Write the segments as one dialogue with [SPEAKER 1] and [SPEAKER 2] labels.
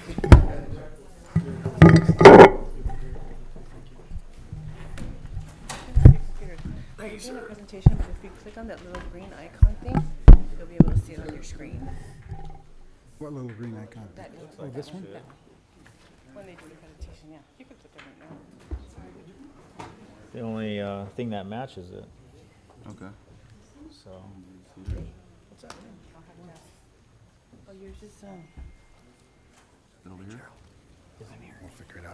[SPEAKER 1] Thank you, sir. Presentation, but if you click on that little green icon thing, you'll be able to see it on your screen.
[SPEAKER 2] What little green icon?
[SPEAKER 1] That
[SPEAKER 2] Oh, this one?
[SPEAKER 1] when they do the presentation, yeah. You can click on it now.
[SPEAKER 3] The only thing that matches it.
[SPEAKER 4] Okay.
[SPEAKER 3] So
[SPEAKER 1] Oh, yours is,
[SPEAKER 4] Over here?
[SPEAKER 2] We'll figure it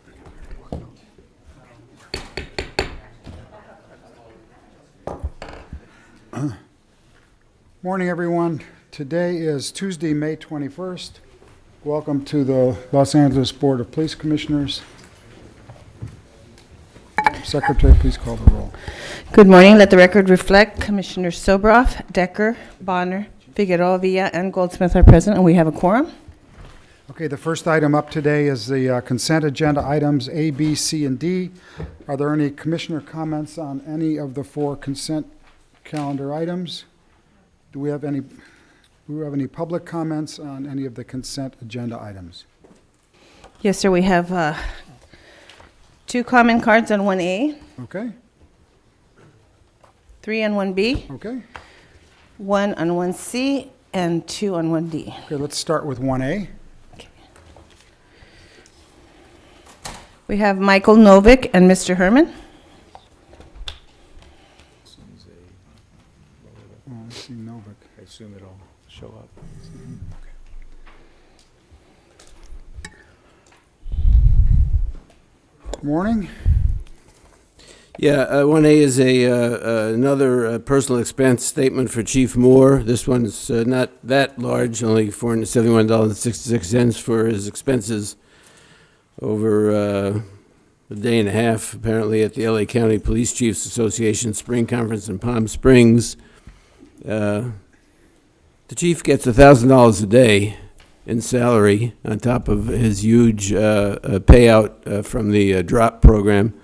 [SPEAKER 2] out. Morning, everyone. Today is Tuesday, May 21st. Welcome to the Los Angeles Board of Police Commissioners. Secretary, please call the roll.
[SPEAKER 1] Good morning. Let the record reflect Commissioners Sobroff, Decker, Bonner, Figueroa, Villa, and Goldsmith are present, and we have a quorum.
[SPEAKER 2] Okay, the first item up today is the consent agenda items A, B, C, and D. Are there any commissioner comments on any of the four consent calendar items? Do we have any public comments on any of the consent agenda items?
[SPEAKER 1] Yes, sir. We have 2 comment cards on 1A,
[SPEAKER 2] Okay,
[SPEAKER 1] 3 on 1B,
[SPEAKER 2] okay.
[SPEAKER 1] 1 on 1C, and 2 on 1D.
[SPEAKER 2] Okay, let's start with 1A.
[SPEAKER 1] We have Michael Novick and Mr. Herman.
[SPEAKER 2] Oh, I see Novak.
[SPEAKER 3] I assume it'll show up.
[SPEAKER 2] Morning.
[SPEAKER 5] Yeah, 1A is another personal expense statement for Chief Moore. This one's not that large, only $471.66 for his expenses over a day and a half, apparently, at the LA County Police Chiefs Association Spring Conference in Palm Springs. The chief gets $1,000 a day in salary on top of his huge payout from the DROP program.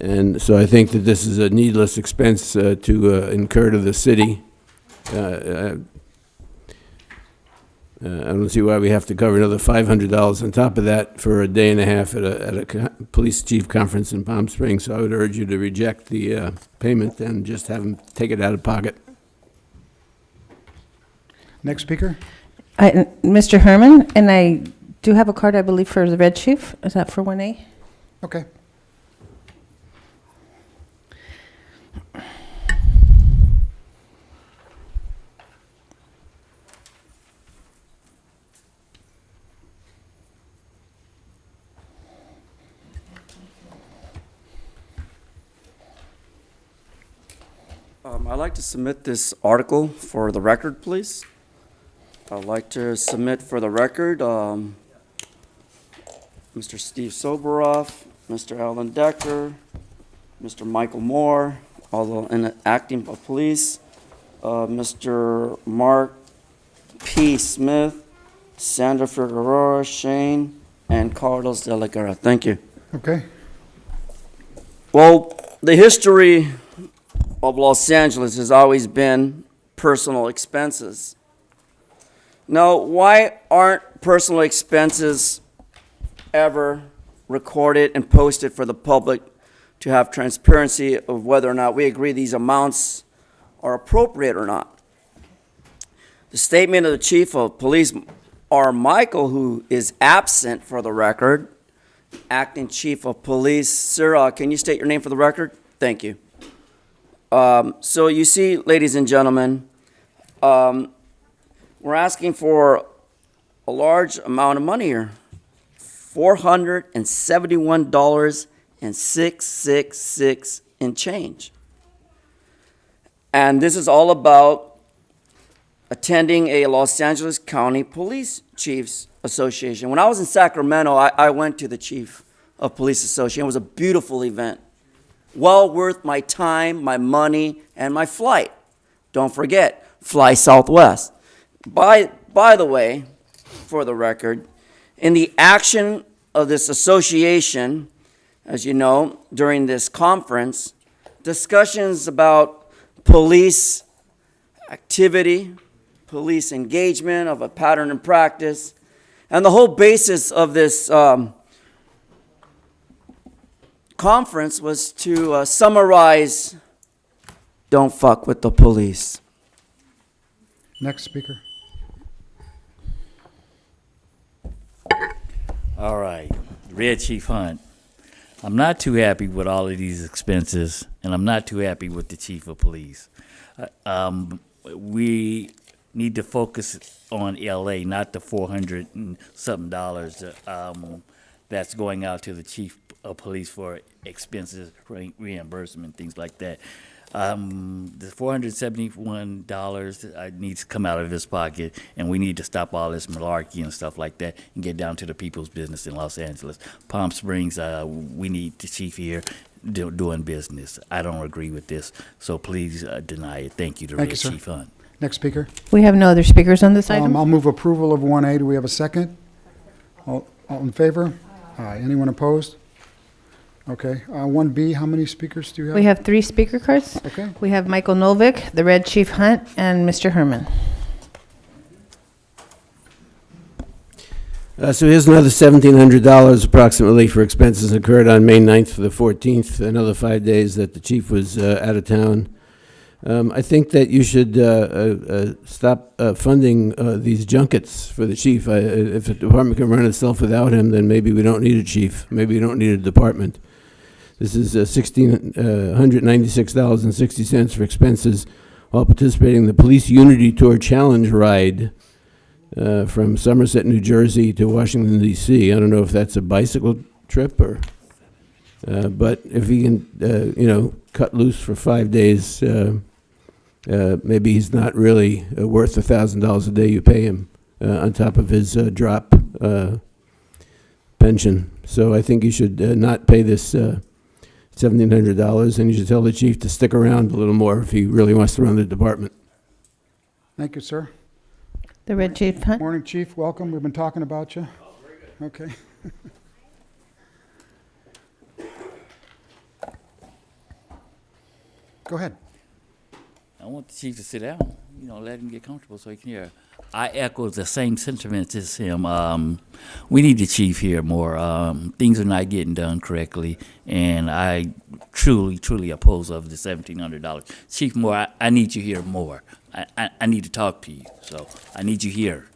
[SPEAKER 5] And so I think that this is a needless expense to incur to the city. I don't see why we have to cover another $500 on top of that for a day and a half at a police chief conference in Palm Springs. So I would urge you to reject the payment and just have him take it out of pocket.
[SPEAKER 2] Next speaker.
[SPEAKER 1] Mr. Herman, and I do have a card, I believe, for the Red Chief. Is that for 1A?
[SPEAKER 2] Okay.
[SPEAKER 6] I'd like to submit this article for the record, please. I'd like to submit for the record Mr. Steve Soboroff, Mr. Alan Decker, Mr. Michael Moore, although in acting police, Mr. Mark P. Smith, Sandra Figueroa, Shane, and Carlos De La Guerra. Thank you.
[SPEAKER 2] Okay.
[SPEAKER 6] Well, the history of Los Angeles has always been personal expenses. Now, why aren't personal expenses ever recorded and posted for the public to have transparency of whether or not we agree these amounts are appropriate or not? The statement of the Chief of Police, R. Michael, who is absent for the record, Acting Chief of Police. Sir, can you state your name for the record? Thank you. So you see, ladies and gentlemen, we're asking for a large amount of money here, $471.666 in change. And this is all about attending a Los Angeles County Police Chiefs Association. When I was in Sacramento, I went to the Chief of Police Association. It was a beautiful event. Well worth my time, my money, and my flight. Don't forget, fly Southwest. By the way, for the record, in the action of this association, as you know, during this conference, discussions about police activity, police engagement of a pattern and practice, And the whole basis of this conference was to summarize, don't fuck with the police.
[SPEAKER 2] Next speaker.
[SPEAKER 4] All right, Red Chief Hunt. I'm not too happy with all of these expenses, and I'm not too happy with the chief of police. We need to focus on LA, not the $400 and something that's going out to the chief of police for expenses, reimbursement, things like that. The $471 needs to come out of his pocket, and we need to stop all this malarkey and stuff like that and get down to the people's business in Los Angeles. Palm Springs, we need the chief here doing business. I don't agree with this, so please deny it. Thank you to
[SPEAKER 2] Thank you,
[SPEAKER 4] Red
[SPEAKER 2] sir.
[SPEAKER 4] Chief Hunt.
[SPEAKER 2] Next speaker.
[SPEAKER 1] We have no other speakers on this item.
[SPEAKER 2] I'll move approval of 1A. Do we have a second? All in favor? Aye. Anyone opposed? Okay. 1B, how many speakers do you have?
[SPEAKER 1] We have 3 speaker cards.
[SPEAKER 2] Okay.
[SPEAKER 1] We have Michael Novick, the Red Chief Hunt, and Mr. Herman.
[SPEAKER 5] So here's another $1,700 approximately for expenses incurred on May 9th to the 14th, another 5 days that the chief was out of town. I think that you should stop funding these junkets for the chief. If the department can run itself without him, then maybe we don't need a chief. Maybe we don't need a department. This is $1,696.60 for expenses while participating in the Police Unity Tour Challenge Ride from Somerset, New Jersey to Washington, D.C. I don't know if that's a bicycle trip or, but if he can, cut loose for 5 days, maybe he's not really worth $1,000 a day you pay him on top of his drop pension. So I think you should not pay this $1,700, and you should tell the chief to stick around a little more if he really wants to run the department.
[SPEAKER 2] Thank you, sir.
[SPEAKER 1] The Red Chief Hunt.
[SPEAKER 2] Morning, Chief. Welcome. We've been talking about you. Okay. Go ahead.
[SPEAKER 4] I want the chief to sit down, let him get comfortable so he can hear. I echo the same sentiments as him. We need the chief here more. Things are not getting done correctly, and I truly, truly oppose of the $1,700. Chief Moore, I need you here more. I need to talk to you, so I need you here.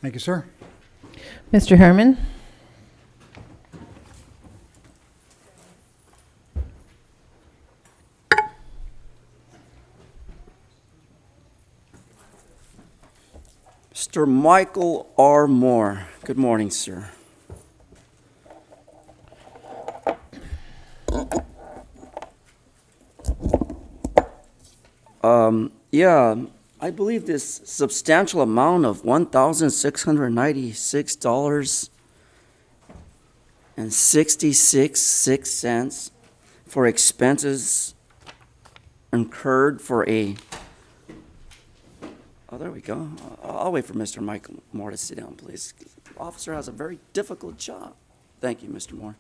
[SPEAKER 2] Thank you, sir.
[SPEAKER 1] Mr. Herman.
[SPEAKER 6] Mr. Michael R. Moore. Good morning, sir. Yeah, I believe this substantial amount of $1,696.66 for expenses incurred for a. Oh, there we go. I'll wait for Mr. Michael Moore to sit down, please. The officer has a very difficult job. Thank you, Mr. Moore.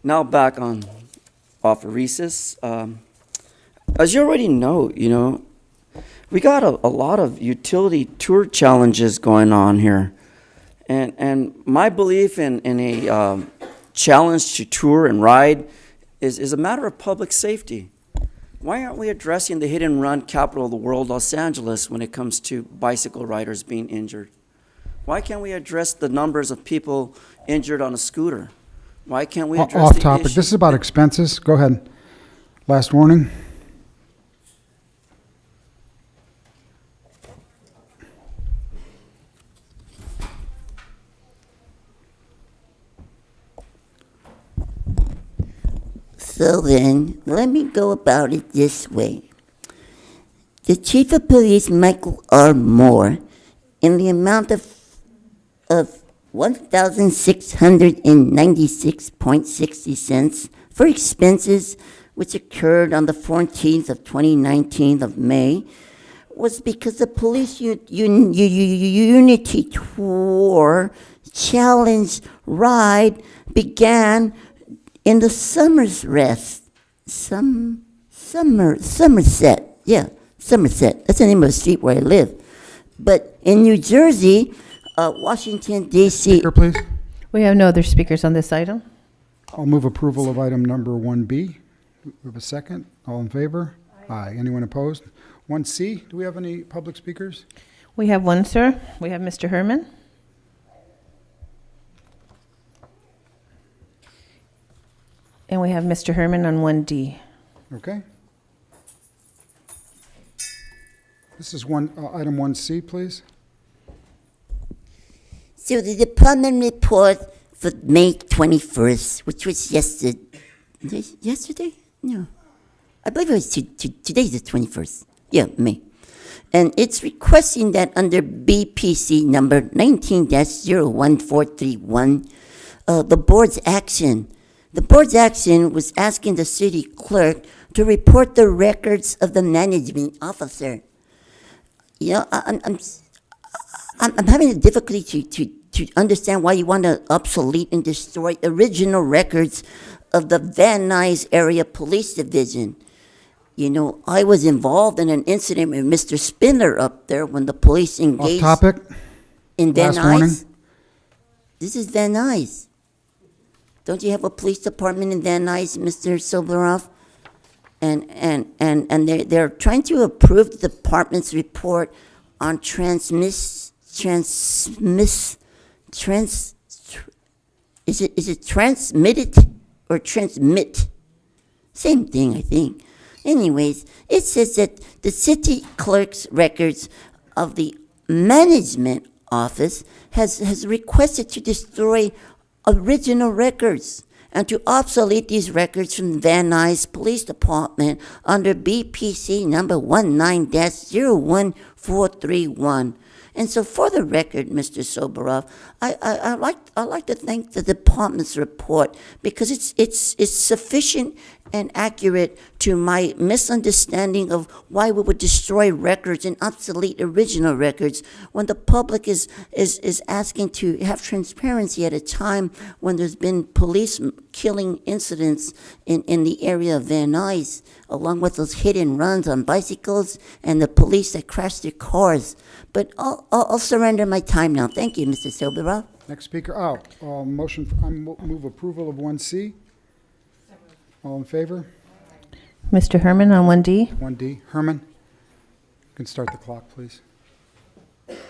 [SPEAKER 6] Now back on off of recess. As you already know, we got a lot of utility tour challenges going on here. And my belief in a challenge to tour and ride is a matter of public safety. Why aren't we addressing the hit and run capital of the world, Los Angeles, when it comes to bicycle riders being injured? Why can't we address the numbers of people injured on a scooter? Why can't we address
[SPEAKER 2] Off
[SPEAKER 6] the
[SPEAKER 2] topic.
[SPEAKER 6] issue?
[SPEAKER 2] This is about expenses. Go ahead. Last warning.
[SPEAKER 7] So then, let me go about it this way. The Chief of Police, Michael R. Moore, in the amount of $1,696.60 for expenses which occurred on the 14th of 2019 of May, was because the Police Unity Tour Challenge Ride began in the Somerset. Somerset. That's the name of the street where I live. But in New Jersey, Washington, D.C.
[SPEAKER 2] Speaker, please.
[SPEAKER 1] We have no other speakers on this item.
[SPEAKER 2] I'll move approval of item number 1B. We have a second. All in favor? Aye. Anyone opposed? 1C, do we have any public speakers?
[SPEAKER 1] We have one, sir. We have Mr. Herman. And we have Mr. Herman on 1D.
[SPEAKER 2] Okay. This is item 1C, please.
[SPEAKER 7] So the department report for May 21st, which was yesterday? No. I believe it was today's the 21st. Yeah, May. And it's requesting that under BPC number 19-01431, the board's action was asking the city clerk to report the records of the management officer. You know, I'm having a difficulty to understand why you want to obsolete and destroy original records of the Van Nuys Area Police Division. You know, I was involved in an incident with Mr. Spindler up there when the police
[SPEAKER 2] Off
[SPEAKER 7] engaged
[SPEAKER 2] topic.
[SPEAKER 7] in Van
[SPEAKER 2] Last warning.
[SPEAKER 7] Nuys. This is Van Nuys. Don't you have a police department in Van Nuys, Mr. Soboroff? And they're trying to approve the department's report on is it transmitted or transmit? Same thing, I think. Anyways, it says that the city clerk's records of the management office has requested to destroy original records and to obsolete these records from Van Nuys Police Department under BPC number 19-01431. And so for the record, Mr. Soboroff, I'd like to thank the department's report because it's sufficient and accurate to my misunderstanding of why we would destroy records and obsolete original records when the public is asking to have transparency at a time when there's been police killing incidents in the area of Van Nuys, along with those hit and runs on bicycles and the police that crashed their cars. But I'll surrender my time now. Thank you, Mr. Soboroff.
[SPEAKER 2] Next speaker. Motion. I move approval of 1C. All in favor?
[SPEAKER 1] Mr. Herman on 1D.
[SPEAKER 2] 1D. Herman, you can start the clock, please.
[SPEAKER 7] That's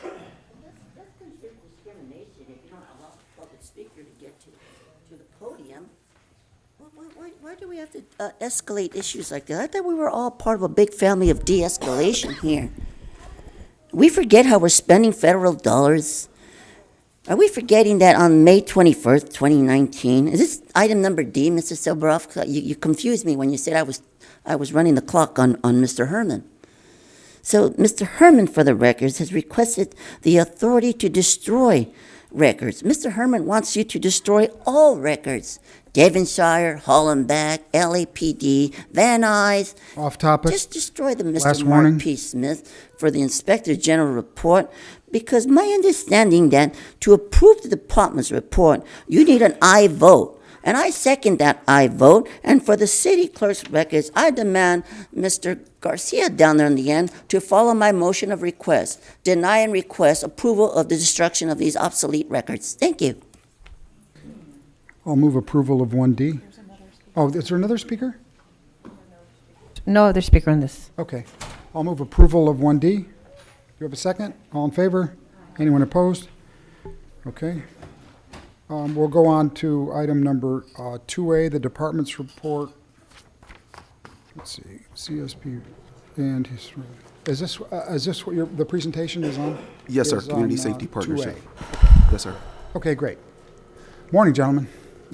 [SPEAKER 7] discrimination if you don't allow the public speaker to get to the podium. Why do we have to escalate issues like that? I thought we were all part of a big family of de-escalation here. We forget how we're spending federal dollars. Are we forgetting that on May 21st, 2019? Is this item number D, Mr. Soboroff? You confused me when you said I was running the clock on Mr. Herman. So Mr. Herman, for the records, has requested the authority to destroy records. Mr. Herman wants you to destroy all records. Devonshire, Hollenbeck, LAPD, Van Nuys.
[SPEAKER 2] Off topic.
[SPEAKER 7] Just destroy the
[SPEAKER 2] Last
[SPEAKER 7] Mr.
[SPEAKER 2] warning.
[SPEAKER 7] Mark P. Smith for the Inspector General report, because my understanding that to approve the department's report, you need an aye vote. And I second that aye vote. And for the city clerk's records, I demand Mr. Garcia down there in the end to follow my motion of request. Deny and request approval of the destruction of these obsolete records. Thank you.
[SPEAKER 2] I'll move approval of 1D. Oh, is there another speaker?
[SPEAKER 1] No other speaker on this.
[SPEAKER 2] Okay. I'll move approval of 1D. Do you have a second? All in favor? Anyone opposed? Okay. We'll go on to item number 2A, the department's report. Let's see, CSP and history. Is this what the presentation is on?
[SPEAKER 8] Yes, sir.
[SPEAKER 2] Is
[SPEAKER 8] Community
[SPEAKER 2] on,
[SPEAKER 8] Safety
[SPEAKER 2] 2A.
[SPEAKER 8] Partnership. Yes, sir.
[SPEAKER 2] Okay, great. Morning, gentlemen.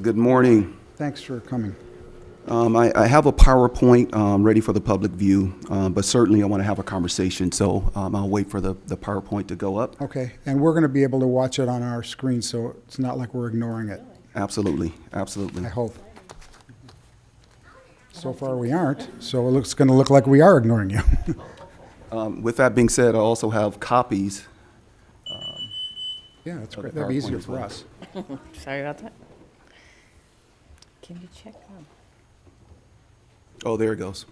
[SPEAKER 8] Good morning.
[SPEAKER 2] Thanks for coming.
[SPEAKER 8] I have a PowerPoint ready for the public view, but certainly I want to have a conversation, so I'll wait for the PowerPoint to go up.
[SPEAKER 2] Okay, and we're going to be able to watch it on our screen, so it's not like we're ignoring it,
[SPEAKER 8] Absolutely, absolutely.
[SPEAKER 2] I hope. So far, we aren't, so it's going to look like we are ignoring you.
[SPEAKER 8] With that being said, I also have copies.
[SPEAKER 2] Yeah, that's
[SPEAKER 8] Of
[SPEAKER 2] great.
[SPEAKER 8] the
[SPEAKER 2] That'd be
[SPEAKER 8] PowerPoint
[SPEAKER 2] easier
[SPEAKER 8] as
[SPEAKER 2] for
[SPEAKER 8] well.
[SPEAKER 2] us.
[SPEAKER 1] Sorry about that. Can you check?
[SPEAKER 8] Oh, there it goes.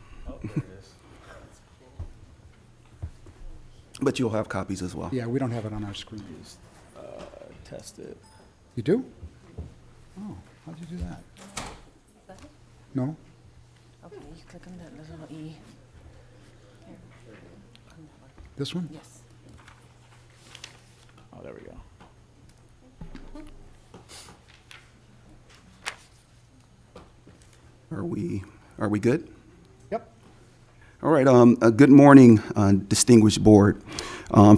[SPEAKER 8] But you'll have copies as well.
[SPEAKER 2] Yeah, we don't have it on our screen.
[SPEAKER 3] Test it.
[SPEAKER 2] You do? Oh, how'd you do that? No?
[SPEAKER 1] Okay, you click on that little E.
[SPEAKER 2] This one?
[SPEAKER 1] Yes.
[SPEAKER 3] Oh, there we go.
[SPEAKER 8] Are we good?
[SPEAKER 2] Yep.
[SPEAKER 8] All right, good morning, distinguished board.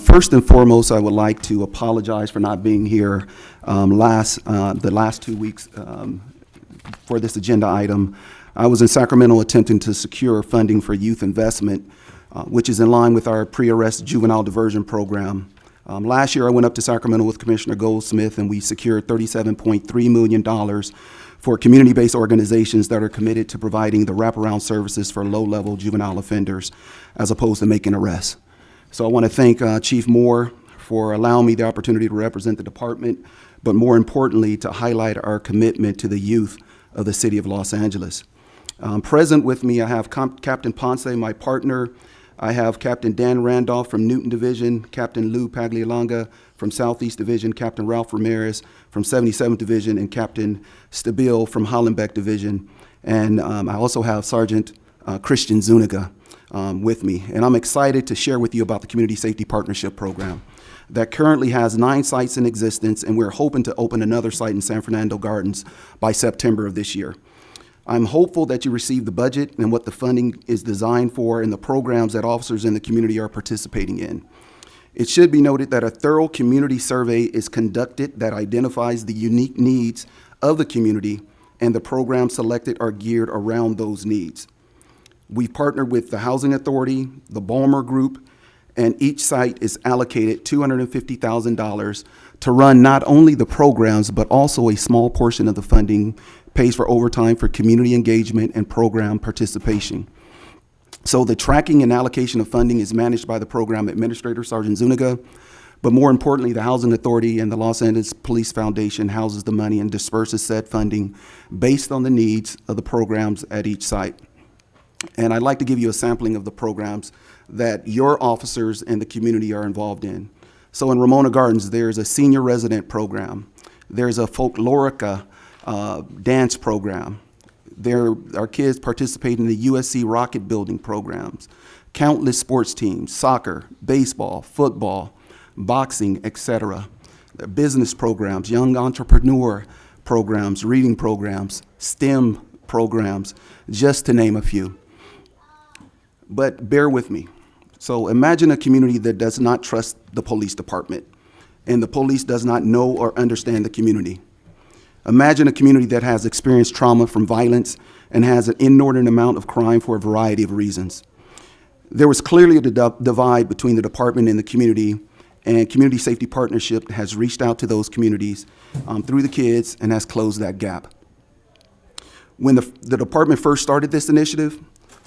[SPEAKER 8] First and foremost, I would like to apologize for not being here the last 2 weeks for this agenda item. I was in Sacramento attempting to secure funding for youth investment, which is in line with our pre-arrest juvenile diversion program. Last year, I went up to Sacramento with Commissioner Goldsmith, and we secured $37.3 million for community-based organizations that are committed to providing the wraparound services for low-level juvenile offenders, as opposed to making arrests. So I want to thank Chief Moore for allowing me the opportunity to represent the department, but more importantly, to highlight our commitment to the youth of the city of Los Angeles. Present with me, I have Captain Ponce, my partner. I have Captain Dan Randolph from Newton Division, Captain Lou Paglialanga from Southeast Division, Captain Ralph Ramirez from 77th Division, and Captain Stabile from Hollenbeck Division. And I also have Sergeant Christian Zuniga with me. And I'm excited to share with you about the Community Safety Partnership Program that currently has 9 sites in existence, and we're hoping to open another site in San Fernando Gardens by September of this year. I'm hopeful that you receive the budget and what the funding is designed for and the programs that officers in the community are participating in. It should be noted that a thorough community survey is conducted that identifies the unique needs of the community, and the programs selected are geared around those needs. We've partnered with the Housing Authority, the Ballmer Group, and each site is allocated $250,000 to run not only the programs, but also a small portion of the funding pays for overtime for community engagement and program participation. So the tracking and allocation of funding is managed by the program administrator, Sergeant Zuniga, but more importantly, the Housing Authority and the Los Angeles Police Foundation houses the money and disperses said funding based on the needs of the programs at each site. And I'd like to give you a sampling of the programs that your officers and the community are involved in. So in Ramona Gardens, there's a senior resident program. There's a folklorica dance program. Our kids participate in the USC rocket building programs, countless sports teams, soccer, baseball, football, boxing, etc. Business programs, young entrepreneur programs, reading programs, STEM programs, just to name a few. But bear with me. So imagine a community that does not trust the police department, and the police does not know or understand the community. Imagine a community that has experienced trauma from violence and has an inordinate amount of crime for a variety of reasons. There was clearly a divide between the department and the community, and Community Safety Partnership has reached out to those communities through the kids and has closed that gap. When the department first started this initiative,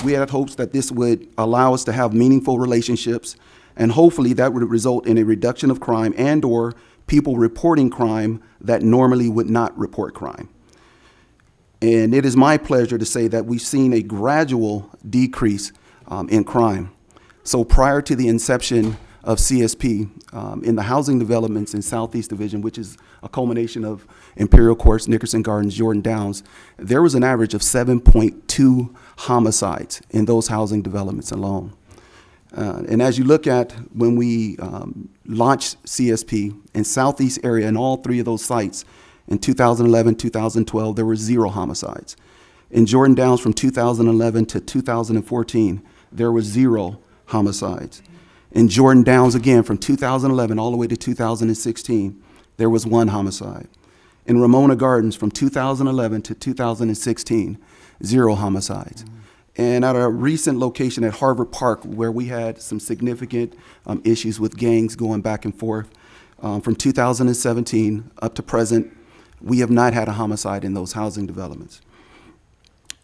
[SPEAKER 8] we had hopes that this would allow us to have meaningful relationships, and hopefully that would result in a reduction of crime and/or people reporting crime that normally would not report crime. And it is my pleasure to say that we've seen a gradual decrease in crime. So prior to the inception of CSP, in the housing developments in Southeast Division, which is a culmination of Imperial Courts, Nickerson Gardens, Jordan Downs, there was an average of 7.2 homicides in those housing developments alone. And as you look at when we launched CSP in Southeast area in all 3 of those sites, in 2011, 2012, there were 0 homicides. In Jordan Downs from 2011 to 2014, there were 0 homicides. In Jordan Downs again from 2011 all the way to 2016, there was 1 homicide. In Ramona Gardens from 2011 to 2016, 0 homicides. And at a recent location at Harvard Park, where we had some significant issues with gangs going back and forth, from 2017 up to present, we have not had a homicide in those housing developments.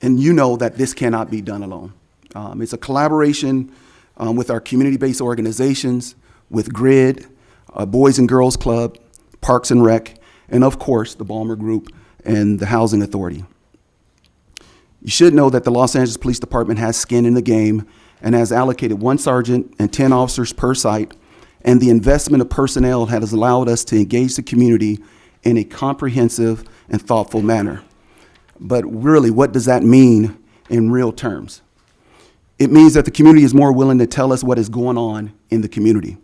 [SPEAKER 8] And you know that this cannot be done alone. It's a collaboration with our community-based organizations, with GRID, Boys and Girls Club, Parks and Rec, and of course, the Ballmer Group and the Housing Authority. You should know that the Los Angeles Police Department has skin in the game and has allocated 1 sergeant and 10 officers per site and the investment of personnel has allowed us to engage the community in a comprehensive and thoughtful manner. But really, what does that mean in real terms? It means that the community is more willing to tell us what is going on in the community.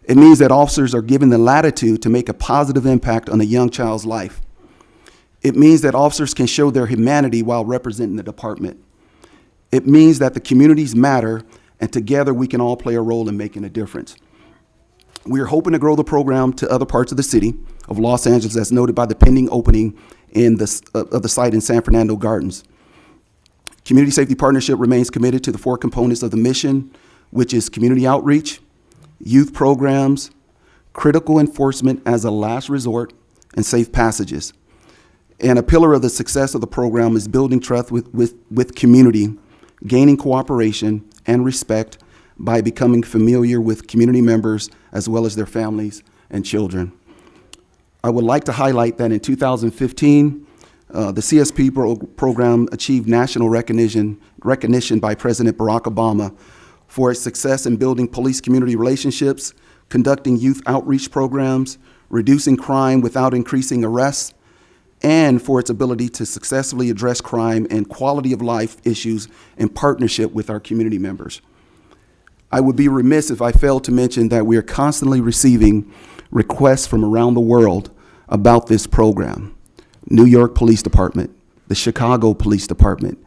[SPEAKER 8] It means that officers are given the latitude to make a positive impact on a young child's life. It means that officers can show their humanity while representing the department. It means that the communities matter, and together we can all play a role in making a difference. We are hoping to grow the program to other parts of the city of Los Angeles, as noted by the pending opening of the site in San Fernando Gardens. Community Safety Partnership remains committed to the 4 components of the mission, which is community outreach, youth programs, critical enforcement as a last resort, and safe passages. And a pillar of the success of the program is building trust with community, gaining cooperation and respect by becoming familiar with community members as well as their families and children. I would like to highlight that in 2015, the CSP program achieved national recognition by President Barack Obama for its success in building police-community relationships, conducting youth outreach programs, reducing crime without increasing arrests, and for its ability to successfully address crime and quality of life issues in partnership with our community members. I would be remiss if I failed to mention that we are constantly receiving requests from around the world about this program. New York Police Department, the Chicago Police Department,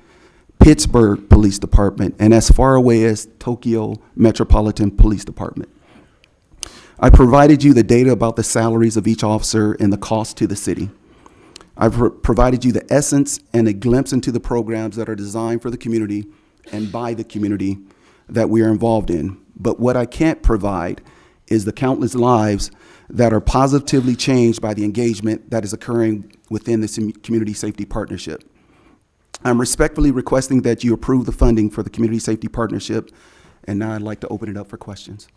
[SPEAKER 8] Pittsburgh Police Department, and as far away as Tokyo Metropolitan Police Department. I provided you the data about the salaries of each officer and the cost to the city. I've provided you the essence and a glimpse into the programs that are designed for the community and by the community that we are involved in. But what I can't provide is the countless lives that are positively changed by the engagement that is occurring within this Community Safety Partnership. I'm respectfully requesting that you approve the funding for the Community Safety Partnership, and now I'd like to open it up for questions.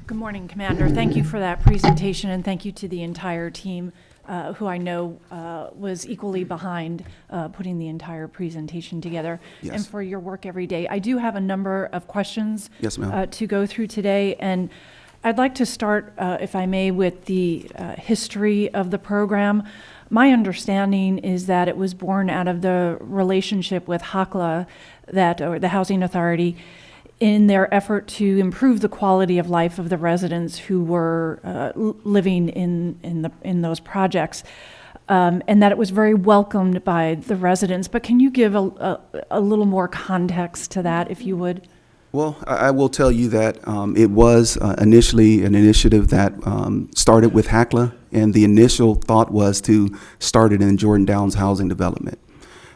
[SPEAKER 9] Good morning, Commander. Thank you for that presentation, and thank you to the entire team who I know was equally behind putting the entire presentation together,
[SPEAKER 8] Yes.
[SPEAKER 9] and for your work every day. I do have a number of questions
[SPEAKER 8] Yes, ma'am.
[SPEAKER 9] to go through today, and I'd like to start, if I may, with the history of the program. My understanding is that it was born out of the relationship with HACLA, or the Housing Authority, in their effort to improve the quality of life of the residents who were living in those projects, and that it was very welcomed by the residents. But can you give a little more context to that, if you would?
[SPEAKER 8] Well, I will tell you that it was initially an initiative that started with HACLA, and the initial thought was to start it in Jordan Downs housing development.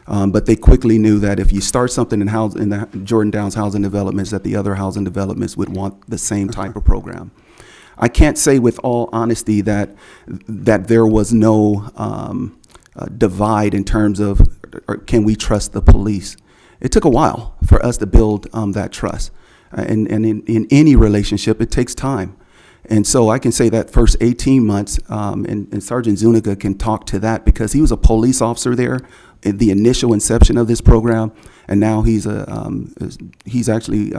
[SPEAKER 8] But they quickly knew that if you start something in the Jordan Downs housing developments, that the other housing developments would want the same type of program. I can't say with all honesty that there was no divide in terms of can we trust the police. It took a while for us to build that trust. And in any relationship, it takes time. And so I can say that first 18 months, and Sergeant Zuniga can talk to that because he was a police officer there in the initial inception of this program, and now he's actually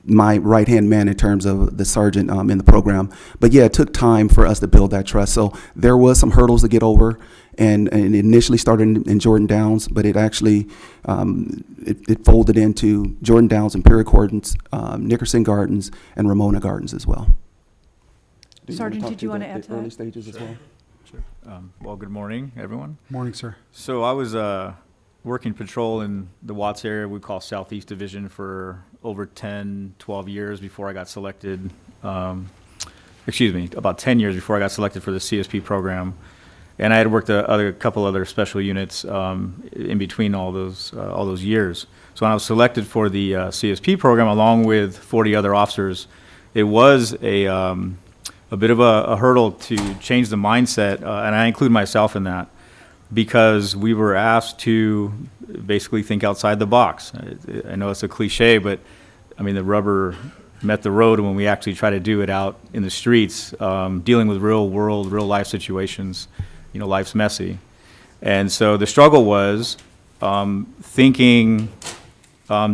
[SPEAKER 8] my right-hand man in terms of the sergeant in the program. But yeah, it took time for us to build that trust. So there was some hurdles to get over, and it initially started in Jordan Downs, but it actually it folded into Jordan Downs, Imperial Gardens, Nickerson Gardens, and Ramona Gardens as well.
[SPEAKER 9] Sergeant, did you want to add to that?
[SPEAKER 8] Early stages as well?
[SPEAKER 3] Well, good morning, everyone.
[SPEAKER 2] Morning, sir.
[SPEAKER 3] So I was working patrol in the Watts area we call Southeast Division for over 10, 12 years before I got selected. About 10 years before I got selected for the CSP program. And I had worked a couple other special units in between all those years. So when I was selected for the CSP program, along with 40 other officers, it was a bit of a hurdle to change the mindset, and I include myself in that, because we were asked to basically think outside the box. I know it's a cliche, but I mean, the rubber met the road when we actually try to do it out in the streets, dealing with real world, real life situations. You know, life's messy. And so the struggle was thinking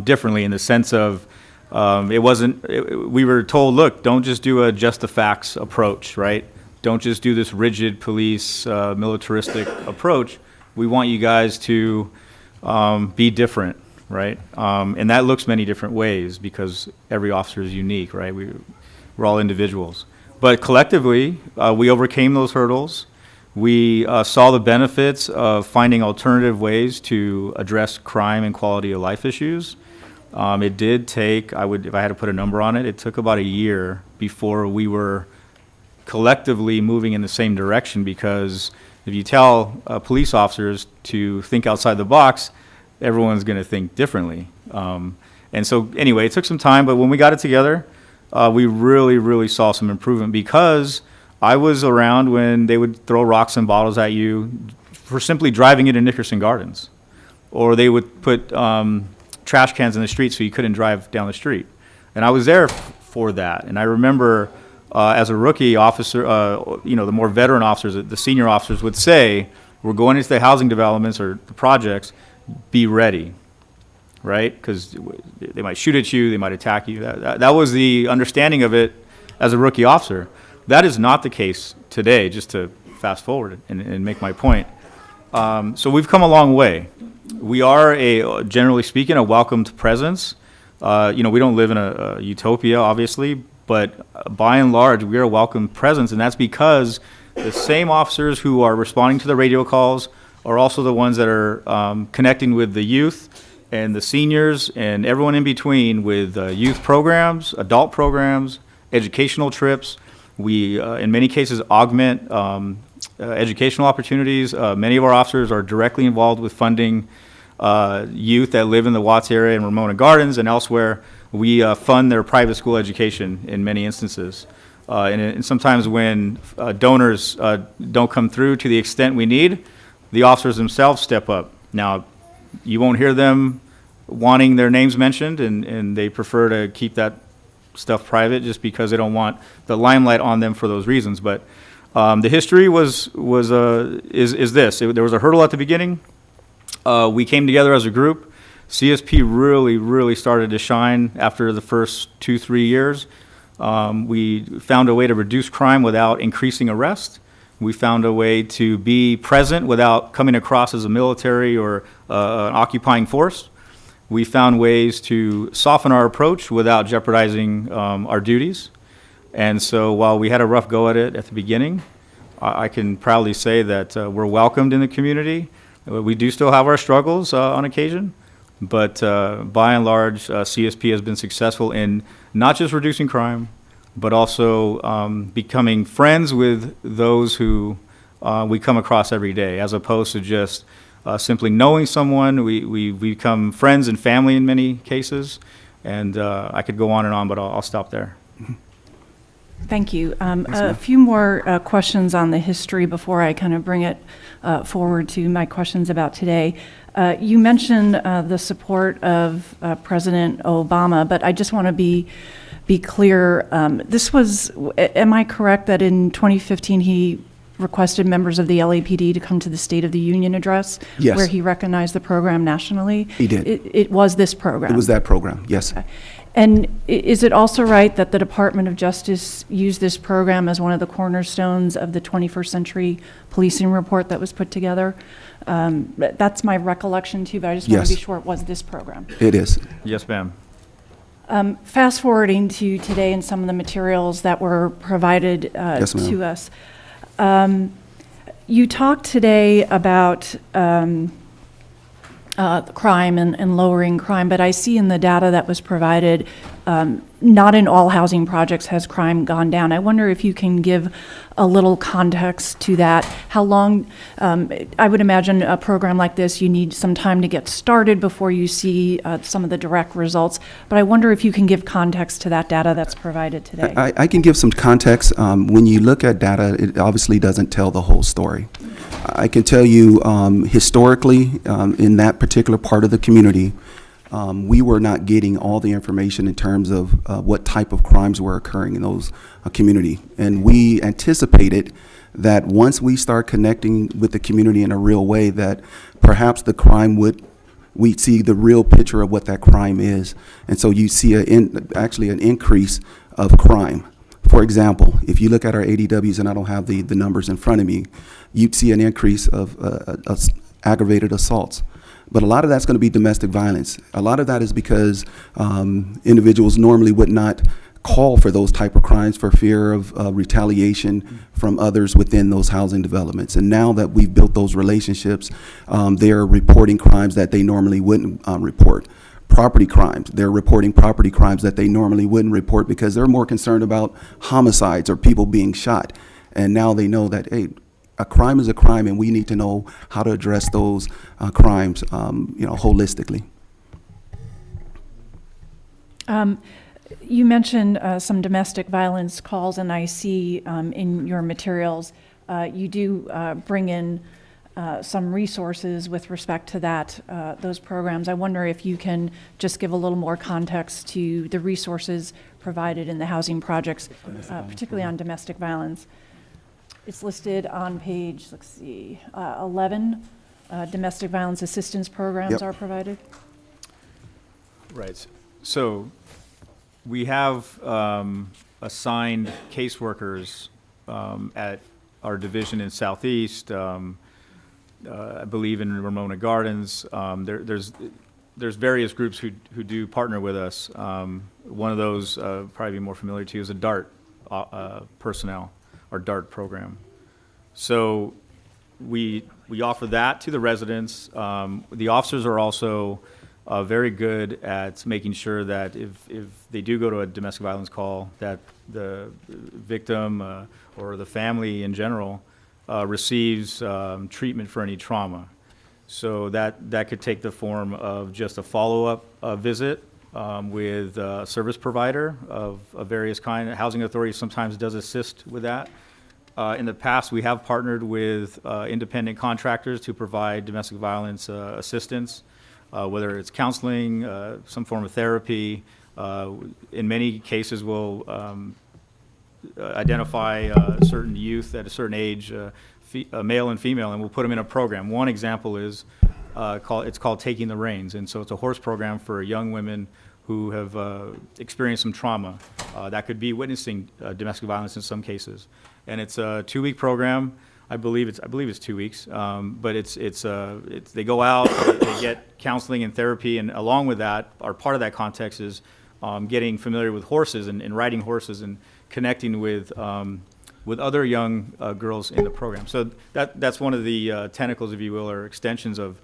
[SPEAKER 3] differently in the sense of we were told, look, don't just do a just the facts approach, right? Don't just do this rigid police militaristic approach. We want you guys to be different, right? And that looks many different ways because every officer is unique, right? We're all individuals. But collectively, we overcame those hurdles. We saw the benefits of finding alternative ways to address crime and quality of life issues. It did take, if I had to put a number on it, it took about a year before we were collectively moving in the same direction, because if you tell police officers to think outside the box, everyone's going to think differently. And so anyway, it took some time, but when we got it together, we really, really saw some improvement, because I was around when they would throw rocks and bottles at you for simply driving into Nickerson Gardens, or they would put trash cans in the street so you couldn't drive down the street. And I was there for that. And I remember as a rookie officer, the more veteran officers, the senior officers would say, we're going into the housing developments or the projects, be ready, right? Because they might shoot at you, they might attack you. That was the understanding of it as a rookie officer. That is not the case today, just to fast forward and make my point. So we've come a long way. We are, generally speaking, a welcomed presence. We don't live in a utopia, obviously, but by and large, we are a welcomed presence, and that's because the same officers who are responding to the radio calls are also the ones that are connecting with the youth and the seniors and everyone in between with youth programs, adult programs, educational trips. We, in many cases, augment educational opportunities. Many of our officers are directly involved with funding youth that live in the Watts area and Ramona Gardens and elsewhere. We fund their private school education in many instances. And sometimes when donors don't come through to the extent we need, the officers themselves step up. Now, you won't hear them wanting their names mentioned, and they prefer to keep that stuff private just because they don't want the limelight on them for those reasons. But the history is this. There was a hurdle at the beginning. We came together as a group. CSP really, really started to shine after the first 2-3 years. We found a way to reduce crime without increasing arrest. We found a way to be present without coming across as a military or an occupying force. We found ways to soften our approach without jeopardizing our duties. And so while we had a rough go at it at the beginning, I can proudly say that we're welcomed in the community. We do still have our struggles on occasion, but by and large, CSP has been successful in not just reducing crime, but also becoming friends with those who we come across every day, as opposed to just simply knowing someone. We become friends and family in many cases, and I could go on and on, but I'll stop there.
[SPEAKER 9] Thank you. A few more questions on the history before I kind of bring it forward to my questions about today. You mentioned the support of President Obama, but I just want to be clear. Am I correct that in 2015 he requested members of the LAPD to come to the State of the Union address?
[SPEAKER 8] Yes.
[SPEAKER 9] Where he recognized the program nationally?
[SPEAKER 8] He did.
[SPEAKER 9] It was this program?
[SPEAKER 8] It was that program, yes.
[SPEAKER 9] Okay. And is it also right that the Department of Justice used this program as one of the cornerstones of the 21st Century Policing Report that was put together? That's my recollection too, but I just want
[SPEAKER 8] Yes.
[SPEAKER 9] to be sure it was this program.
[SPEAKER 8] It is.
[SPEAKER 3] Yes, ma'am.
[SPEAKER 9] Fast forwarding to today and some of the materials that were provided
[SPEAKER 8] Yes, ma'am.
[SPEAKER 9] to us. You talked today about crime and lowering crime, but I see in the data that was provided, not in all housing projects has crime gone down. I wonder if you can give a little context to that. How long, I would imagine a program like this, you need some time to get started before you see some of the direct results, but I wonder if you can give context to that data that's provided today.
[SPEAKER 8] I can give some context. When you look at data, it obviously doesn't tell the whole story. I can tell you historically, in that particular part of the community, we were not getting all the information in terms of what type of crimes were occurring in those community. And we anticipated that once we start connecting with the community in a real way, that perhaps the crime would we see the real picture of what that crime is. And so you see actually an increase of crime. For example, if you look at our ADWs, and I don't have the numbers in front of me, you'd see an increase of aggravated assaults. But a lot of that's going to be domestic violence. A lot of that is because individuals normally would not call for those type of crimes for fear of retaliation from others within those housing developments. And now that we've built those relationships, they're reporting crimes that they normally wouldn't report. Property crimes, they're reporting property crimes that they normally wouldn't report because they're more concerned about homicides or people being shot. And now they know that, hey, a crime is a crime, and we need to know how to address those crimes, holistically.
[SPEAKER 9] You mentioned some domestic violence calls, and I see in your materials you do bring in some resources with respect to that, those programs. I wonder if you can just give a little more context to the resources provided in the housing projects, particularly on domestic violence. It's listed on page, 11. Domestic violence assistance programs are provided.
[SPEAKER 3] Right. So we have assigned caseworkers at our division in Southeast. I believe in Ramona Gardens. There's various groups who do partner with us. One of those probably be more familiar to you is a DART personnel, our DART program. So we offer that to the residents. The officers are also very good at making sure that if they do go to a domestic violence call, that the victim or the family in general receives treatment for any trauma. So that could take the form of just a follow-up visit with a service provider of various kind. Housing Authority sometimes does assist with that. In the past, we have partnered with independent contractors to provide domestic violence assistance, whether it's counseling, some form of therapy. In many cases, we'll identify certain youth at a certain age, male and female, and we'll put them in a program. One example is it's called Taking the Reins, and so it's a horse program for young women who have experienced some trauma. That could be witnessing domestic violence in some cases, and it's a 2-week program. I believe it's 2 weeks, but it's they go out, they get counseling and therapy, and along with that, or part of that context is getting familiar with horses and riding horses and connecting with other young girls in the program. So that's one of the tentacles, if you will, or extensions of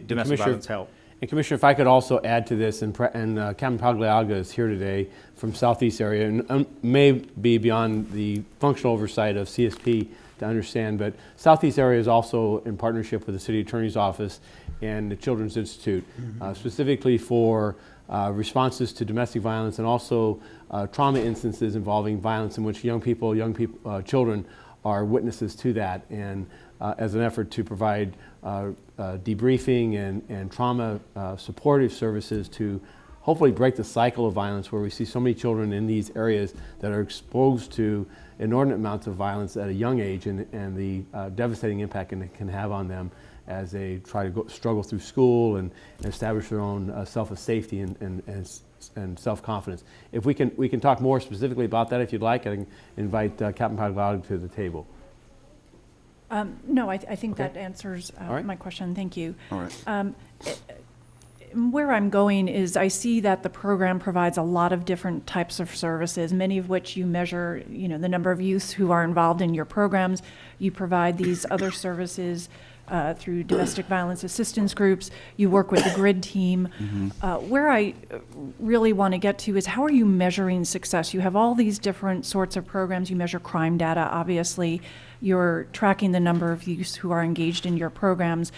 [SPEAKER 3] domestic violence help.
[SPEAKER 10] And Commissioner, if I could also add to this, and Captain Pagliaga is here today from Southeast area, and may be beyond the functional oversight of CSP to understand, but Southeast area is also in partnership with the City Attorney's Office and the Children's Institute, specifically for responses to domestic violence and also trauma instances involving violence in which children are witnesses to that, and as an effort to provide debriefing and trauma supportive services to hopefully break the cycle of violence where we see so many children in these areas that are exposed to inordinate amounts of violence at a young age, and the devastating impact it can have on them as they try to struggle through school and establish their own self-safety and self-confidence. If we can talk more specifically about that if you'd like, I can invite Captain Pagliaga to the table.
[SPEAKER 9] No, I think that answers
[SPEAKER 10] right.
[SPEAKER 9] my question. Thank you.
[SPEAKER 8] All right.
[SPEAKER 9] Where I'm going is I see that the program provides a lot of different types of services, many of which you measure, the number of youths who are involved in your programs. You provide these other services through domestic violence assistance groups. You work with the GRID team. Where I really want to get to is how are you measuring success? You have all these different sorts of programs. You measure crime data, obviously. You're tracking the number of youths who are engaged in your programs.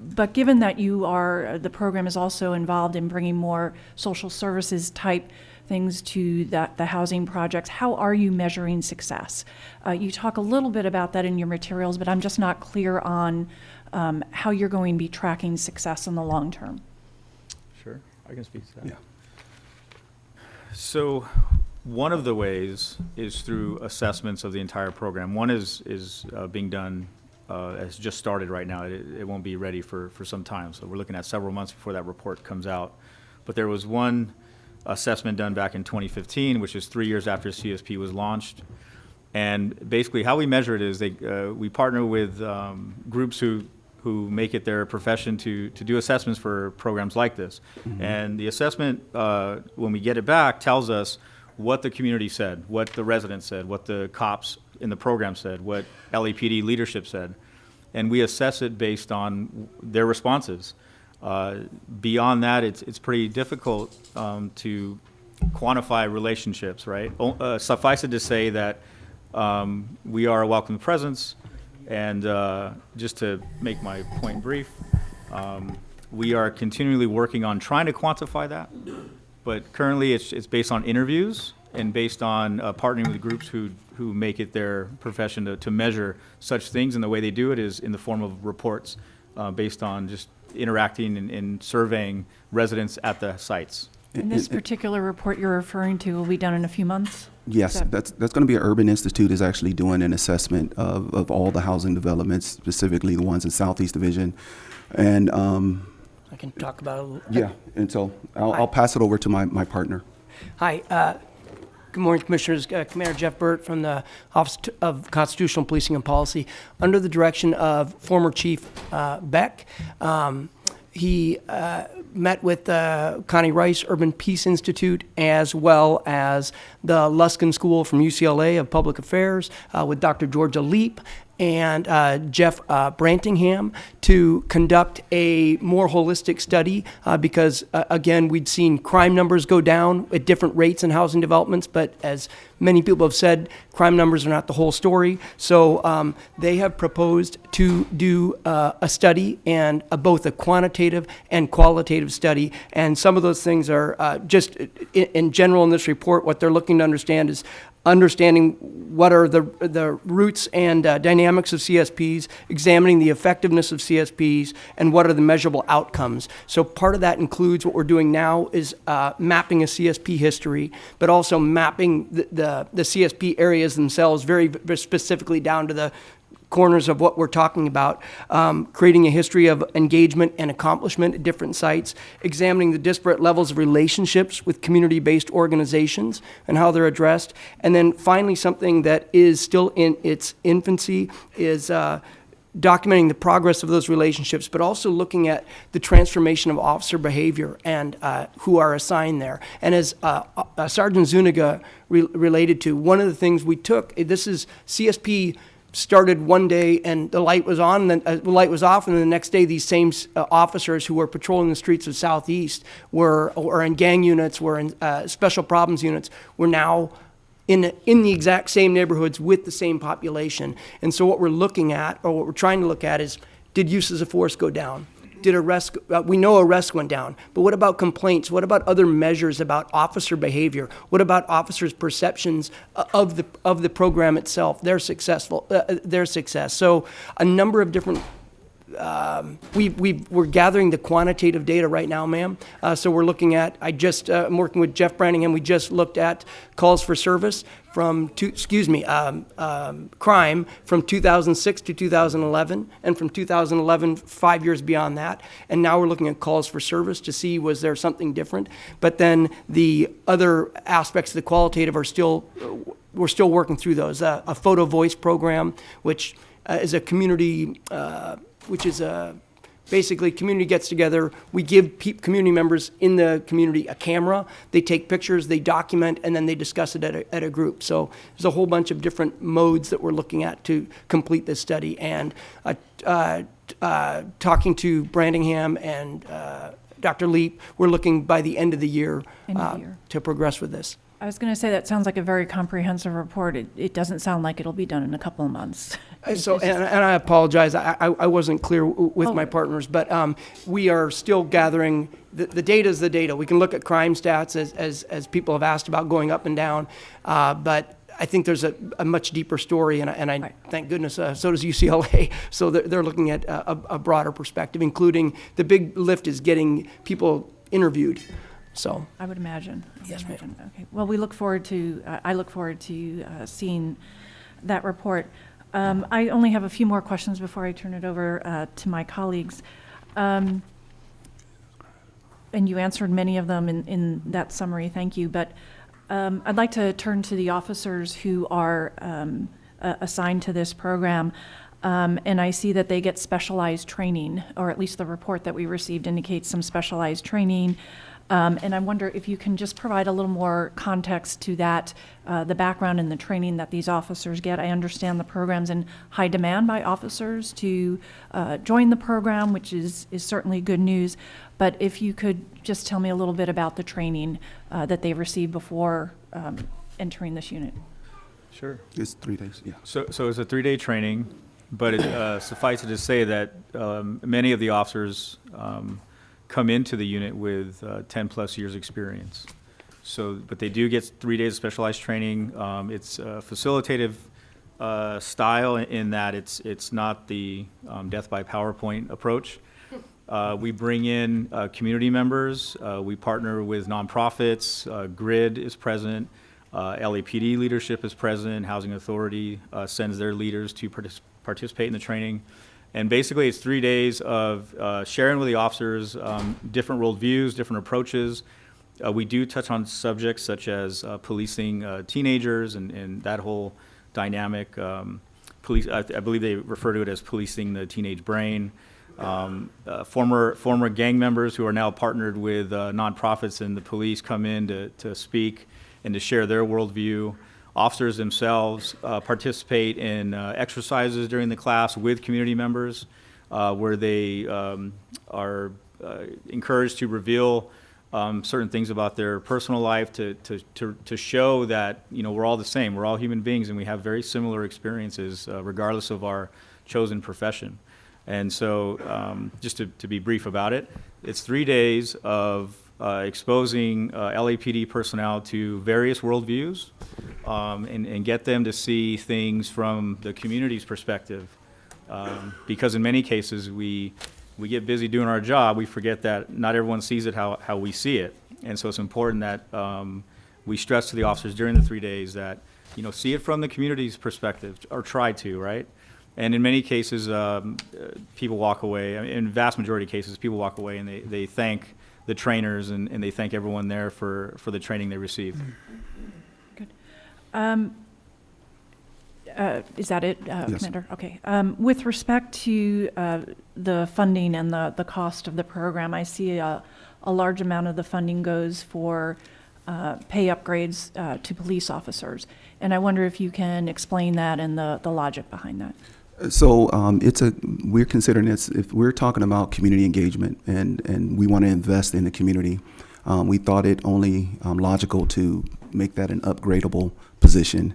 [SPEAKER 9] But given that the program is also involved in bringing more social services type things to the housing projects, how are you measuring success? You talk a little bit about that in your materials, but I'm just not clear on how you're going to be tracking success in the long term.
[SPEAKER 3] Sure, I can speak to that.
[SPEAKER 8] Yeah.
[SPEAKER 3] So one of the ways is through assessments of the entire program. One is being done has just started right now. It won't be ready for some time. So we're looking at several months before that report comes out. But there was one assessment done back in 2015, which is 3 years after CSP was launched. And basically how we measure it is we partner with groups who make it their profession to do assessments for programs like this. And the assessment, when we get it back, tells us what the community said, what the residents said, what the cops in the program said, what LAPD leadership said. And we assess it based on their responses. Beyond that, it's pretty difficult to quantify relationships, right? Suffice it to say that we are a welcome presence. And just to make my point brief, we are continually working on trying to quantify that. But currently, it's based on interviews and based on partnering with groups who make it their profession to measure such things. And the way they do it is in the form of reports based on just interacting and surveying residents at the sites.
[SPEAKER 9] And this particular report you're referring to will be done in a few months?
[SPEAKER 8] Yes, that's going to be Urban Institute is actually doing an assessment of all the housing developments, specifically the ones in Southeast Division. And
[SPEAKER 11] I can talk about it a little.
[SPEAKER 8] yeah, and so I'll pass it over to my partner.
[SPEAKER 11] Hi. Good morning, Commissioners. Commander Jeff Burt from the Office of Constitutional Policing and Policy. Under the direction of former Chief Beck, he met with Connie Rice Urban Peace Institute, as well as the Luskin School from UCLA of Public Affairs, with Dr. Georgia Leap and Jeff Brantingham to conduct a more holistic study because, again, we'd seen crime numbers go down at different rates in housing developments, but as many people have said, crime numbers are not the whole story. So they have proposed to do a study and both a quantitative and qualitative study. And some of those things are just in general in this report, what they're looking to understand is understanding what are the roots and dynamics of CSPs, examining the effectiveness of CSPs, and what are the measurable outcomes. So part of that includes what we're doing now is mapping a CSP history, but also mapping the CSP areas themselves very specifically down to the corners of what we're talking about, creating a history of engagement and accomplishment at different sites, examining the disparate levels of relationships with community-based organizations and how they're addressed, and then finally something that is still in its infancy is documenting the progress of those relationships, but also looking at the transformation of officer behavior and who are assigned there. And as Sergeant Zuniga related to, one of the things we took, this is CSP started one day and the light was on, and then the light was off, and then the next day these same officers who were patrolling the streets of Southeast were in gang units, were in special problems units, were now in the exact same neighborhoods with the same population. And so what we're looking at, or what we're trying to look at, is did uses of force go down? Did arrests, we know arrests went down, but what about complaints? What about other measures about officer behavior? What about officers' perceptions of the program itself, their success? So a number of different, we're gathering the quantitative data right now, ma'am. So we're looking at, I'm working with Jeff Branningham, we just looked at calls for service from, crime from 2006 to 2011, and from 2011, 5 years beyond that. And now we're looking at calls for service to see was there something different. But then the other aspects of the qualitative we're still working through those. A photo voice program, which is a community, basically community gets together, we give community members in the community a camera, they take pictures, they document, and then they discuss it at a group. So there's a whole bunch of different modes that we're looking at to complete this study. And talking to Brantingham and Dr. Leap, we're looking by the end of the year, to progress with this.
[SPEAKER 9] I was going to say, that sounds like a very comprehensive report. It doesn't sound like it'll be done in a couple of months.
[SPEAKER 11] So, and I apologize, I wasn't clear with my partners, but we are still gathering, the data is the data. We can look at crime stats as people have asked about going up and down, but I think there's a much deeper story, and I right. Thank goodness, so does UCLA. So they're looking at a broader perspective, including the big lift is getting people interviewed. So
[SPEAKER 9] I would imagine.
[SPEAKER 11] Yes, ma'am.
[SPEAKER 9] Okay. Well, I look forward to seeing that report. I only have a few more questions before I turn it over to my colleagues. And you answered many of them in that summary, thank you. But I'd like to turn to the officers who are assigned to this program. And I see that they get specialized training, or at least the report that we received indicates some specialized training. And I wonder if you can just provide a little more context to that, the background and the training that these officers get. I understand the program's in high demand by officers to join the program, which is certainly good news. But if you could just tell me a little bit about the training that they receive before entering this unit.
[SPEAKER 3] Sure.
[SPEAKER 8] It's 3 days, yeah.
[SPEAKER 3] So it's a 3-day training, but suffice it to say that many of the officers come into the unit with 10-plus years experience. So, but they do get 3 days of specialized training. It's a facilitative style in that it's not the death by PowerPoint approach. We bring in community members. We partner with nonprofits. GRID is present. LAPD leadership is present. Housing Authority sends their leaders to participate in the training. And basically, it's 3 days of sharing with the officers different worldviews, different approaches. We do touch on subjects such as policing teenagers and that whole dynamic. I believe they refer to it as policing the teenage brain. Former gang members who are now partnered with nonprofits and the police come in to speak and to share their worldview. Officers themselves participate in exercises during the class with community members where they are encouraged to reveal certain things about their personal life to show that, you know, we're all the same. We're all human beings and we have very similar experiences regardless of our chosen profession. And so just to be brief about it, it's 3 days of exposing LAPD personnel to various worldviews and get them to see things from the community's perspective. Because in many cases, we get busy doing our job, we forget that not everyone sees it how we see it. And so it's important that we stress to the officers during the 3 days that, you know, see it from the community's perspective, or try to, right? And in many cases, people walk away, in vast majority of cases, people walk away and they thank the trainers and they thank everyone there for the training they received.
[SPEAKER 9] Good. Is that it,
[SPEAKER 8] Yes.
[SPEAKER 9] Commander? Okay. With respect to the funding and the cost of the program, I see a large amount of the funding goes for pay upgrades to police officers. And I wonder if you can explain that and the logic behind that.
[SPEAKER 8] So we're considering this, if we're talking about community engagement and we want to invest in the community, we thought it only logical to make that an upgradable position,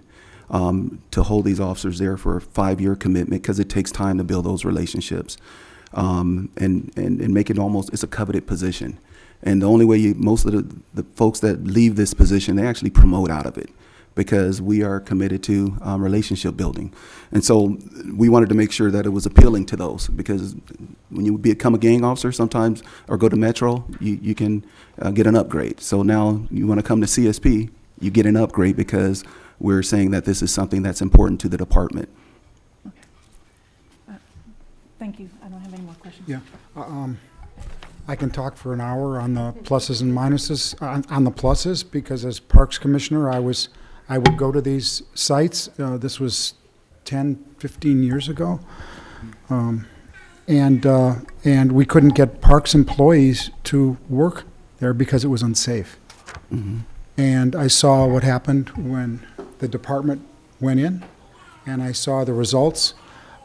[SPEAKER 8] to hold these officers there for a 5-year commitment, because it takes time to build those relationships, and make it almost, it's a coveted position. And the only way most of the folks that leave this position, they actually promote out of it, because we are committed to relationship building. And so we wanted to make sure that it was appealing to those, because when you become a gang officer sometimes, or go to Metro, you can get an upgrade. So now you want to come to CSP, you get an upgrade because we're saying that this is something that's important to the department.
[SPEAKER 9] Okay. Thank you. I don't have any more questions.
[SPEAKER 2] Yeah. I can talk for an hour on the pluses and minuses, on the pluses, because as Parks Commissioner, I would go to these sites. This was 10, 15 years ago. And we couldn't get Parks employees to work there because it was unsafe.
[SPEAKER 8] Mm-hmm.
[SPEAKER 2] And I saw what happened when the department went in, and I saw the results.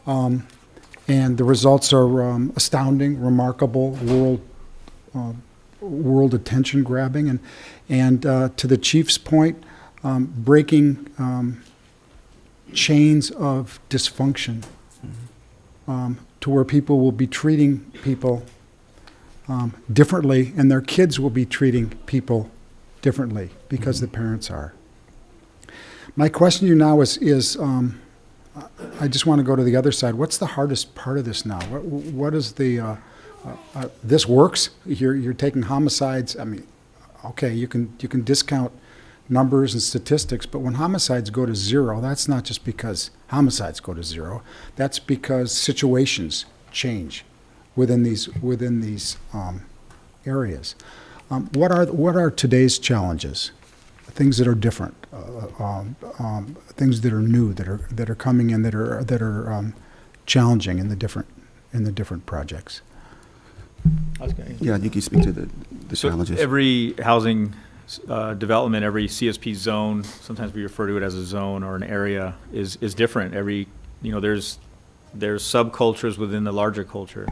[SPEAKER 2] And the results are astounding, remarkable, world attention grabbing. And to the chief's point, breaking chains of dysfunction, to where people will be treating people differently, and their kids will be treating people differently because the parents are. My question to you now is I just want to go to the other side. What's the hardest part of this now? What is the this works? You're taking homicides. I mean, okay, you can discount numbers and statistics, but when homicides go to zero, that's not just because homicides go to zero. That's because situations change within these areas. What are today's challenges? Things that are different, things that are new, that are coming in, that are challenging in the different projects.
[SPEAKER 8] Yeah, you can speak to the
[SPEAKER 3] So
[SPEAKER 8] challenges.
[SPEAKER 3] every housing development, every CSP zone, sometimes we refer to it as a zone or an area, is different. There's subcultures within the larger culture.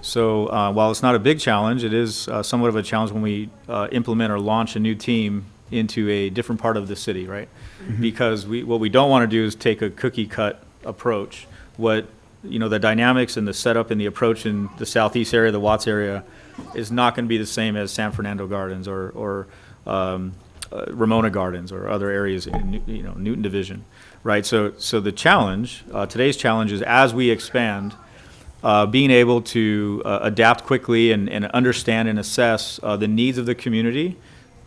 [SPEAKER 3] So while it's not a big challenge, it is somewhat of a challenge when we implement or launch a new team into a different part of the city, right? Because what we don't want to do is take a cookie cut approach. The dynamics and the setup and the approach in the southeast area, the Watts area, is not going to be the same as San Fernando Gardens or Ramona Gardens or other areas in Newton Division, right? So the challenge, today's challenge, is as we expand, being able to adapt quickly and understand and assess the needs of the community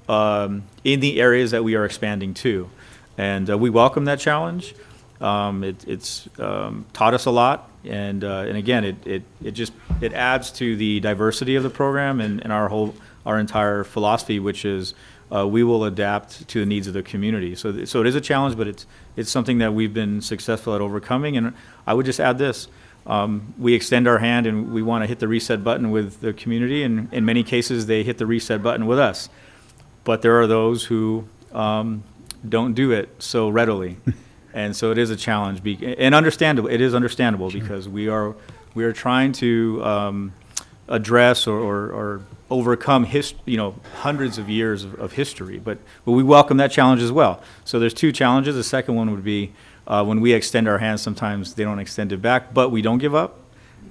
[SPEAKER 3] in the areas that we are expanding to, and we welcome that challenge. It's taught us a lot, and again, it adds to the diversity of the program and our entire philosophy, which is we will adapt to the needs of the community. So it is a challenge, but it's something that we've been successful at overcoming. And I would just add this: we extend our hand, and we want to hit the reset button with the community, and in many cases, they hit the reset button with us. But there are those who don't do it so readily. And so it is a challenge, and understandable. It is understandable because we are trying to address or overcome hundreds of years of history. But we welcome that challenge as well. So there's two challenges. The second one would be when we extend our hands, sometimes they don't extend it back, but we don't give up.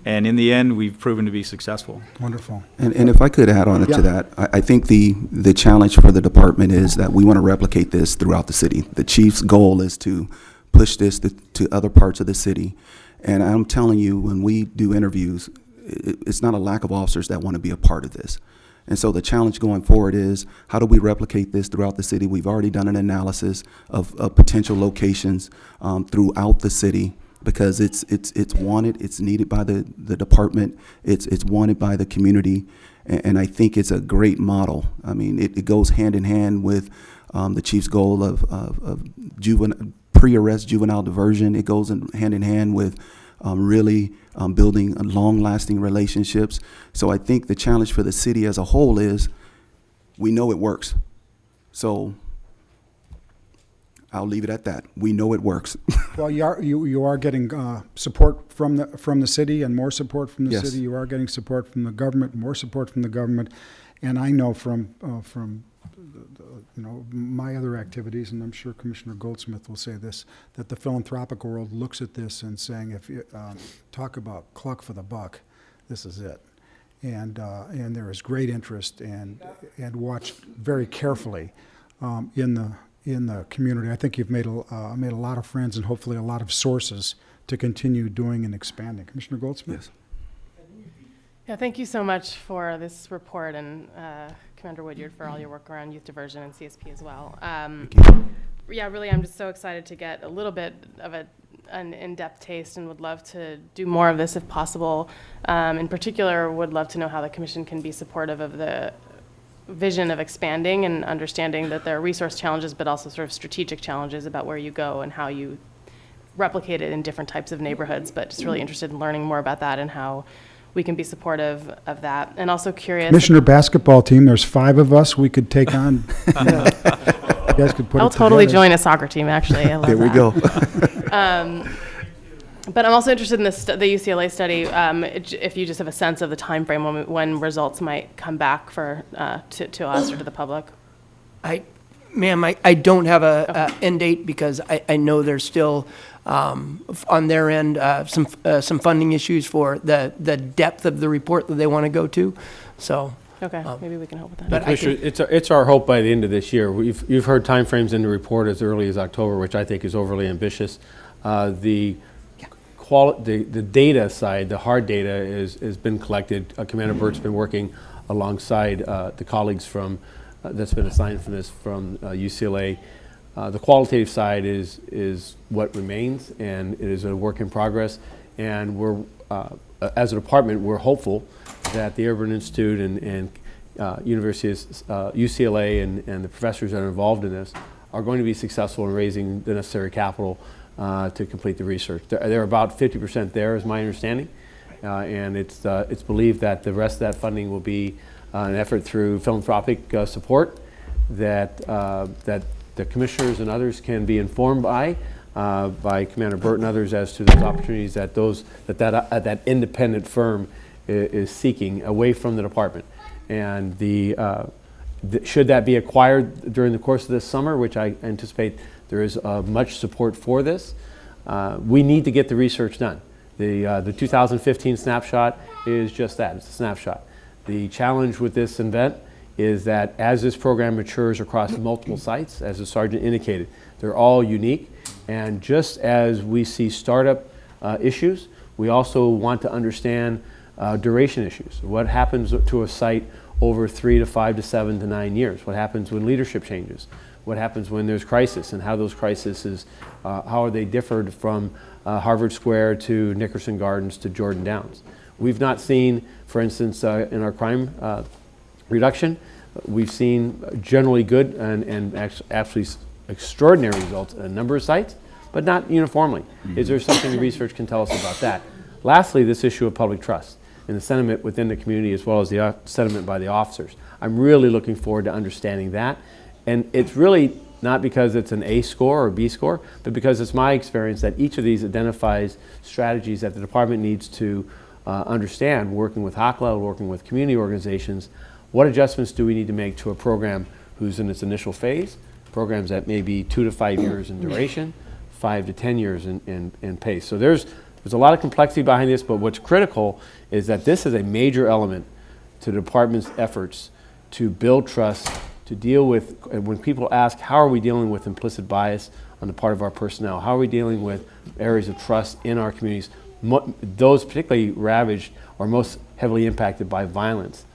[SPEAKER 3] And in the end, we've proven to be successful.
[SPEAKER 2] Wonderful.
[SPEAKER 8] And if I could add on to that, I think the challenge for the department is that we want to replicate this throughout the city. The chief's goal is to push this to other parts of the city. And I'm telling you, when we do interviews, it's not a lack of officers that want to be a part of this. And so the challenge going forward is, how do we replicate this throughout the city? We've already done an analysis of potential locations throughout the city, because it's wanted, it's needed by the department, it's wanted by the community, and I think it's a great model. I mean, it goes hand in hand with the chief's goal of pre-arrest juvenile diversion. It goes hand in hand with really building long-lasting relationships. So I think the challenge for the city as a whole is, we know it works. So I'll leave it at that. We know it works.
[SPEAKER 2] Well, you are getting support from the city, and more support from the
[SPEAKER 8] Yes.
[SPEAKER 2] city. You are getting support from the government, more support from the government, and I know from my other activities, and I'm sure Commissioner Goldsmith will say this, that the philanthropic world looks at this and saying, if you talk about cluck for the buck, this is it. And there is great interest and watched very carefully in the community. I think you've made a lot of friends and hopefully a lot of sources to continue doing and expanding. Commissioner Goldsmith?
[SPEAKER 8] Yes.
[SPEAKER 12] Yeah, thank you so much for this report, and Commander Woodyard for all your work around youth diversion and CSP as well. Yeah, really, I'm just so excited to get a little bit of an in-depth taste, and would love to do more of this if possible. In particular, would love to know how the Commission can be supportive of the vision of expanding and understanding that there are resource challenges, but also sort of strategic challenges about where you go and how you replicate it in different types of neighborhoods. But just really interested in learning more about that and how we can be supportive of that. And also curious.
[SPEAKER 2] Commissioner basketball team, there's 5 of us we could take on. You guys could put
[SPEAKER 12] I'll
[SPEAKER 2] it
[SPEAKER 12] totally
[SPEAKER 2] together.
[SPEAKER 12] join a soccer team, actually. I love
[SPEAKER 8] There we
[SPEAKER 12] that.
[SPEAKER 8] go.
[SPEAKER 12] But I'm also interested in the UCLA study, if you just have a sense of the timeframe when results might come back to us or to the public.
[SPEAKER 11] Ma'am, I don't have a end date, because I know there's still, on their end, some funding issues for the depth of the report that they want to go to, so.
[SPEAKER 12] Okay, maybe we can help with that.
[SPEAKER 11] But I
[SPEAKER 10] Commissioner, it's our hope by the end of this year. You've heard timeframes in the report as early as October, which I think is overly ambitious. The data side, the hard data, has been collected. Commander Burt's been working alongside the colleagues from that's been assigned for this from UCLA. The qualitative side is what remains, and it is a work in progress. And we're, as a department, we're hopeful that the Urban Institute and University of UCLA and the professors that are involved in this are going to be successful in raising the necessary capital to complete the research. They're about 50% there, is my understanding, and it's believed that the rest of that funding will be an effort through philanthropic support that the commissioners and others can be informed by Commander Burt and others as to those opportunities that independent firm is seeking away from the department. And should that be acquired during the course of this summer, which I anticipate there is much support for this, we need to get the research done. The 2015 snapshot is just that, it's a snapshot. The challenge with this event is that as this program matures across multiple sites, as the sergeant indicated, they're all unique. And just as we see startup issues, we also want to understand duration issues. What happens to a site over 3 to 5 to 7 to 9 years? What happens when leadership changes? What happens when there's crisis, and how those crises, how are they differed from Harvard Square to Nickerson Gardens to Jordan Downs? We've not seen, for instance, in our crime reduction, we've seen generally good and actually extraordinary results at a number of sites, but not uniformly. Is there something the research can tell us about that? Lastly, this issue of public trust and the sentiment within the community, as well as the sentiment by the officers. I'm really looking forward to understanding that. And it's really not because it's an A score or B score, but because it's my experience that each of these identifies strategies that the department needs to understand, working with HACLA, working with community organizations. What adjustments do we need to make to a program who's in its initial phase, programs that may be 2 to 5 years in duration, 5 to 10 years in pace. So there's a lot of complexity behind this, but what's critical is that this is a major element to the department's efforts to build trust, to deal with, and when people ask, how are we dealing with implicit bias on the part of our personnel? How are we dealing with areas of trust in our communities, those particularly ravaged or most heavily impacted by violence?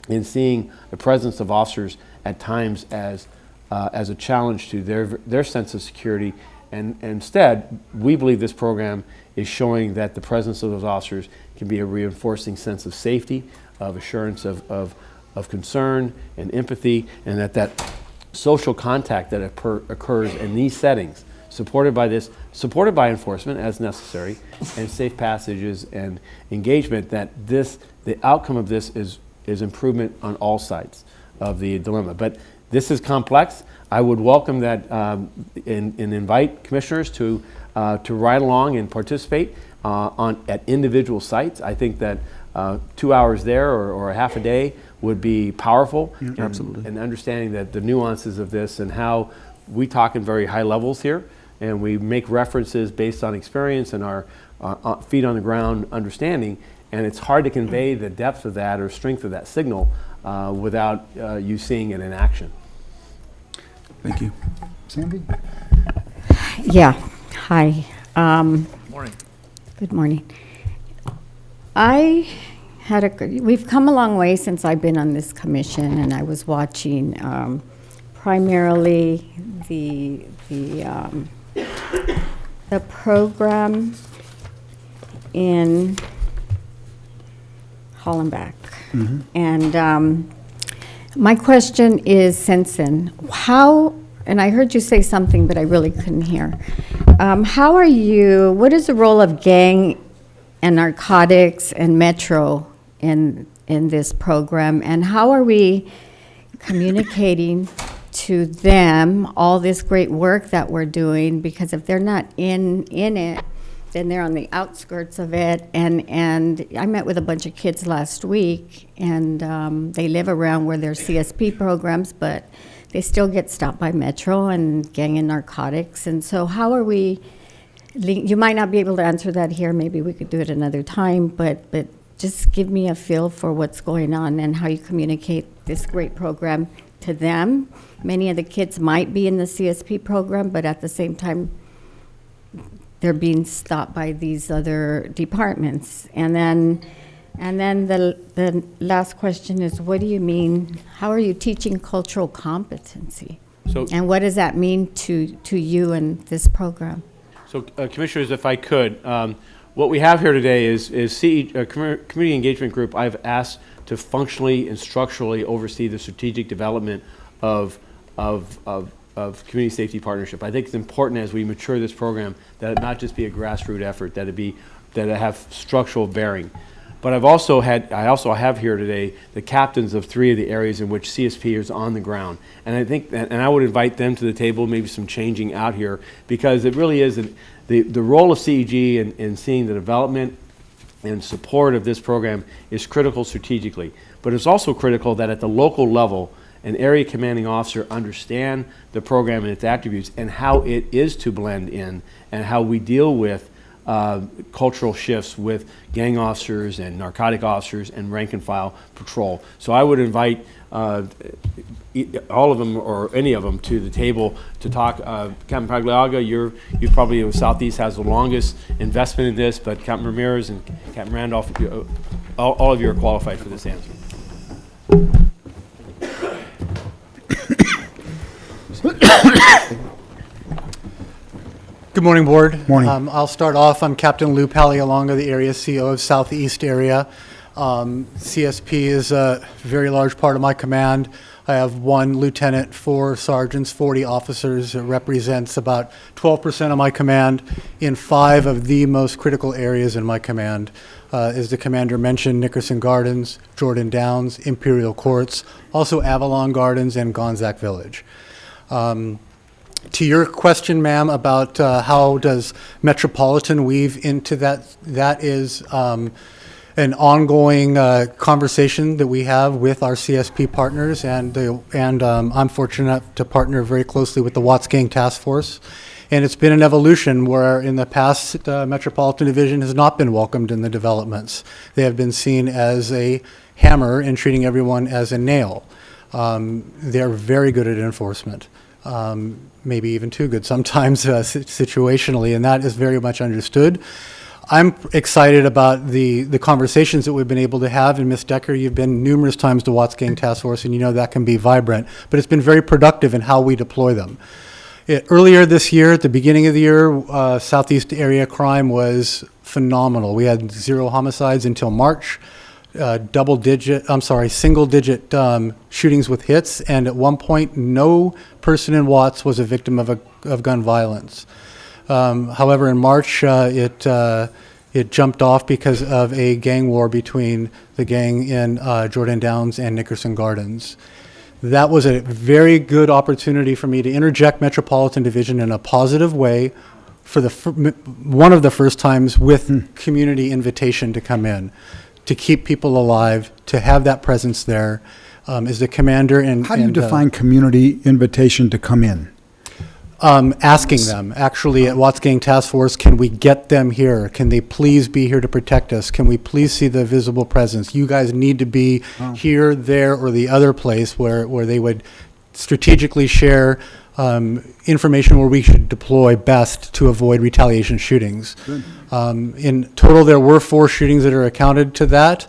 [SPEAKER 10] And seeing the presence of officers at times as a challenge to their sense of security. And instead, we believe this program is showing that the presence of those officers can be a reinforcing sense of safety, of assurance of concern and empathy, and that social contact that occurs in these settings, supported by enforcement as necessary, and safe passages and engagement, that the outcome of this is improvement on all sides of the dilemma. But this is complex. I would welcome that and invite commissioners to ride along and participate at individual sites. I think that 2 hours there or a half a day would be powerful.
[SPEAKER 8] Absolutely.
[SPEAKER 10] And understanding that the nuances of this and how we talk in very high levels here, and we make references based on experience and our feet on the ground understanding, and it's hard to convey the depth of that or strength of that signal without you seeing it in action.
[SPEAKER 8] Thank you.
[SPEAKER 2] Sandy?
[SPEAKER 13] Yeah, hi.
[SPEAKER 4] Morning.
[SPEAKER 13] Good morning. We've come a long way since I've been on this commission, and I was watching primarily the program in Hollenbeck. And my question is, Sensen, and I heard you say something, but I really couldn't hear. What is the role of gang and narcotics and Metro in this program? And how are we communicating to them all this great work that we're doing? Because if they're not in it, then they're on the outskirts of it. And I met with a bunch of kids last week, and they live around where there's CSP programs, but they still get stopped by Metro and gang and narcotics. And so how are we, you might not be able to answer that here, maybe we could do it another time, but just give me a feel for what's going on and how you communicate this great program to them. Many of the kids might be in the CSP program, but at the same time, they're being stopped by these other departments. And then And then the last question is, what do you mean, how are you teaching cultural competency?
[SPEAKER 10] So,
[SPEAKER 13] And what does that mean to you and this program?
[SPEAKER 10] so Commissioners, if I could, what we have here today is Community Engagement Group. I've asked to functionally and structurally oversee the strategic development of Community Safety Partnership. I think it's important as we mature this program that it not just be a grassroots effort, that it have structural bearing. But I also have here today the captains of 3 of the areas in which CSP is on the ground. And I think, and I would invite them to the table, maybe some changing out here, because it really is the role of CEG in seeing the development and support of this program is critical strategically. But it's also critical that at the local level, an area commanding officer understand the program and its attributes and how it is to blend in and how we deal with cultural shifts with gang officers and narcotic officers and rank and file patrol. So I would invite all of them or any of them to the table to talk. Captain Pagliaga, you probably, Southeast has the longest investment in this, but Captain Ramirez and Captain Randolph, all of you are qualified for this answer.
[SPEAKER 14] Good morning, Board.
[SPEAKER 2] Morning.
[SPEAKER 14] I'll start off. I'm Captain Lou Palialonga, the area CO of Southeast Area. CSP is a very large part of my command. I have 1 lieutenant, 4 sergeants, 40 officers. It represents about 12% of my command in 5 of the most critical areas in my command. As the commander mentioned, Nickerson Gardens, Jordan Downs, Imperial Courts, also Avalon Gardens and Gonzac Village. To your question, ma'am, about how does Metropolitan weave into that, that is an ongoing conversation that we have with our CSP partners, and I'm fortunate enough to partner very closely with the Watts Gang Task Force. And it's been an evolution where in the past, Metropolitan Division has not been welcomed in the developments. They have been seen as a hammer and treating everyone as a nail. They're very good at enforcement. Maybe even too good sometimes situationally, and that is very much understood. I'm excited about the conversations that we've been able to have, and Ms. Decker, you've been numerous times to Watts Gang Task Force, and you know that can be vibrant, but it's been very productive in how we deploy them. Earlier this year, at the beginning of the year, Southeast area crime was phenomenal. We had 0 homicides until March. Single-digit shootings with hits, and at one point, no person in Watts was a victim of gun violence. However, in March, it jumped off because of a gang war between the gang in Jordan Downs and Nickerson Gardens. That was a very good opportunity for me to interject Metropolitan Division in a positive way for one of the first times with community invitation to come in, to keep people alive, to have that presence there. As the commander and
[SPEAKER 2] How do you define community invitation to come in?
[SPEAKER 14] Asking them, actually, at Watts Gang Task Force, can we get them here? Can they please be here to protect us? Can we please see the visible presence? You guys need to be here, there, or the other place where they would strategically share information where we should deploy best to avoid retaliation shootings. In total, there were 4 shootings that are accounted to that.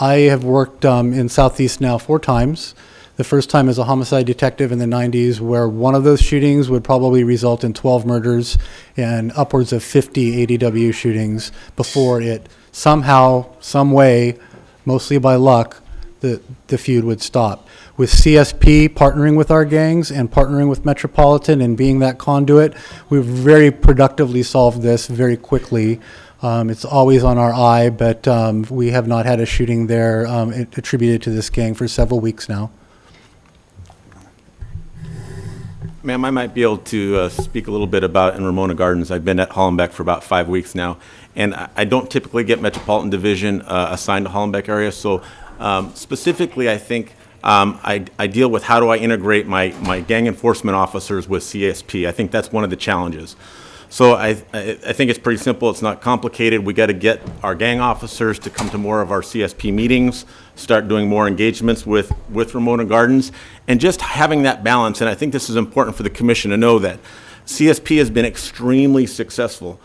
[SPEAKER 14] I have worked in Southeast now 4 times. The first time as a homicide detective in the 90s, where one of those shootings would probably result in 12 murders and upwards of 50 ADW shootings before it somehow, some way, mostly by luck, the feud would stop. With CSP partnering with our gangs and partnering with Metropolitan and being that conduit, we've very productively solved this very quickly. It's always on our eye, but we have not had a shooting there attributed to this gang for several weeks now.
[SPEAKER 15] Ma'am, I might be able to speak a little bit about in Ramona Gardens. I've been at Hollenbeck for about 5 weeks now, and I don't typically get Metropolitan Division assigned to Hollenbeck area. So specifically, I think I deal with how do I integrate my gang enforcement officers with CSP. I think that's one of the challenges. So I think it's pretty simple. It's not complicated. We got to get our gang officers to come to more of our CSP meetings, start doing more engagements with Ramona Gardens, and just having that balance. And I think this is important for the commission to know that CSP has been extremely successful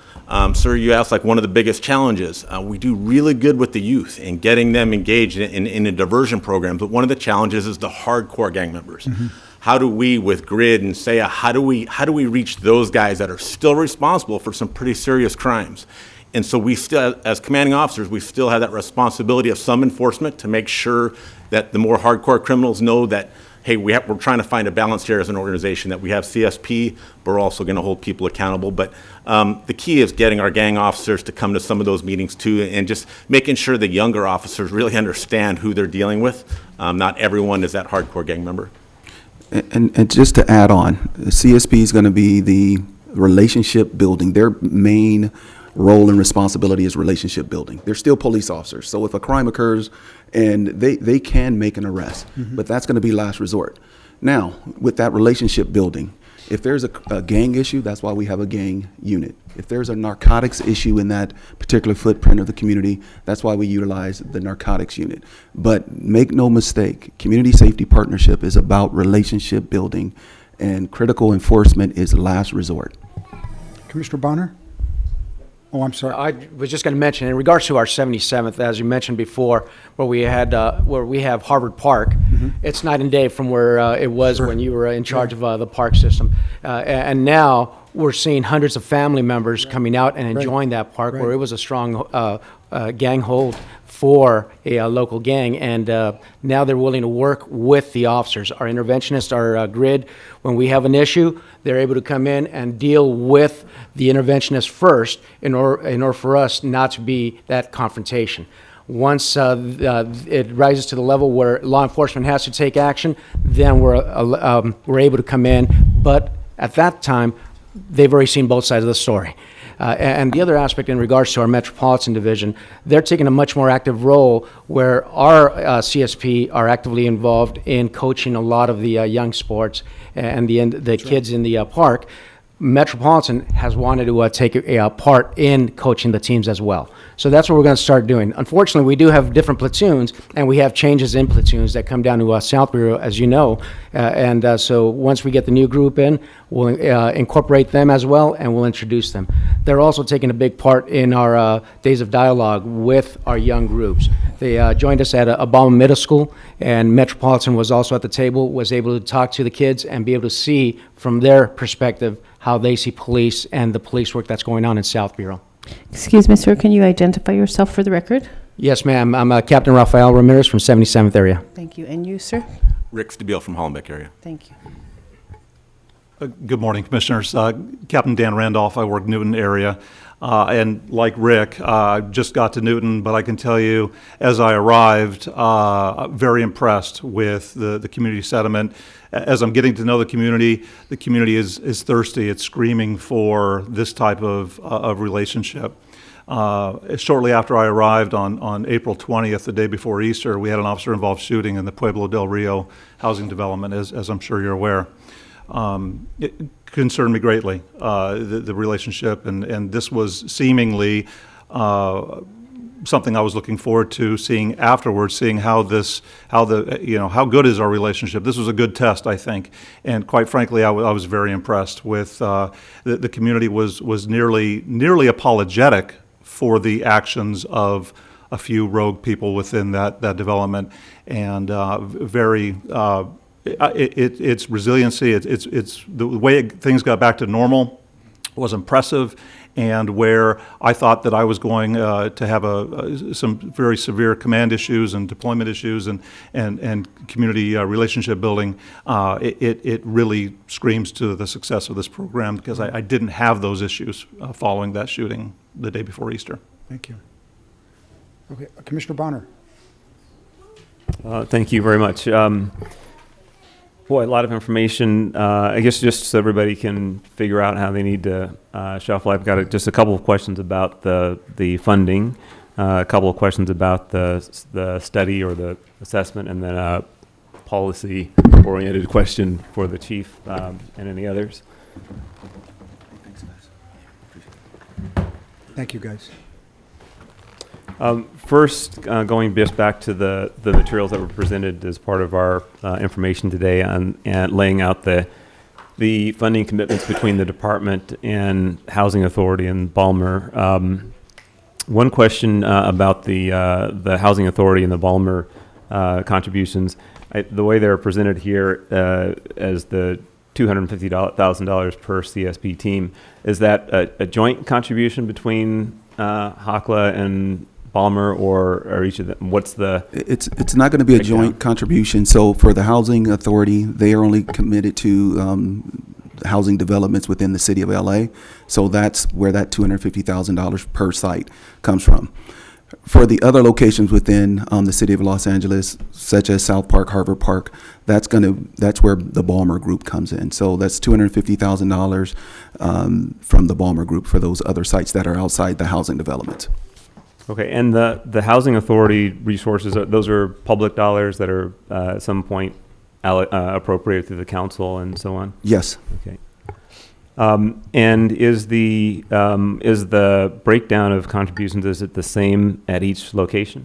[SPEAKER 15] Sir, you asked like one of the biggest challenges. We do really good with the youth and getting them engaged in a diversion program, but one of the challenges is the hardcore gang members. How do we, with GRID and SEA, how do we reach those guys that are still responsible for some pretty serious crimes? And so we still, as commanding officers, we still have that responsibility of some enforcement to make sure that the more hardcore criminals know that, hey, we're trying to find a balance here as an organization, that we have CSP, but we're also going to hold people accountable. But the key is getting our gang officers to come to some of those meetings too, and just making sure the younger officers really understand who they're dealing with. Not everyone is that hardcore gang member.
[SPEAKER 8] And just to add on, CSP is going to be the relationship building. Their main role and responsibility is relationship building. They're still police officers, so if a crime occurs, and they can make an arrest, but that's going to be last resort. Now, with that relationship building, if there's a gang issue, that's why we have a gang unit. If there's a narcotics issue in that particular footprint of the community, that's why we utilize the narcotics unit. But make no mistake, community safety partnership is about relationship building, and critical enforcement is last resort.
[SPEAKER 2] Commissioner Bonner? Oh, I'm sorry.
[SPEAKER 16] I was just going to mention, in regards to our 77th, as you mentioned before, where we have Harvard Park, it's night and day from where it was when you were in charge of the park system. And now we're seeing hundreds of family members coming out and enjoying that park, where it was a strong gang hold for a local gang, and now they're willing to work with the officers. Our interventionists, our GRID, when we have an issue, they're able to come in and deal with the interventionist first in order for us not to be that confrontation. Once it rises to the level where law enforcement has to take action, then we're able to come in. But at that time, they've already seen both sides of the story. And the other aspect in regards to our Metropolitan Division, they're taking a much more active role where our CSP are actively involved in coaching a lot of the young sports and the kids in the park. Metropolitan has wanted to take a part in coaching the teams as well. So that's what we're going to start doing. Unfortunately, we do have different platoons, and we have changes in platoons that come down to South Bureau, as you know. So once we get the new group in, we'll incorporate them as well, and we'll introduce them. They're also taking a big part in our days of dialogue with our young groups. They joined us at Obama Middle School, and Metropolitan was also at the table, was able to talk to the kids and be able to see from their perspective how they see police and the police work that's going on in South Bureau.
[SPEAKER 1] Excuse me, sir, can you identify yourself for the record?
[SPEAKER 16] Yes, ma'am. I'm Captain Rafael Ramirez from 77th area.
[SPEAKER 1] Thank you. And you, sir?
[SPEAKER 15] Rick Stabile from Hollenbeck area.
[SPEAKER 1] Thank you.
[SPEAKER 17] Good morning, Commissioners. Captain Dan Randolph. I work Newton area. And like Rick, just got to Newton, but I can tell you, as I arrived, very impressed with the community sentiment. As I'm getting to know the community is thirsty. It's screaming for this type of relationship. Shortly after I arrived on April 20th, the day before Easter, we had an officer-involved shooting in the Pueblo del Rio housing development, as I'm sure you're aware. It concerned me greatly, the relationship, and this was seemingly something I was looking forward to seeing afterwards, seeing how good is our relationship. This was a good test, I think, and quite frankly, I was very impressed with the community was nearly apologetic for the actions of a few rogue people within that development, and its resiliency, it's the way things got back to normal was impressive, and where I thought that I was going to have some very severe command issues and deployment issues and community relationship building, it really screams to the success of this program, because I didn't have those issues following that shooting the day before Easter.
[SPEAKER 2] Thank you. Okay, Commissioner Bonner.
[SPEAKER 18] Thank you very much. Boy, a lot of information. I guess just so everybody can figure out how they need to shelf life. I've got just a couple of questions about the funding, a couple of questions about the study or the assessment, and then a policy-oriented question for the chief and any others.
[SPEAKER 2] Thank you, guys.
[SPEAKER 18] First, going just back to the materials that were presented as part of our information today and laying out the the funding commitments between the department and Housing Authority in Balmer. One question about the Housing Authority and the Balmer contributions. The way they're presented here as the $250,000 per CSP team, is that a joint contribution between HACLA and Balmer, or each of them? What's the?
[SPEAKER 8] It's not going to be a joint contribution. So for the Housing Authority, they are only committed to housing developments within the city of LA. So that's where that $250,000 per site comes from. For the other locations within the city of Los Angeles, such as South Park, Harvard Park, that's where the Balmer Group comes in. So that's $250,000 from the Balmer Group for those other sites that are outside the housing developments.
[SPEAKER 18] Okay, and the Housing Authority resources, those are public dollars that are at some point appropriated through the council and so on?
[SPEAKER 8] Yes.
[SPEAKER 18] Okay. And is the breakdown of contributions, is it the same at each location?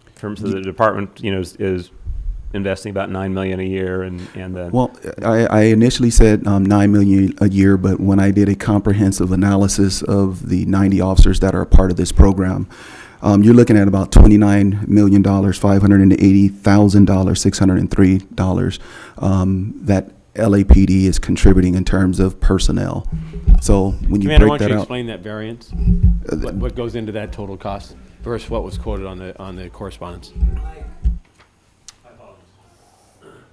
[SPEAKER 18] In terms of the department, is investing about $9 million a year, and the
[SPEAKER 8] Well, I initially said $9 million a year, but when I did a comprehensive analysis of the 90 officers that are a part of this program, you're looking at about $29 million, $580,000, $603 that LAPD is contributing in terms of personnel. So when you
[SPEAKER 10] Commander,
[SPEAKER 8] break
[SPEAKER 10] why don't
[SPEAKER 8] that
[SPEAKER 10] you
[SPEAKER 8] out,
[SPEAKER 10] explain that variance? What goes into that total cost versus what was quoted on the correspondence?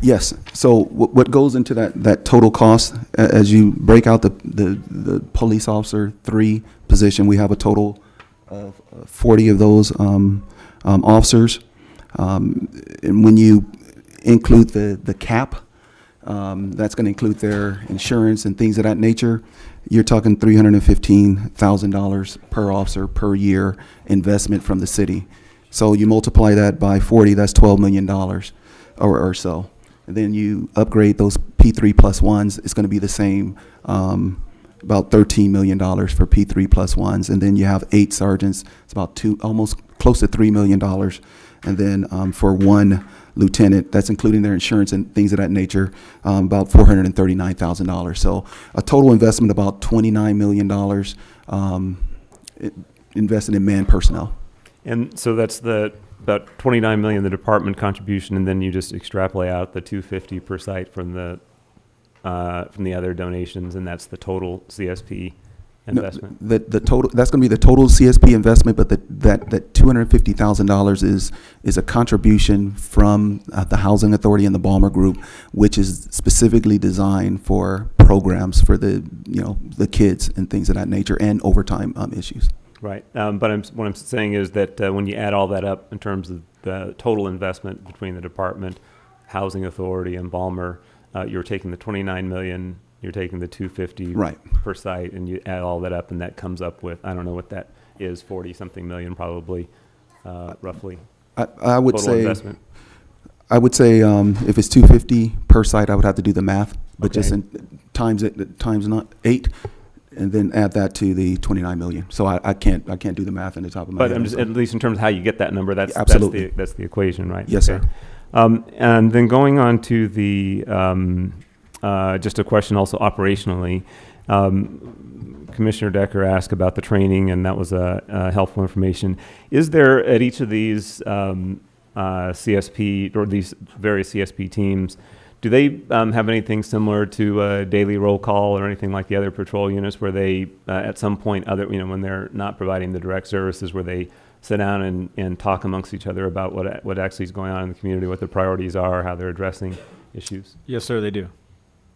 [SPEAKER 8] yes. So what goes into that total cost, as you break out the police officer 3 position, we have a total of 40 of those officers. And when you include the cap, that's going to include their insurance and things of that nature, you're talking $315,000 per officer per year investment from the city. So you multiply that by 40, that's $12 million or so. And then you upgrade those P3 plus ones, it's going to be the same, about $13 million for P3 plus ones. And then you have 8 sergeants, it's about almost close to $3 million. And then for 1 lieutenant, that's including their insurance and things of that nature, about $439,000. So a total investment about $29 million invested in man personnel.
[SPEAKER 18] And so that's about $29 million the department contribution, and then you just extrapolate out the $250 per site from the other donations, and that's the total CSP investment.
[SPEAKER 8] No, the total, that's going to be the total CSP investment, but that $250,000 is a contribution from the Housing Authority and the Balmer Group, which is specifically designed for programs for the kids and things of that nature, and overtime issues.
[SPEAKER 18] Right, but what I'm saying is that when you add all that up in terms of the total investment between the department, Housing Authority, and Balmer, you're taking the $29 million, you're taking the $250
[SPEAKER 8] right
[SPEAKER 18] per site, and you add all that up, and that comes up with, I don't know what that is, 40-something million probably, roughly.
[SPEAKER 8] I would
[SPEAKER 18] total
[SPEAKER 8] say
[SPEAKER 18] investment.
[SPEAKER 8] I would say if it's $250 per site, I would have to do the math, but
[SPEAKER 18] Okay.
[SPEAKER 8] just times not 8. And then add that to the $29 million. So I can't do the math on the top of my head.
[SPEAKER 18] But I'm just, at least in terms of how you get that number, that's
[SPEAKER 8] Absolutely.
[SPEAKER 18] that's the equation, right?
[SPEAKER 8] Yes,
[SPEAKER 18] Okay.
[SPEAKER 8] sir.
[SPEAKER 18] And then going on to the just a question also operationally. Commissioner Decker asked about the training, and that was helpful information. Is there at each of these CSP or these various CSP teams, do they have anything similar to a daily roll call or anything like the other patrol units, where they at some point when they're not providing the direct services, where they sit down and talk amongst each other about what actually is going on in the community, what the priorities are, how they're addressing issues?
[SPEAKER 3] Yes, sir, they do.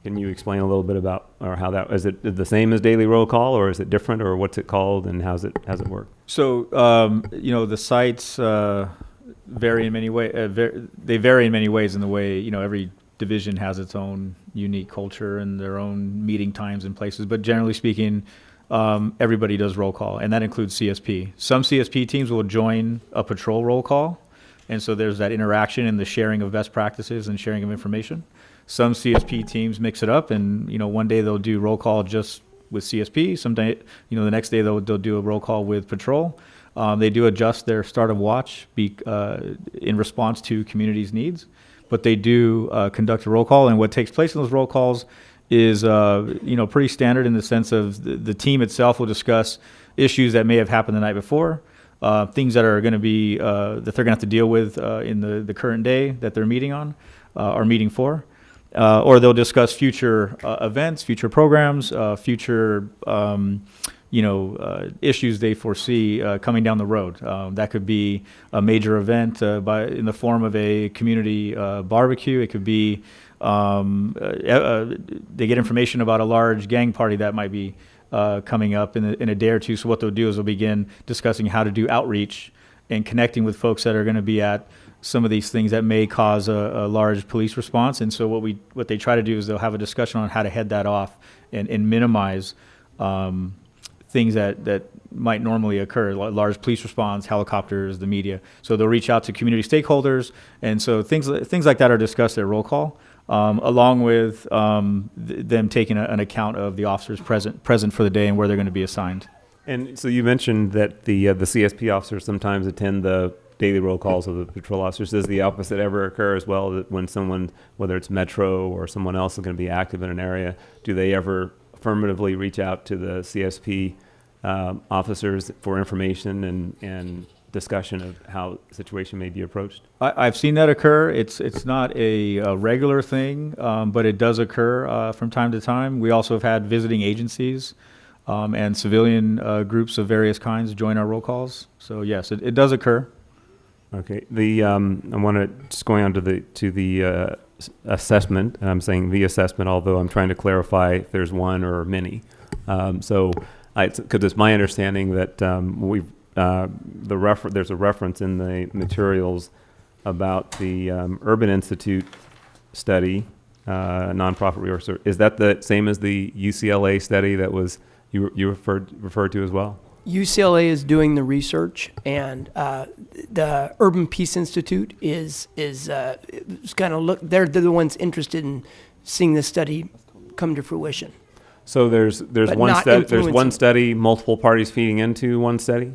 [SPEAKER 18] Can you explain a little bit about, or how that, is it the same as daily roll call, or is it different, or what's it called, and how's it work?
[SPEAKER 3] So, the sites vary in many ways. They vary in many ways in the way, every division has its own unique culture and their own meeting times and places. But generally speaking, everybody does roll call, and that includes CSP. Some CSP teams will join a patrol roll call, and so there's that interaction and the sharing of best practices and sharing of information. Some CSP teams mix it up, and one day they'll do roll call just with CSP. Someday, the next day they'll do a roll call with patrol. They do adjust their start of watch in response to community's needs, but they do conduct a roll call. And what takes place in those roll calls is, pretty standard in the sense of the team itself will discuss issues that may have happened the night before, things that are going to be, that they're going to have to deal with in the current day that they're meeting on, or meeting for. Or they'll discuss future events, future programs, future, issues they foresee coming down the road. That could be a major event in the form of a community barbecue. It could be they get information about a large gang party that might be coming up in a day or two. So what they'll do is they'll begin discussing how to do outreach and connecting with folks that are going to be at some of these things that may cause a large police response. And so what they try to do is they'll have a discussion on how to head that off and minimize things that might normally occur, large police response, helicopters, the media. So they'll reach out to community stakeholders, and so things like that are discussed at roll call, along with them taking an account of the officers present for the day and where they're going to be assigned.
[SPEAKER 18] And so you mentioned that the CSP officers sometimes attend the daily roll calls of the patrol officers. Does the opposite ever occur as well, that when someone, whether it's Metro or someone else is going to be active in an area, do they ever affirmatively reach out to the CSP officers for information and discussion of how the situation may be approached?
[SPEAKER 3] I've seen that occur. It's not a regular thing, but it does occur from time to time. We also have had visiting agencies and civilian groups of various kinds join our roll calls. So yes, it does occur.
[SPEAKER 18] Okay. I want to just going on to the assessment. I'm saying the assessment, although I'm trying to clarify if there's one or many. Because it's my understanding that there's a reference in the materials about the Urban Institute study, nonprofit resource. Is that the same as the UCLA study that was you referred to as well?
[SPEAKER 11] UCLA is doing the research, and the Urban Peace Institute is kind of they're the ones interested in seeing this study come to fruition.
[SPEAKER 18] So there's one study, multiple parties feeding into one study?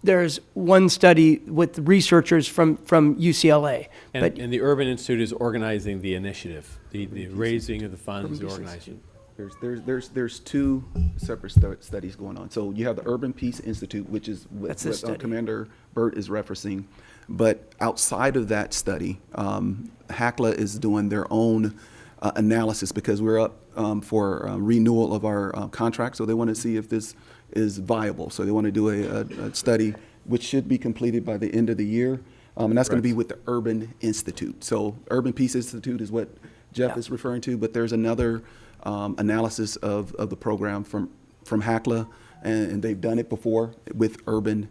[SPEAKER 11] There's one study with researchers from UCLA.
[SPEAKER 10] And the Urban Institute is organizing the initiative, the raising of the funds, the organizing.
[SPEAKER 8] There's two separate studies going on. So you have the Urban Peace Institute, which is what Commander Burt is referencing. But outside of that study, HACLA is doing their own analysis because we're up for renewal of our contract. So they want to see if this is viable. So they want to do a study which should be completed by the end of the year. And that's going to be with the Urban Institute. So Urban Peace Institute is what Jeff is referring to, but there's another analysis of the program from HACLA, and they've done it before with Urban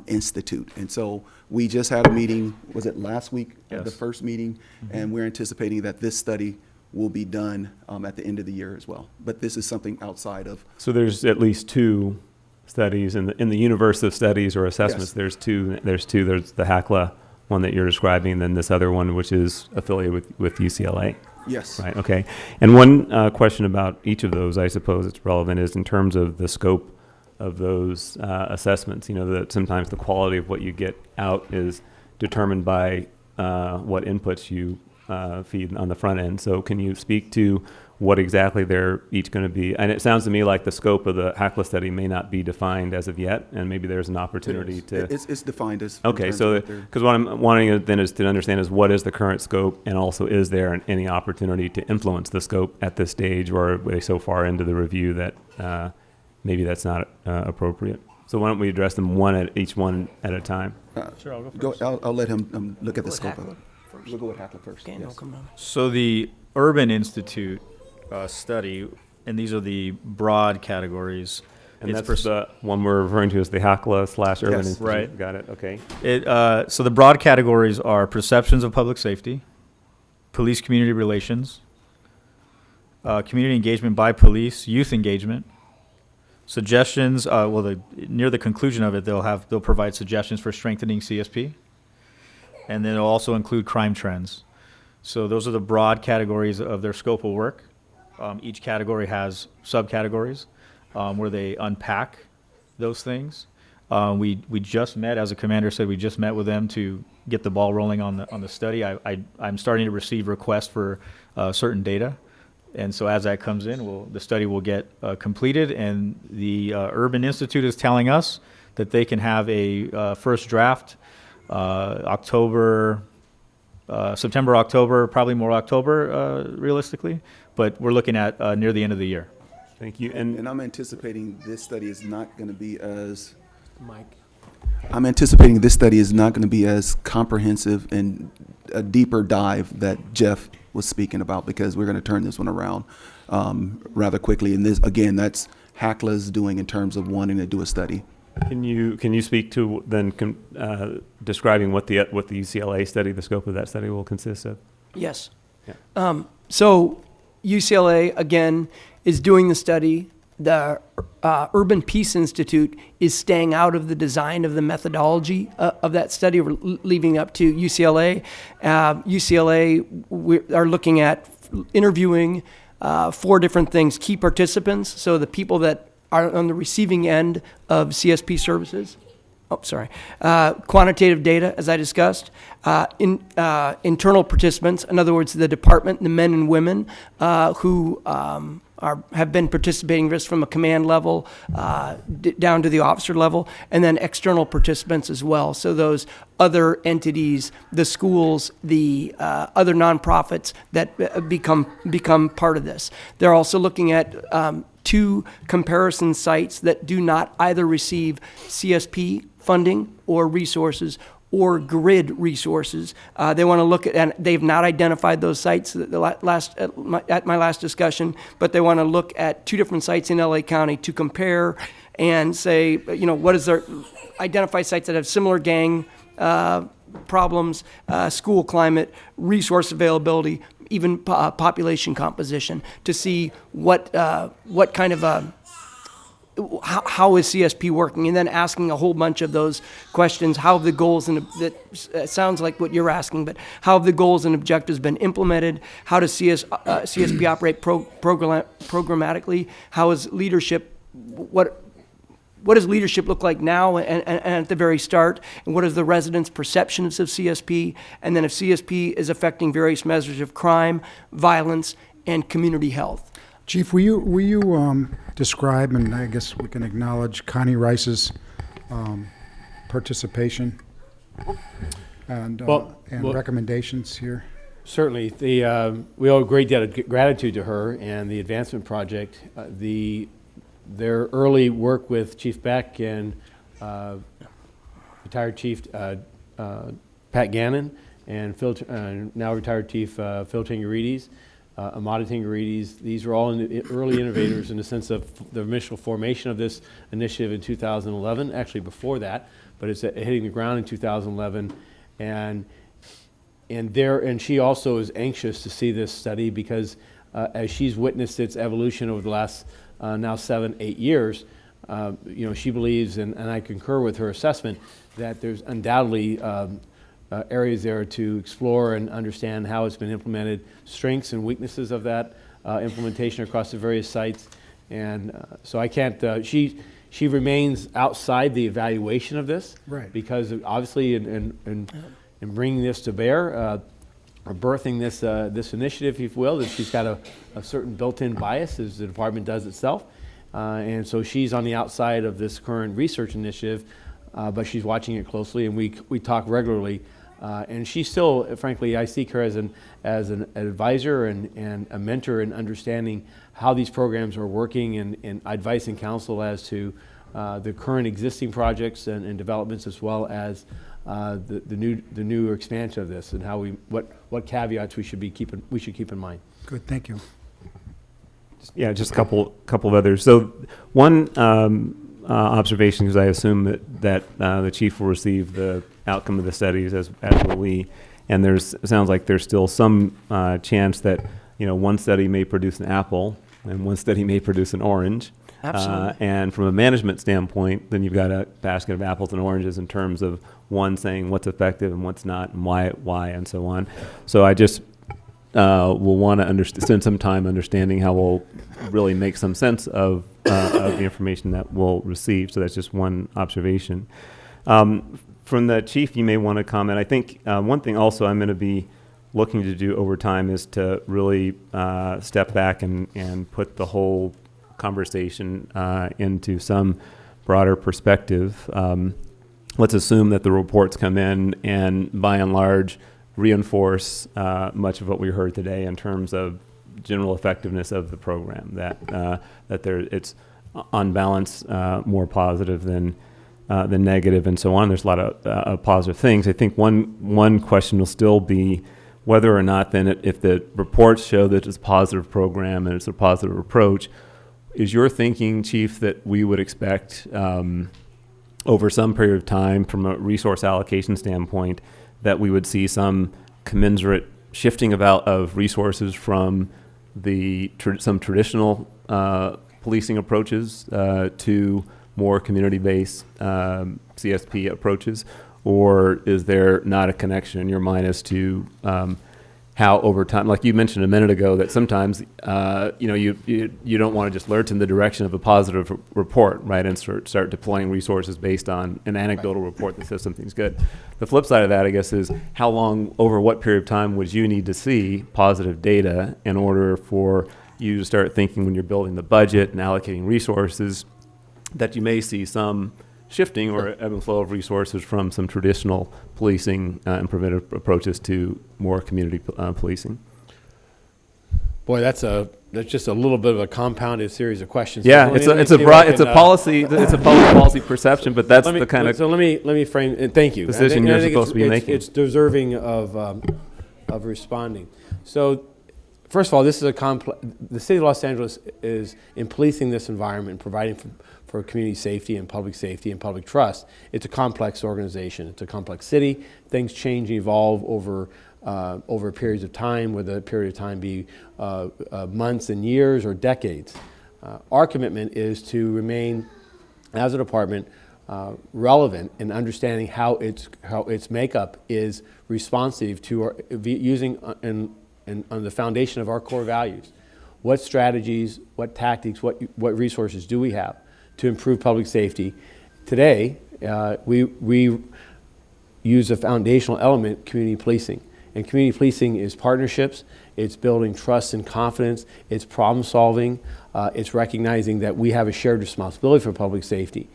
[SPEAKER 8] Institute. And so we just had a meeting, was it last week?
[SPEAKER 3] Yes.
[SPEAKER 8] The first meeting, and we're anticipating that this study will be done at the end of the year as well. But this is something outside of.
[SPEAKER 18] So there's at least two studies in the universe of studies or assessments.
[SPEAKER 8] Yes.
[SPEAKER 18] There's the HACLA one that you're describing, and then this other one which is affiliated with UCLA.
[SPEAKER 8] Yes.
[SPEAKER 18] Right, okay. And one question about each of those, I suppose it's relevant, is in terms of the scope of those assessments. You know, that sometimes the quality of what you get out is determined by what inputs you feed on the front end. So can you speak to what exactly they're each going to be? And it sounds to me like the scope of the HACLA study may not be defined as of yet, and maybe there's an opportunity to.
[SPEAKER 8] It's defined as.
[SPEAKER 18] Okay, so because what I'm wanting then is to understand is what is the current scope, and also is there any opportunity to influence the scope at this stage, or are we so far into the review that maybe that's not appropriate? So why don't we address them each one at a time?
[SPEAKER 3] Sure, I'll go first.
[SPEAKER 8] I'll let him look at the scope of it.
[SPEAKER 11] First.
[SPEAKER 8] We'll go with HACLA first.
[SPEAKER 11] Okay,
[SPEAKER 8] Yes.
[SPEAKER 3] So the Urban Institute study, and these are the broad categories.
[SPEAKER 18] And that's the one we're referring to as the HACLA/Urban
[SPEAKER 8] Yes.
[SPEAKER 18] Institute.
[SPEAKER 3] Right.
[SPEAKER 18] Got it, okay.
[SPEAKER 3] So the broad categories are perceptions of public safety, police community relations, community engagement by police, youth engagement, suggestions. Near the conclusion of it, they'll provide suggestions for strengthening CSP, and then it'll also include crime trends. So those are the broad categories of their scope of work. Each category has subcategories where they unpack those things. We just met, as the commander said, we just met with them to get the ball rolling on the study. I'm starting to receive requests for certain data And so as that comes in, the study will get completed, and the Urban Institute is telling us that they can have a first draft September, October, probably more October realistically, but we're looking at near the end of the year.
[SPEAKER 18] Thank you.
[SPEAKER 8] And I'm anticipating this study is not going to be as,
[SPEAKER 11] Mike.
[SPEAKER 8] I'm anticipating this study is not going to be as comprehensive and a deeper dive that Jeff was speaking about, because we're going to turn this one around rather quickly. And this, again, that's HACLA's doing in terms of wanting to do a study.
[SPEAKER 18] Can you speak to then describing what the UCLA study, the scope of that study will consist of?
[SPEAKER 11] Yes.
[SPEAKER 18] Yeah.
[SPEAKER 11] So UCLA, again, is doing the study. The Urban Peace Institute is staying out of the design of the methodology of that study. We're leaving up to UCLA. UCLA, we are looking at interviewing 4 different things: key participants, so the people that are on the receiving end of CSP services. Quantitative data, as I discussed. Internal participants, in other words, the department, the men and women who have been participating risk from a command level down to the officer level, and then external participants as well. So those other entities, the schools, the other nonprofits that become part of this. They're also looking at 2 comparison sites that do not either receive CSP funding or resources or grid resources. They want to look at, and they've not identified those sites at my last discussion, but they want to look at 2 different sites in LA County to compare and say, what is their, identify sites that have similar gang problems, school climate, resource availability, even population composition, to see what kind of how is CSP working, and then asking a whole bunch of those questions. How have the goals and that sounds like what you're asking, but how have the goals and objectives been implemented? How does CSP operate programmatically? How is leadership? What does leadership look like now and at the very start? And what is the residents' perceptions of CSP? And then if CSP is affecting various measures of crime, violence, and community health.
[SPEAKER 2] Chief, will you describe, and I guess we can acknowledge Connie Rice's participation and recommendations here?
[SPEAKER 10] Certainly. We owe a great debt of gratitude to her and the Advancement Project. Their early work with Chief Beck and retired Chief Pat Gannon and now retired Chief Phil Tingarides, Amada Tingarides. These are all early innovators in the sense of the initial formation of this initiative in 2011, actually before that, but it's hitting the ground in 2011. And she also is anxious to see this study because as she's witnessed its evolution over the last now 7-8 years, she believes, and I concur with her assessment, that there's undoubtedly areas there to explore and understand how it's been implemented, strengths and weaknesses of that implementation across the various sites. And so I can't, she remains outside the evaluation of this,
[SPEAKER 2] right?
[SPEAKER 10] Because obviously in bringing this to bear, or birthing this initiative, if you will, that she's got a certain built-in bias, as the department does itself. And so she's on the outside of this current research initiative, but she's watching it closely, and we talk regularly. And she's still, frankly, I seek her as an advisor and a mentor in understanding how these programs are working, and advice and counsel as to the current existing projects and developments, as well as the new expansion of this, and how what caveats we should keep in mind.
[SPEAKER 2] Good, thank you.
[SPEAKER 18] Yeah, just a couple of others. So one observation, because I assume that the chief will receive the outcome of the studies as will we, and it sounds like there's still some chance that one study may produce an apple and one study may produce an orange.
[SPEAKER 11] Absolutely.
[SPEAKER 18] And from a management standpoint, then you've got a basket of apples and oranges in terms of one saying what's effective and what's not, and why, and so on. So I just will want to spend some time understanding how we'll really make some sense of the information that we'll receive. So that's just one observation. From the chief, you may want to comment. I think one thing also I'm going to be looking to do over time is to really step back and put the whole conversation into some broader perspective. Let's assume that the reports come in and by and large reinforce much of what we heard today in terms of general effectiveness of the program, that it's on balance more positive than negative and so on. There's a lot of positive things. I think one question will still be whether or not then if the reports show that it's a positive program and it's a positive approach, is your thinking, Chief, that we would expect over some period of time from a resource allocation standpoint that we would see some commensurate shifting of resources from some traditional policing approaches to more community-based CSP approaches? Or is there not a connection in your mind as to how over time, like you mentioned a minute ago, that sometimes you don't want to just lurch in the direction of a positive report, right, and start deploying resources based on an anecdotal report that says something's good. The flip side of that, I guess, is how long, over what period of time would you need to see positive data in order for you to start thinking when you're building the budget and allocating resources that you may see some shifting or ebb and flow of resources from some traditional policing and preventive approaches to more community policing?
[SPEAKER 10] Boy, that's just a little bit of a compounded series of questions.
[SPEAKER 18] Yeah,
[SPEAKER 10] So
[SPEAKER 18] it's a public policy perception, but that's the kind of
[SPEAKER 10] so let me frame and thank you.
[SPEAKER 18] decision you're supposed to be making.
[SPEAKER 10] It's deserving of responding. So, first of all, this is the city of Los Angeles is in policing this environment, providing for community safety and public trust. It's a complex organization. It's a complex city. Things change and evolve over periods of time, whether the period of time be months and years or decades. Our commitment is to remain, as a department, relevant in understanding how its makeup is responsive to using on the foundation of our core values. What strategies, what tactics, what resources do we have to improve public safety? Today, we use a foundational element, community policing. And community policing is partnerships, it's building trust and confidence, it's problem solving, it's recognizing that we have a shared responsibility for public safety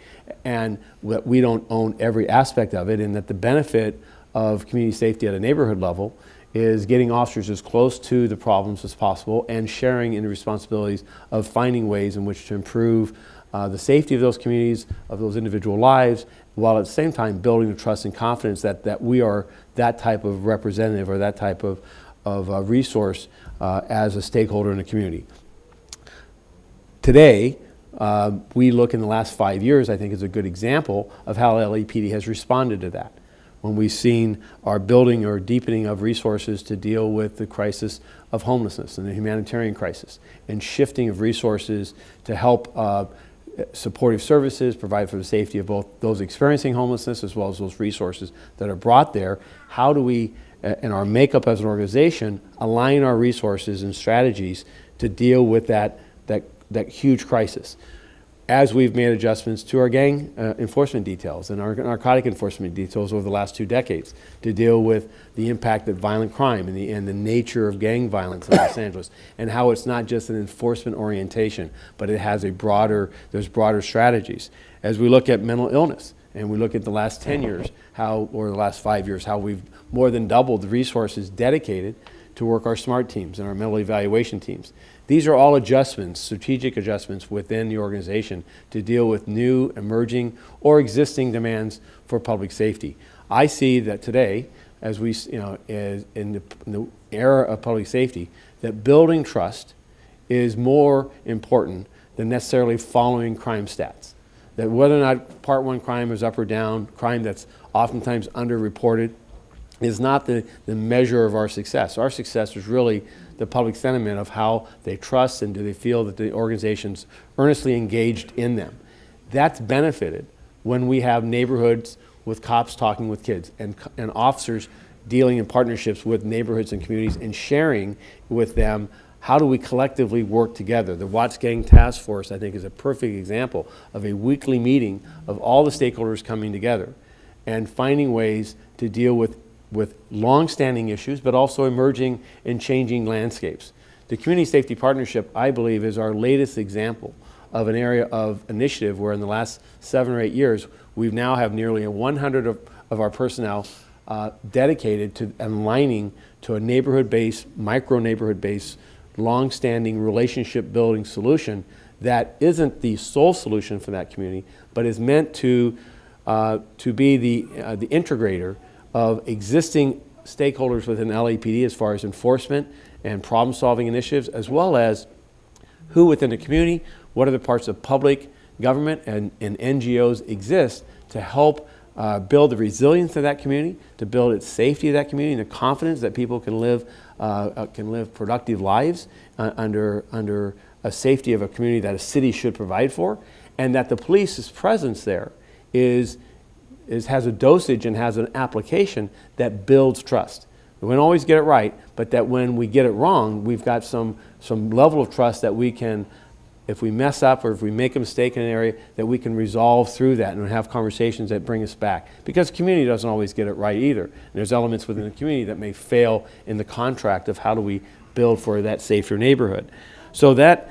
[SPEAKER 10] and that we don't own every aspect of it, and that the benefit of community safety at a neighborhood level is getting officers as close to the problems as possible and sharing in the responsibilities of finding ways in which to improve the safety of those communities, of those individual lives, while at the same time building the trust and confidence that we are that type of representative or that type of resource as a stakeholder in the community. Today, we look in the last 5 years, I think is a good example of how LAPD has responded to that. When we've seen our building or deepening of resources to deal with the crisis of homelessness and the humanitarian crisis, and shifting of resources to help supportive services, provide for the safety of both those experiencing homelessness as well as those resources that are brought there. How do we, in our makeup as an organization, align our resources and strategies to deal with that huge crisis? As we've made adjustments to our gang enforcement details and our narcotic enforcement details over the last 2 decades to deal with the impact of violent crime and the nature of gang violence in Los Angeles, and how it's not just an enforcement orientation, but it has there's broader strategies. As we look at mental illness and we look at the last 10 years, or the last 5 years, how we've more than doubled the resources dedicated to work our SMART teams and our mental evaluation teams. These are all adjustments, strategic adjustments within the organization to deal with new, emerging, or existing demands for public safety. I see that today, as we, as in the era of public safety, that building trust is more important than necessarily following crime stats. That whether or not Part 1 crime is up or down, crime that's oftentimes underreported, is not the measure of our success. Our success is really the public sentiment of how they trust and do they feel that the organization's earnestly engaged in them. That's benefited when we have neighborhoods with cops talking with kids and officers dealing in partnerships with neighborhoods and communities and sharing with them how do we collectively work together. The Watts Gang Task Force, I think, is a perfect example of a weekly meeting of all the stakeholders coming together and finding ways to deal with with long-standing issues, but also emerging and changing landscapes. The Community Safety Partnership, I believe, is our latest example of an area of initiative where in the last 7 or 8 years, we now have nearly 100 of our personnel dedicated to aligning to a neighborhood-based, micro-neighborhood-based, long-standing relationship-building solution that isn't the sole solution for that community, but is meant to be the integrator of existing stakeholders within LAPD as far as enforcement and problem-solving initiatives, as well as who within the community, what other parts of public government and NGOs exist to help build the resilience of that community, to build its safety of that community, and the confidence that people can live productive lives under a safety of a community that a city should provide for, and that the police's presence there has a dosage and has an application that builds trust. We don't always get it right, but that when we get it wrong, we've got some level of trust that we can, if we mess up or if we make a mistake in an area, that we can resolve through that and have conversations that bring us back. Because the community doesn't always get it right either. And there's elements within the community that may fail in the contract of how do we build for that safer neighborhood. So that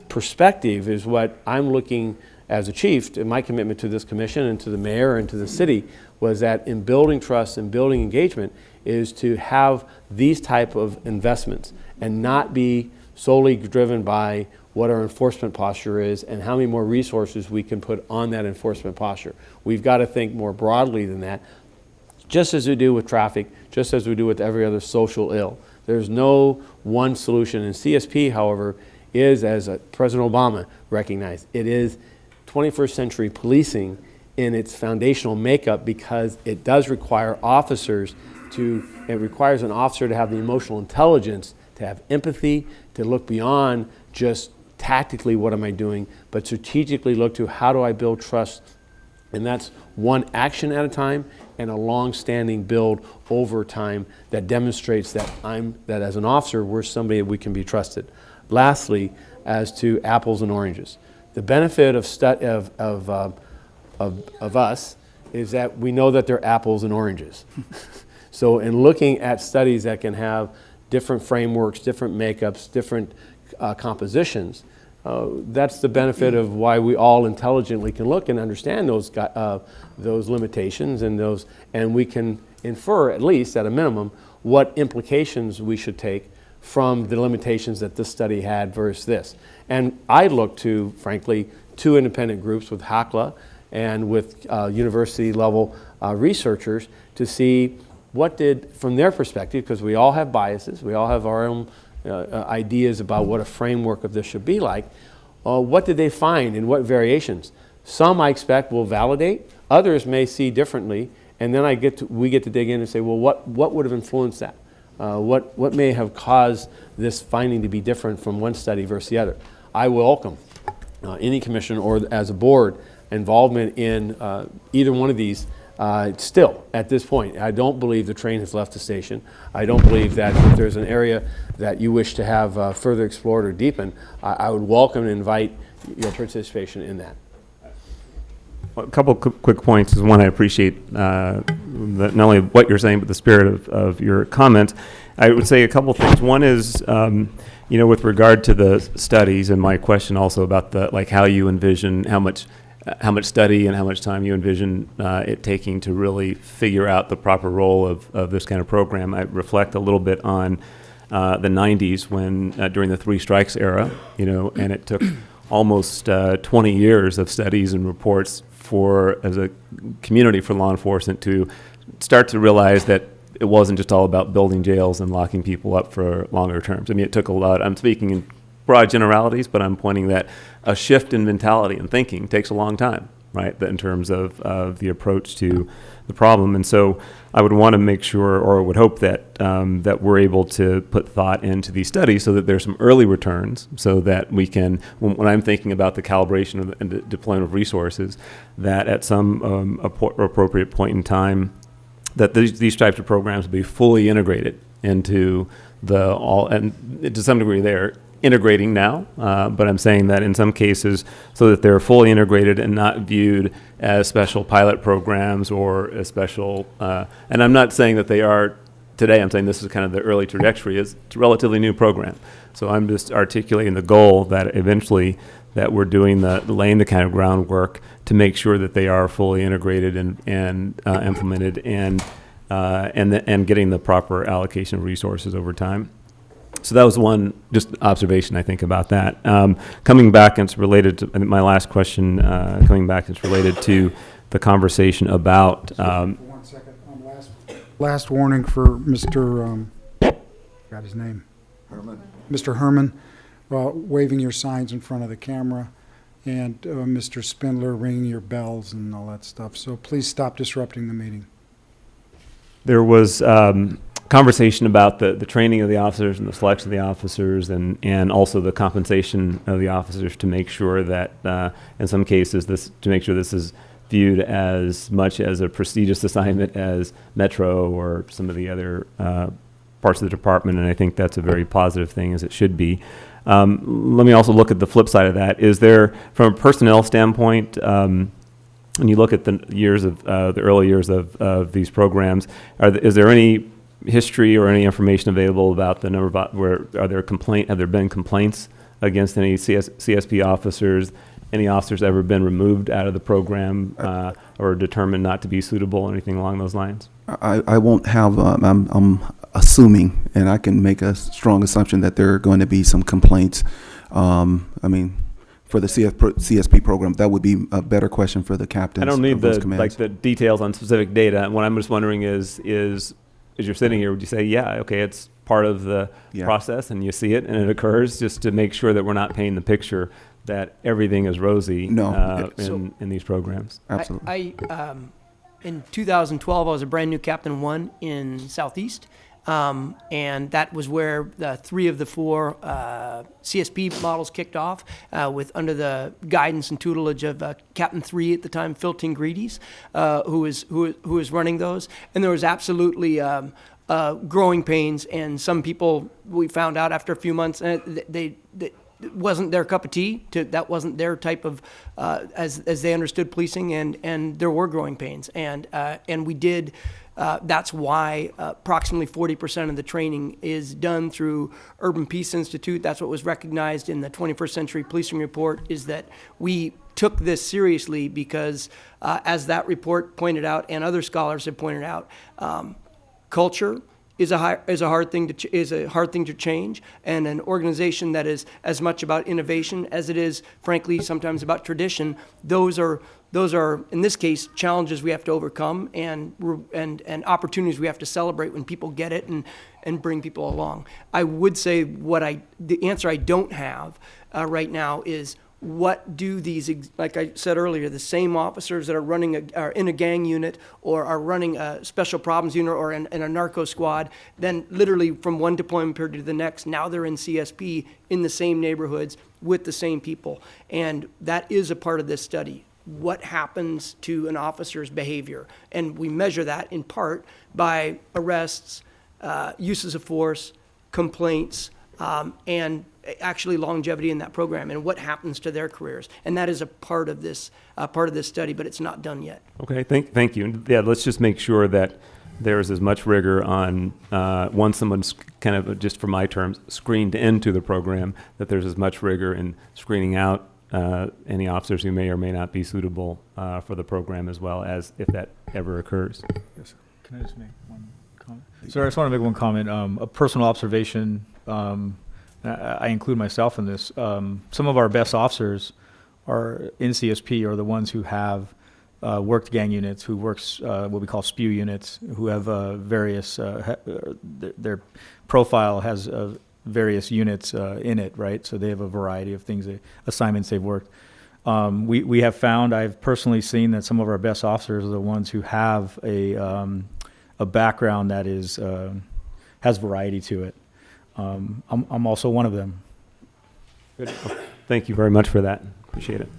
[SPEAKER 10] perspective is what I'm looking as a chief, and my commitment to this commission and to the mayor and to the city was that in building trust and building engagement is to have these type of investments and not be solely driven by what our enforcement posture is and how many more resources we can put on that enforcement posture. We've got to think more broadly than that, just as we do with traffic, just as we do with every other social ill. There's no one solution. And CSP, however, is, as President Obama recognized, it is 21st century policing in its foundational makeup because it does require it requires an officer to have the emotional intelligence, to have empathy, to look beyond just tactically what am I doing, but strategically look to how do I build trust. And that's one action at a time and a long-standing build over time that demonstrates that as an officer, we're somebody we can be trusted. Lastly, as to apples and oranges. The benefit of us is that we know that they're apples and oranges. So in looking at studies that can have different frameworks, different makeups, different compositions, that's the benefit of why we all intelligently can look and understand those limitations and we can infer, at least at a minimum, what implications we should take from the limitations that this study had versus this. And I look to, frankly, 2 independent groups with HACLA and with university-level researchers to see what did, from their perspective, because we all have biases, we all have our own ideas about what a framework of this should be like, what did they find and what variations? Some I expect will validate, others may see differently, and then we get to dig in and say, well, what would have influenced that? What may have caused this finding to be different from one study versus the other? I welcome any commission or as a board involvement in either one of these. Still, at this point, I don't believe the train has left the station. I don't believe that if there's an area that you wish to have further explored or deepened, I would welcome and invite your participation in that.
[SPEAKER 18] A couple quick points is one, I appreciate not only what you're saying, but the spirit of your comments. I would say a couple things. One is, with regard to the studies, and my question also about how you envision how much study and how much time you envision it taking to really figure out the proper role of this kind of program. I reflect a little bit on the 90s when, during the 3 strikes era, and it took almost 20 years of studies and reports as a community for law enforcement to start to realize that it wasn't just all about building jails and locking people up for longer terms. I mean, it took a lot. I'm speaking in broad generalities, but I'm pointing that a shift in mentality and thinking takes a long time, right, in terms of the approach to the problem. And so I would want to make sure, or would hope that that we're able to put thought into these studies so that there's some early returns so that we can, when I'm thinking about the calibration and the deployment of resources, that at some appropriate point in time, that these types of programs be fully integrated into and to some degree there, integrating now, but I'm saying that in some cases, so that they're fully integrated and not viewed as special pilot programs or a special, and I'm not saying that they are today. I'm saying this is kind of the early trajectory. It's a relatively new program. So I'm just articulating the goal that eventually that we're doing laying the kind of groundwork to make sure that they are fully integrated and implemented and getting the proper allocation of resources over time. So that was one just observation I think about that. Coming back, and it's related to my last question. Coming back, it's related to the conversation about.
[SPEAKER 2] For 1 second, last warning for Mr. Got his name. Herman. Mr. Herman, waving your signs in front of the camera, and Mr. Spindler ringing your bells and all that stuff. So please stop disrupting the meeting.
[SPEAKER 18] There was conversation about the training of the officers and the selection of the officers and also the compensation of the officers to make sure that in some cases to make sure this is viewed as much as a prestigious assignment as Metro or some of the other parts of the department, and I think that's a very positive thing, as it should be. Let me also look at the flip side of that. Is there, from a personnel standpoint, when you look at the early years of these programs, is there any history or any information available about the number of have there been complaints against any CSP officers? Any officers ever been removed out of the program or determined not to be suitable or anything along those lines?
[SPEAKER 8] I won't have, I'm assuming, and I can make a strong assumption that there are going to be some complaints. I mean, for the CSP program, that would be a better question for the captains.
[SPEAKER 18] I don't need
[SPEAKER 8] of those commands.
[SPEAKER 18] the details on specific data. What I'm just wondering is as you're sitting here, would you say, yeah, okay, it's part of the process and you see it and it occurs, just to make sure that we're not painting the picture that everything is rosy in these programs?
[SPEAKER 8] Absolutely.
[SPEAKER 11] In 2012, I was a brand new Captain 1 in Southeast, and that was where the 3 of the 4 CSP models kicked off with under the guidance and tutelage of Captain 3 at the time, Phil Tingrides, who was running those. And there was absolutely growing pains, and some people, we found out after a few months, they it wasn't their cup of tea. That wasn't their type of, as they understood policing, and there were growing pains, and we did. That's why approximately 40% of the training is done through Urban Peace Institute. That's what was recognized in the 21st Century Policing Report, is that we took this seriously because, as that report pointed out and other scholars have pointed out, culture is a hard thing to change, and an organization that is as much about innovation as it is, frankly, sometimes about tradition. Those are in this case challenges we have to overcome and opportunities we have to celebrate when people get it and bring people along. I would say the answer I don't have right now is, what do these, like I said earlier, the same officers that are in a gang unit or are running a special problems unit or in a narco squad, then literally from one deployment period to the next, now they're in CSP in the same neighborhoods with the same people. And that is a part of this study. What happens to an officer's behavior? And we measure that in part by arrests, uses of force, complaints, and actually longevity in that program and what happens to their careers. And that is a part of this study, but it's not done yet.
[SPEAKER 18] Okay, thank you. Yeah, let's just make sure that there's as much rigor on, once someone's kind of, just for my terms, screened into the program, that there's as much rigor in screening out any officers who may or may not be suitable for the program, as well as if that ever occurs.
[SPEAKER 3] Yes. Can I just make one comment? Sir, I just want to make one comment. A personal observation, I include myself in this. Some of our best officers are in CSP are the ones who have worked gang units, who works what we call SPEW units, who have various, their profile has various units in it, right? So they have a variety of things, assignments they've worked. We have found, I've personally seen that some of our best officers are the ones who have a background that is has variety to it. I'm also one of them.
[SPEAKER 18] Good. Thank you very much for that. Appreciate it.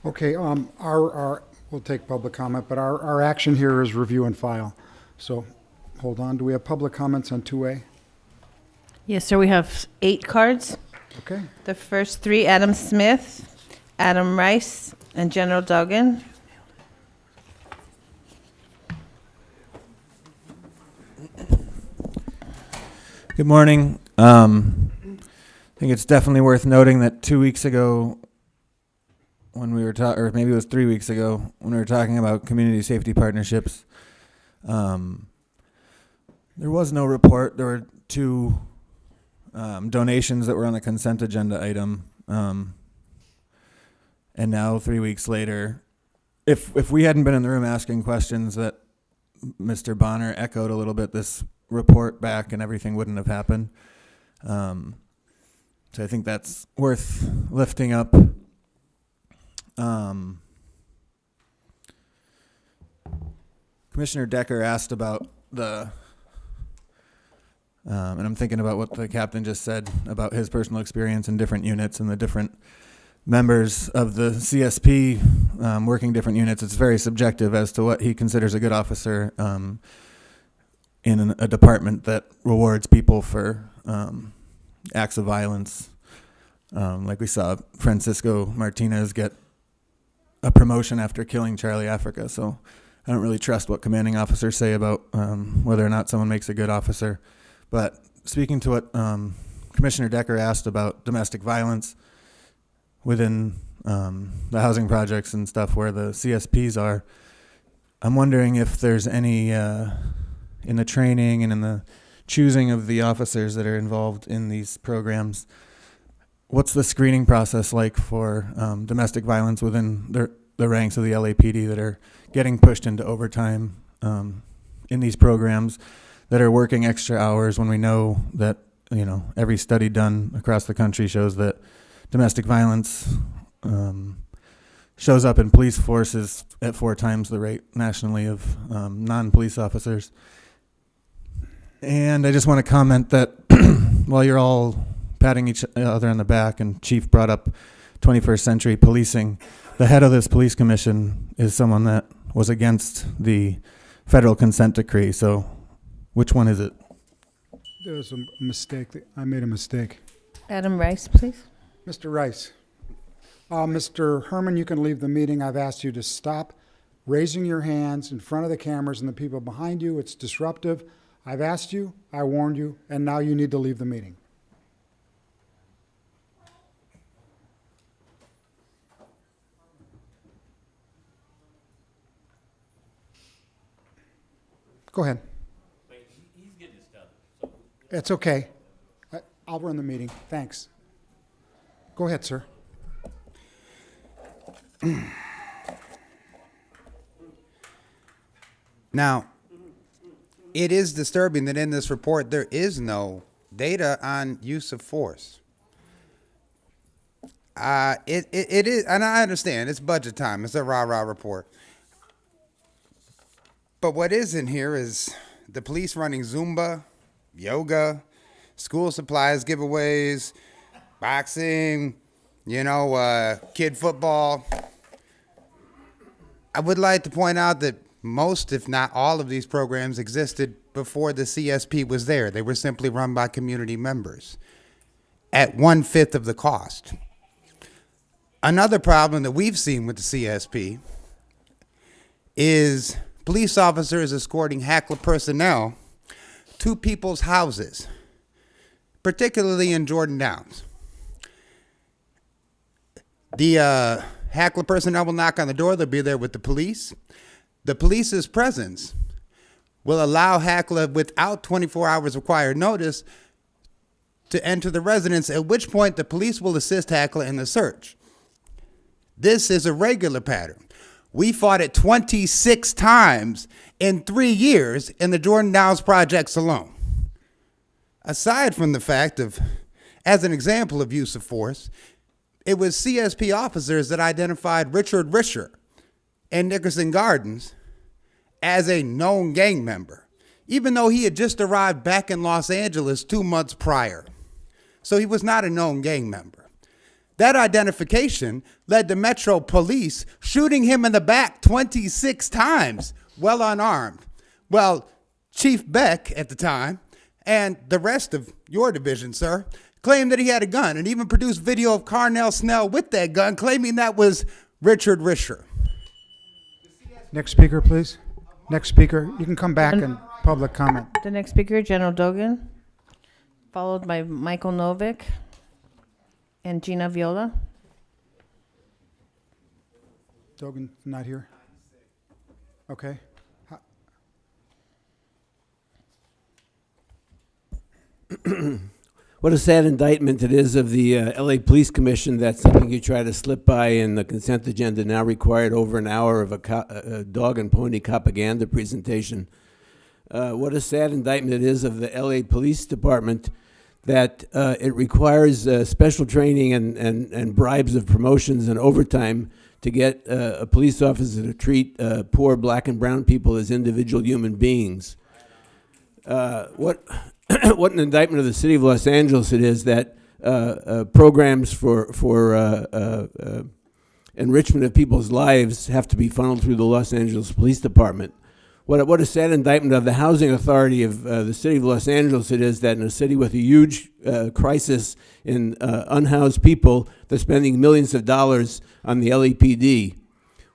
[SPEAKER 2] Okay, we'll take public comment, but our action here is review and file. So hold on, do we have public comments on 2A?
[SPEAKER 1] Yes, sir, we have 8 cards.
[SPEAKER 2] Okay.
[SPEAKER 1] The first 3, Adam Smith, Adam Rice, and General Duggan.
[SPEAKER 19] Good morning. I think it's definitely worth noting that 2 weeks ago, when we were talking, or maybe it was 3 weeks ago, when we were talking about community safety partnerships, there was no report. There were 2 donations that were on the consent agenda item. And now 3 weeks later, if we hadn't been in the room asking questions that Mr. Bonner echoed a little bit, this report back and everything wouldn't have happened. So I think that's worth lifting up. Commissioner Decker asked about the, and I'm thinking about what the captain just said about his personal experience in different units and the different members of the CSP working different units. It's very subjective as to what he considers a good officer in a department that rewards people for acts of violence. Like we saw Francisco Martinez get a promotion after killing Charlie Africa. So I don't really trust what commanding officers say about whether or not someone makes a good officer. But speaking to what Commissioner Decker asked about domestic violence within the housing projects and stuff where the CSPs are, I'm wondering if there's any, in the training and in the choosing of the officers that are involved in these programs, what's the screening process like for domestic violence within the ranks of the LAPD that are getting pushed into overtime in these programs, that are working extra hours when we know that, you know, every study done across the country shows that domestic violence shows up in police forces at 4 times the rate nationally of non-police officers. And I just want to comment that while you're all patting each other on the back, and Chief brought up 21st century policing, the head of this police commission is someone that was against the federal consent decree. So which one is it?
[SPEAKER 2] There's a mistake. I made a mistake.
[SPEAKER 1] Adam Rice, please.
[SPEAKER 2] Mr. Rice. Mr. Herman, you can leave the meeting. I've asked you to stop raising your hands in front of the cameras and the people behind you. It's disruptive. I've asked you, I warned you, and now you need to leave the meeting. Go ahead.
[SPEAKER 4] He's getting his stuff. So.
[SPEAKER 2] It's okay. I'll run the meeting. Thanks. Go ahead, sir.
[SPEAKER 20] Now, it is disturbing that in this report there is no data on use of force. It is, and I understand it's budget time. It's a rah-rah report. But what is in here is the police running Zumba, yoga, school supplies giveaways, boxing, kid football. I would like to point out that most, if not all, of these programs existed before the CSP was there. They were simply run by community members at 1/5 of the cost. Another problem that we've seen with the CSP is police officers escorting Hackler personnel to people's houses, particularly in Jordan Downs. The Hackler personnel will knock on the door. They'll be there with the police. The police's presence will allow Hackler, without 24 hours required notice, to enter the residence, at which point the police will assist Hackler in the search. This is a regular pattern. We fought it 26 times in 3 years in the Jordan Downs projects alone. Aside from the fact of, as an example of use of force, it was CSP officers that identified Richard Risher in Nickerson Gardens as a known gang member, even though he had just arrived back in Los Angeles 2 months prior. So he was not a known gang member. That identification led to Metro Police shooting him in the back 26 times, well unarmed. Well, Chief Beck at the time and the rest of your division, sir, claimed that he had a gun and even produced video of Carnell Snell with that gun, claiming that was Richard Risher.
[SPEAKER 2] Next speaker, please. Next speaker. You can come back and public comment.
[SPEAKER 1] The next speaker, General Dogan, followed by Michael Novick and Gina Viola.
[SPEAKER 2] Dogan, not here? Okay.
[SPEAKER 5] What a sad indictment it is of the LA Police Commission that something you try to slip by in the consent agenda now required over an hour of a dog and pony propaganda presentation. What a sad indictment it is of the LA Police Department that it requires special training and bribes of promotions and overtime to get a police officer to treat poor black and brown people as individual human beings. What an indictment of the city of Los Angeles it is that programs for enrichment of people's lives have to be funneled through the Los Angeles Police Department. What a sad indictment of the housing authority of the city of Los Angeles it is that in a city with a huge crisis in unhoused people, they're spending millions of dollars on the LAPD.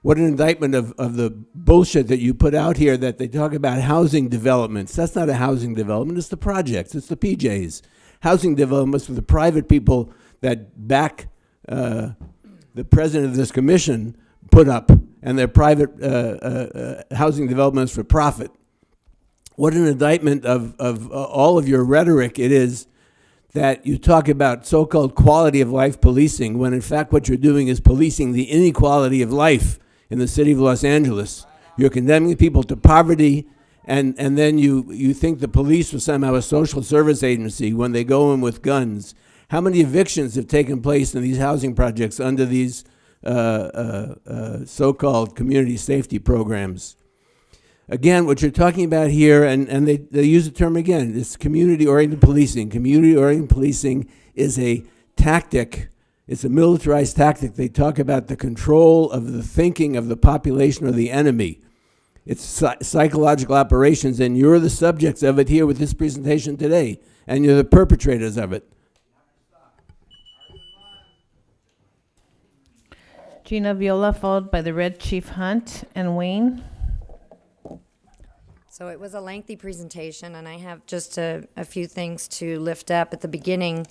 [SPEAKER 5] What an indictment of the bullshit that you put out here that they talk about housing developments. That's not a housing development, it's the projects, it's the PJs. Housing developments for the private people that back the president of this commission put up, and their private housing developments for profit. What an indictment of all of your rhetoric it is that you talk about so-called quality of life policing, when in fact what you're doing is policing the inequality of life in the city of Los Angeles. You're condemning people to poverty, and then you think the police are somehow a social service agency when they go in with guns. How many evictions have taken place in these housing projects under these so-called community safety programs? Again, what you're talking about here, and they use the term again, it's community-oriented policing. Community-oriented policing is a tactic. It's a militarized tactic. They talk about the control of the thinking of the population or the enemy. It's psychological operations, and you're the subjects of it here with this presentation today, and you're the perpetrators of it.
[SPEAKER 1] Gina Viola, followed by the Red Chief Hunt and Wayne.
[SPEAKER 21] So it was a lengthy presentation, and I have just a few things to lift up. At the beginning,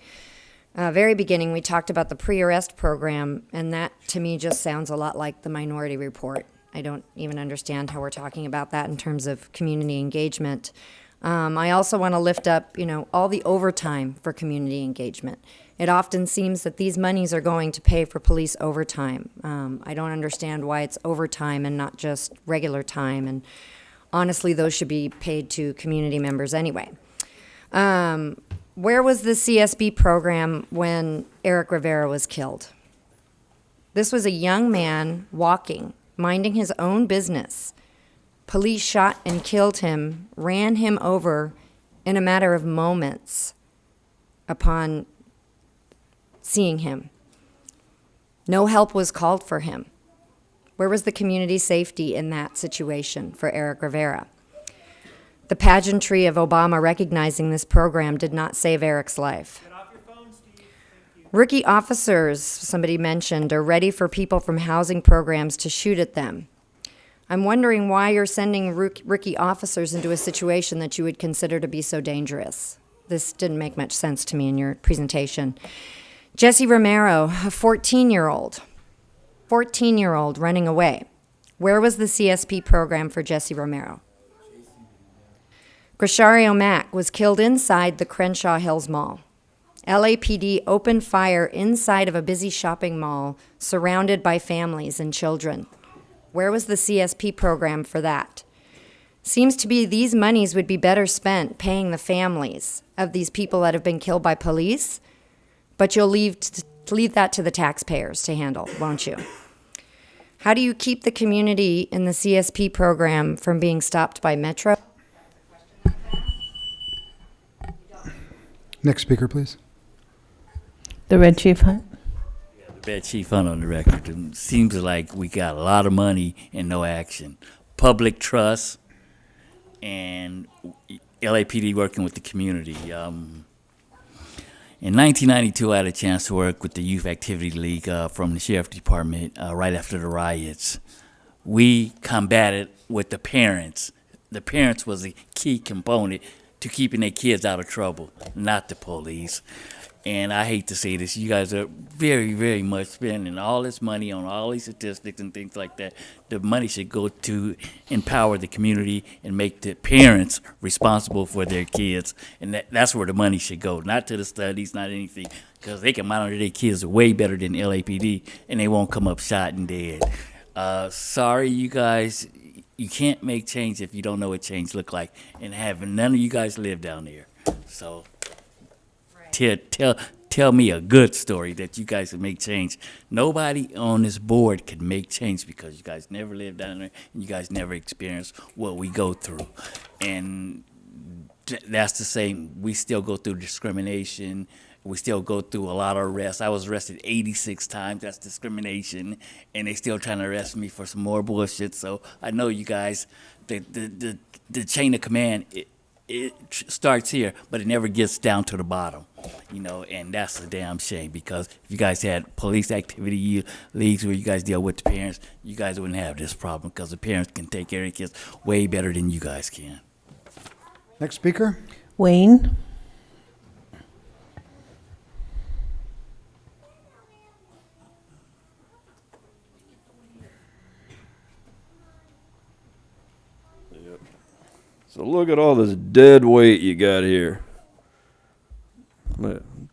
[SPEAKER 21] very beginning, we talked about the pre-arrest program, and that to me just sounds a lot like the Minority Report. I don't even understand how we're talking about that in terms of community engagement. I also want to lift up, all the overtime for community engagement. It often seems that these monies are going to pay for police overtime. I don't understand why it's overtime and not just regular time, and honestly, those should be paid to community members anyway. Where was the CSB program when Eric Rivera was killed? This was a young man walking, minding his own business. Police shot and killed him, ran him over in a matter of moments upon seeing him. No help was called for him. Where was the community safety in that situation for Eric Rivera? The pageantry of Obama recognizing this program did not save Eric's life.
[SPEAKER 22] Get off your phone, Steve.
[SPEAKER 21] Rookie officers, somebody mentioned, are ready for people from housing programs to shoot at them. I'm wondering why you're sending rookie officers into a situation that you would consider to be so dangerous. This didn't make much sense to me in your presentation. Jesse Romero, a 14-year-old running away. Where was the CSP program for Jesse Romero? Grishario Mack was killed inside the Crenshaw Hills Mall. LAPD opened fire inside of a busy shopping mall surrounded by families and children. Where was the CSP program for that? Seems to be these monies would be better spent paying the families of these people that have been killed by police, but you'll leave that to the taxpayers to handle, won't you? How do you keep the community in the CSP program from being stopped by Metro?
[SPEAKER 2] Next speaker, please.
[SPEAKER 1] The Red Chief Hunt.
[SPEAKER 4] The Red Chief Hunt on the record. It seems like we got a lot of money and no action. Public trust, and LAPD working with the community. In 1992, I had a chance to work with the Youth Activity League from the Sheriff Department right after the riots. We combated with the parents. The parents was a key component to keeping their kids out of trouble, not the police. And I hate to say this, you guys are very, very much spending all this money on all these statistics and things like that. The money should go to empower the community and make the parents responsible for their kids. And that's where the money should go, not to the studies, not anything, because they can monitor their kids way better than LAPD, and they won't come up shot and dead. Sorry, you guys, you can't make change if you don't know what change look like, and having none of you guys live down there. So tell me a good story that you guys can make change. Nobody on this board can make change because you guys never lived down there and you guys never experienced what we go through. And that's the same. We still go through discrimination. We still go through a lot of arrests. I was arrested 86 times. That's discrimination. And they still trying to arrest me for some more bullshit. So I know you guys, the chain of command, it starts here, but it never gets down to the bottom, you know, and that's a damn shame, because if you guys had police activity leagues where you guys deal with the parents, you guys wouldn't have this problem, because the parents can take care of their kids way better than you guys can.
[SPEAKER 2] Next speaker.
[SPEAKER 1] Wayne.
[SPEAKER 6] So look at all this dead weight you got here.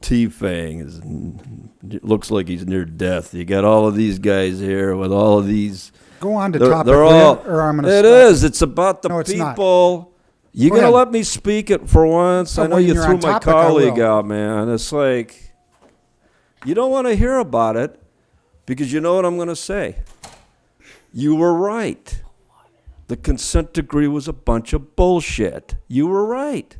[SPEAKER 6] T-Fang looks like he's near death. You got all of these guys here with all of these.
[SPEAKER 2] Go on to
[SPEAKER 6] they're
[SPEAKER 2] topic,
[SPEAKER 6] all,
[SPEAKER 2] or I'm going to
[SPEAKER 6] It is. It's about the
[SPEAKER 2] No, it's not.
[SPEAKER 6] people. You
[SPEAKER 2] Go
[SPEAKER 6] gonna
[SPEAKER 2] ahead.
[SPEAKER 6] let me speak it for once?
[SPEAKER 2] Oh,
[SPEAKER 6] I know
[SPEAKER 2] when
[SPEAKER 6] you
[SPEAKER 2] you're
[SPEAKER 6] threw
[SPEAKER 2] on
[SPEAKER 6] my
[SPEAKER 2] topic, I
[SPEAKER 6] colleague
[SPEAKER 2] will.
[SPEAKER 6] out, man. It's like, you don't want to hear about it because you know what I'm going to say. You were right. The consent decree was a bunch of bullshit. You were right.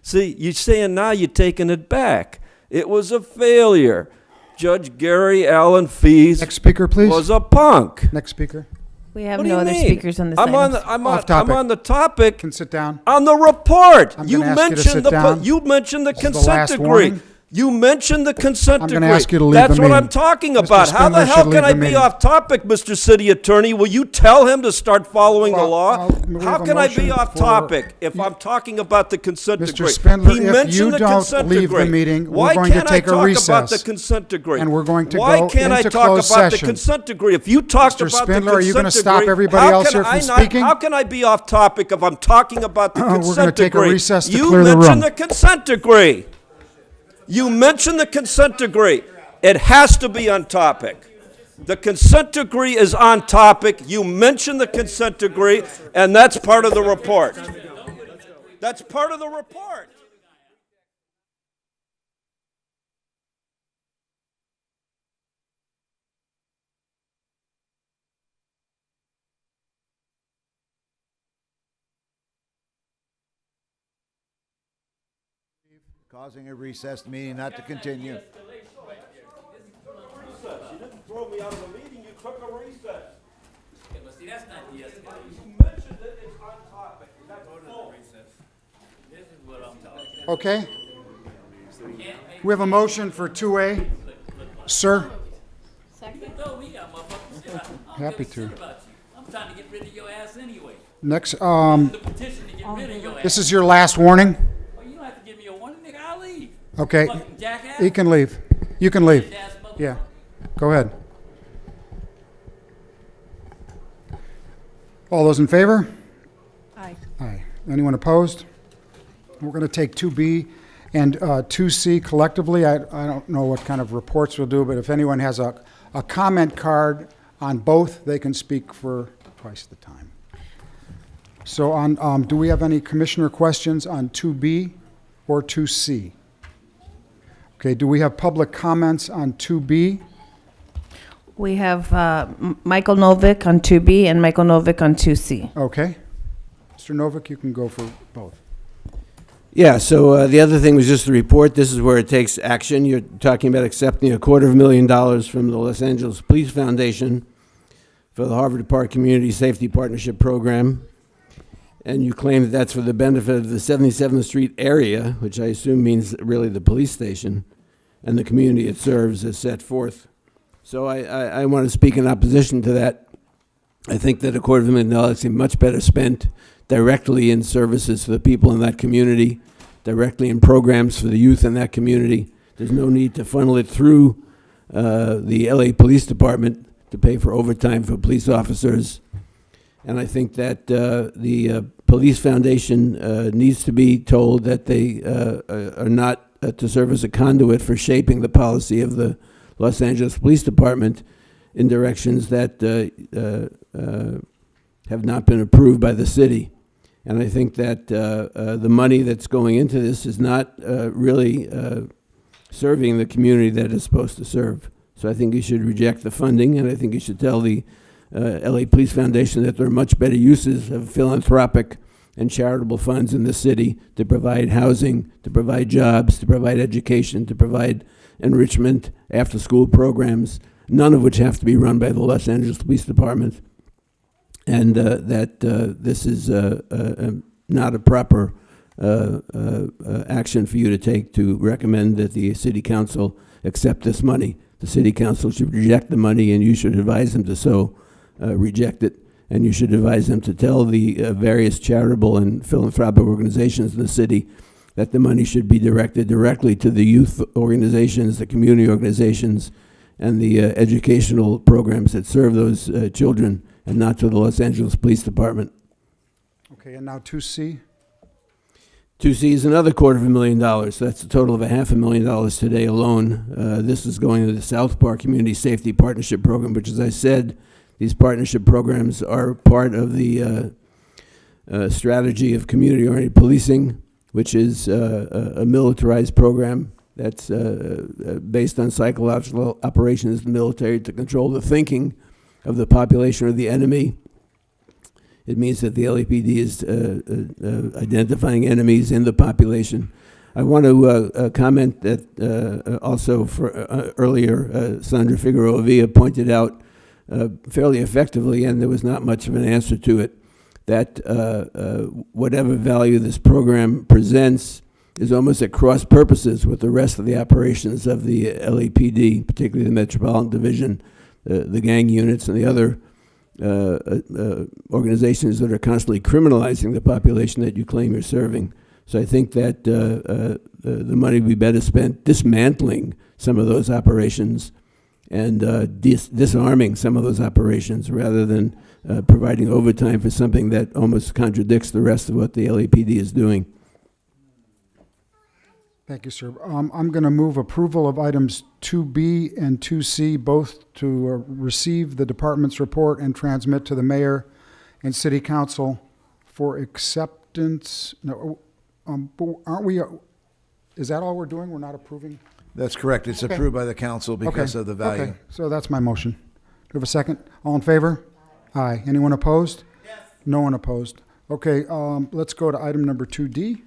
[SPEAKER 6] See, you're saying now you're taking it back. It was a failure. Judge Gary Allen Fees
[SPEAKER 2] Next speaker, please.
[SPEAKER 6] was a punk.
[SPEAKER 2] Next speaker.
[SPEAKER 1] We have
[SPEAKER 6] What do
[SPEAKER 1] no
[SPEAKER 6] you
[SPEAKER 1] other
[SPEAKER 6] mean?
[SPEAKER 1] speakers on this
[SPEAKER 6] I'm on
[SPEAKER 1] item.
[SPEAKER 6] the, I'm,
[SPEAKER 2] Off
[SPEAKER 6] on,
[SPEAKER 2] topic.
[SPEAKER 6] I'm on the topic.
[SPEAKER 2] Can sit down.
[SPEAKER 6] On the report,
[SPEAKER 2] I'm
[SPEAKER 6] you
[SPEAKER 2] gonna ask you to
[SPEAKER 6] mentioned
[SPEAKER 2] sit
[SPEAKER 6] the
[SPEAKER 2] down.
[SPEAKER 6] you mentioned the
[SPEAKER 2] This is the
[SPEAKER 6] consent
[SPEAKER 2] last
[SPEAKER 6] decree.
[SPEAKER 2] warning.
[SPEAKER 6] You mentioned the consent
[SPEAKER 2] I'm
[SPEAKER 6] decree.
[SPEAKER 2] gonna ask you to leave
[SPEAKER 6] That's
[SPEAKER 2] the
[SPEAKER 6] what I'm
[SPEAKER 2] meeting.
[SPEAKER 6] talking
[SPEAKER 2] Mr.
[SPEAKER 6] about. How the
[SPEAKER 2] Spindler
[SPEAKER 6] hell
[SPEAKER 2] should
[SPEAKER 6] can
[SPEAKER 2] leave
[SPEAKER 6] I
[SPEAKER 2] the
[SPEAKER 6] be
[SPEAKER 2] meeting.
[SPEAKER 6] off topic, Mr. City Attorney? Will you tell him to start following the
[SPEAKER 2] Well,
[SPEAKER 6] law?
[SPEAKER 2] we
[SPEAKER 6] How
[SPEAKER 2] have a
[SPEAKER 6] can I be
[SPEAKER 2] motion
[SPEAKER 6] off
[SPEAKER 2] for-
[SPEAKER 6] topic if I'm talking about the consent
[SPEAKER 2] Mr.
[SPEAKER 6] decree?
[SPEAKER 2] Spindler,
[SPEAKER 6] he
[SPEAKER 2] if
[SPEAKER 6] mentioned
[SPEAKER 2] you
[SPEAKER 6] the
[SPEAKER 2] don't
[SPEAKER 6] consent
[SPEAKER 2] leave the
[SPEAKER 6] decree.
[SPEAKER 2] meeting, we're
[SPEAKER 6] Why
[SPEAKER 2] going to
[SPEAKER 6] can't
[SPEAKER 2] take
[SPEAKER 6] I
[SPEAKER 2] a
[SPEAKER 6] talk
[SPEAKER 2] recess.
[SPEAKER 6] about the consent decree?
[SPEAKER 2] And we're going to
[SPEAKER 6] Why
[SPEAKER 2] go
[SPEAKER 6] can't I
[SPEAKER 2] into
[SPEAKER 6] talk
[SPEAKER 2] closed
[SPEAKER 6] about
[SPEAKER 2] session.
[SPEAKER 6] the consent decree? If you talked
[SPEAKER 2] Mr.
[SPEAKER 6] about
[SPEAKER 2] Spindler,
[SPEAKER 6] the
[SPEAKER 2] are you
[SPEAKER 6] consent
[SPEAKER 2] gonna stop
[SPEAKER 6] decree,
[SPEAKER 2] everybody
[SPEAKER 6] how
[SPEAKER 2] else
[SPEAKER 6] can
[SPEAKER 2] here from
[SPEAKER 6] I not-
[SPEAKER 2] speaking?
[SPEAKER 6] How can I be off topic if I'm talking about the
[SPEAKER 2] We're
[SPEAKER 6] consent
[SPEAKER 2] gonna take a
[SPEAKER 6] decree?
[SPEAKER 2] recess to
[SPEAKER 6] You
[SPEAKER 2] clear the
[SPEAKER 6] mentioned
[SPEAKER 2] room.
[SPEAKER 6] the consent decree. You mentioned the consent decree. It has to be on topic. The consent decree is on topic. You mentioned the consent decree, and that's part of the report. That's part of the report.
[SPEAKER 22] Causing a recessed meeting not to continue.
[SPEAKER 6] You didn't throw me out of the meeting, you took a recess.
[SPEAKER 4] See, that's not de-escalation.
[SPEAKER 6] You mentioned it, it's on topic. That's full.
[SPEAKER 4] This is what I'm talking about.
[SPEAKER 2] Okay. We have a motion for 2A. Sir? Happy to.
[SPEAKER 4] I'm trying to get rid of your ass anyway.
[SPEAKER 2] Next,
[SPEAKER 4] The petition to get rid of your ass.
[SPEAKER 2] this is your last warning.
[SPEAKER 4] Well, you don't have to give me a warning, nigga. I'll leave.
[SPEAKER 2] Okay.
[SPEAKER 4] Fucking jackass.
[SPEAKER 2] He can leave. You can leave. Yeah. Go ahead. All those in favor?
[SPEAKER 1] Aye.
[SPEAKER 2] Aye. Anyone opposed? We're going to take 2B and 2C collectively. I don't know what kind of reports we'll do, but if anyone has a comment card on both, they can speak for twice the time. So on, do we have any commissioner questions on 2B or 2C? Okay, do we have public comments on 2B?
[SPEAKER 1] We have Michael Novick on 2B and Michael Novick on 2C.
[SPEAKER 2] Okay. Mr. Novick, you can go for both.
[SPEAKER 5] Yeah, so the other thing was just the report. This is where it takes action. You're talking about accepting $250,000 from the Los Angeles Police Foundation for the Harvard Park Community Safety Partnership Program. and you claim that that's for the benefit of the 77th Street area, which I assume means really the police station, and the community it serves as set forth. So I want to speak in opposition to that. I think that $250,000 is much better spent directly in services for the people in that community, directly in programs for the youth in that community. There's no need to funnel it through the LA Police Department to pay for overtime for police officers. And I think that the Police Foundation needs to be told that they are not to serve as a conduit for shaping the policy of the Los Angeles Police Department in directions that have not been approved by the city. And I think that the money that's going into this is not really serving the community that it's supposed to serve. So I think you should reject the funding, and I think you should tell the LA Police Foundation that there are much better uses of philanthropic and charitable funds in the city to provide housing, to provide jobs, to provide education, to provide enrichment, after-school programs, none of which have to be run by the Los Angeles Police Department, and that this is not a proper action for you to take to recommend that the city council accept this money. The city council should reject the money, and you should advise them to so reject it. And you should advise them to tell the various charitable and philanthropic organizations in the city that the money should be directed directly to the youth organizations, the community organizations, and the educational programs that serve those children, and not to the Los Angeles Police Department.
[SPEAKER 2] Okay, and now 2C.
[SPEAKER 5] 2C is another $250,000. So that's a total of $500,000 today alone. This is going to the South Park Community Safety Partnership Program, which, as I said, these partnership programs are part of the strategy of community-oriented policing, which is a militarized program that's based on psychological operations of the military to control the thinking of the population or the enemy. It means that the LAPD is identifying enemies in the population. I want to comment that also for earlier, Sandra Figueroa Villa pointed out fairly effectively, and there was not much of an answer to it, that whatever value this program presents is almost at cross purposes with the rest of the operations of the LAPD, particularly the Metropolitan Division, the gang units, and the other organizations that are constantly criminalizing the population that you claim you're serving. So I think that the money would be better spent dismantling some of those operations and disarming some of those operations rather than providing overtime for something that almost contradicts the rest of what the LAPD is doing.
[SPEAKER 2] Thank you, sir. I'm going to move approval of items 2B and 2C, both to receive the department's report and transmit to the mayor and city council for acceptance. No, aren't we, is that all we're doing? We're not approving?
[SPEAKER 22] That's correct. It's
[SPEAKER 2] Okay.
[SPEAKER 22] approved by the council because
[SPEAKER 2] Okay.
[SPEAKER 22] of the value.
[SPEAKER 2] Okay, so that's my motion. Do we have a second? All in favor? Aye. Anyone opposed? Yes. No one opposed. Okay, let's go to item number 2D.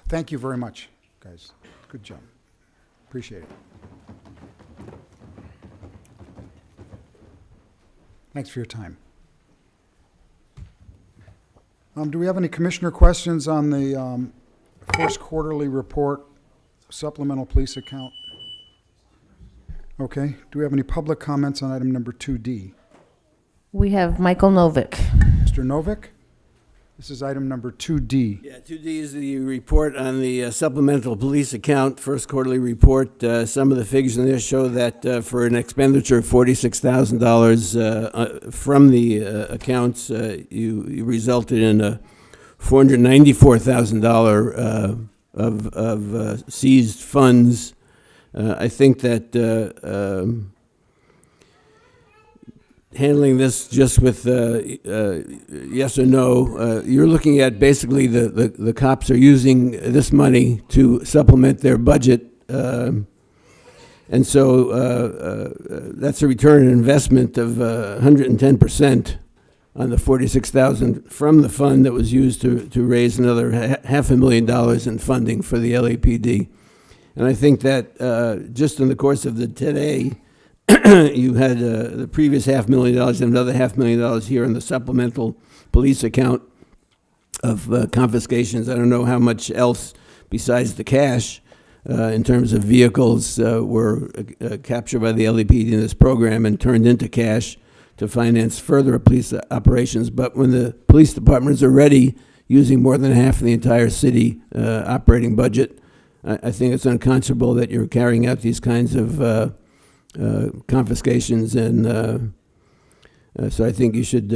[SPEAKER 2] Thank you very much, guys. Good job. Appreciate it. Thanks for your time. Do we have any commissioner questions on the first quarterly report, supplemental police account? Okay. Do we have any public comments on item number 2D?
[SPEAKER 1] We have Michael Novick.
[SPEAKER 2] Mr. Novick? This is item number 2D.
[SPEAKER 5] Yeah, 2D is the report on the supplemental police account, first quarterly report. Some of the figures in there show that for an expenditure of $46,000 from the accounts, you resulted in a $494,000 of seized funds. I think that handling this just with yes or no, you're looking at basically the cops are using this money to supplement their budget. And so that's a return on investment of 110% on the $46,000 from the fund that was used to raise another $500,000 in funding for the LAPD. And I think that just in the course of the today, you had the previous $500,000 and another $500,000 here in the supplemental police account of confiscations. I don't know how much else besides the cash in terms of vehicles were captured by the LAPD in this program and turned into cash to finance further police operations. But when the police department is already using more than half of the entire city operating budget, I think it's unconscionable that you're carrying out these kinds of confiscations, and so I think you should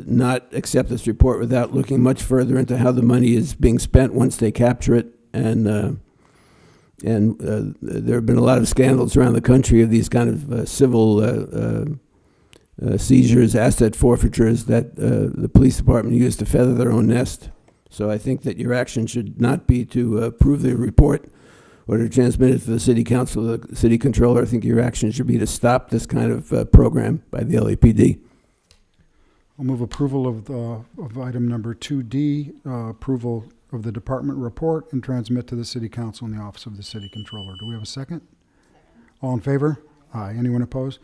[SPEAKER 5] not accept this report without looking much further into how the money is being spent once they capture it. And there have been a lot of scandals around the country of these kind of civil seizures, asset forfeitures that the police department used to feather their own nest. So I think that your action should not be to approve the report or to transmit it to the city council or the city controller. I think your action should be to stop this kind of program by the LAPD.
[SPEAKER 2] I'll move approval of item number 2D, approval of the department report, and transmit to the city council in the office of the city controller. Do we have a second? All in favor? Aye. Anyone opposed?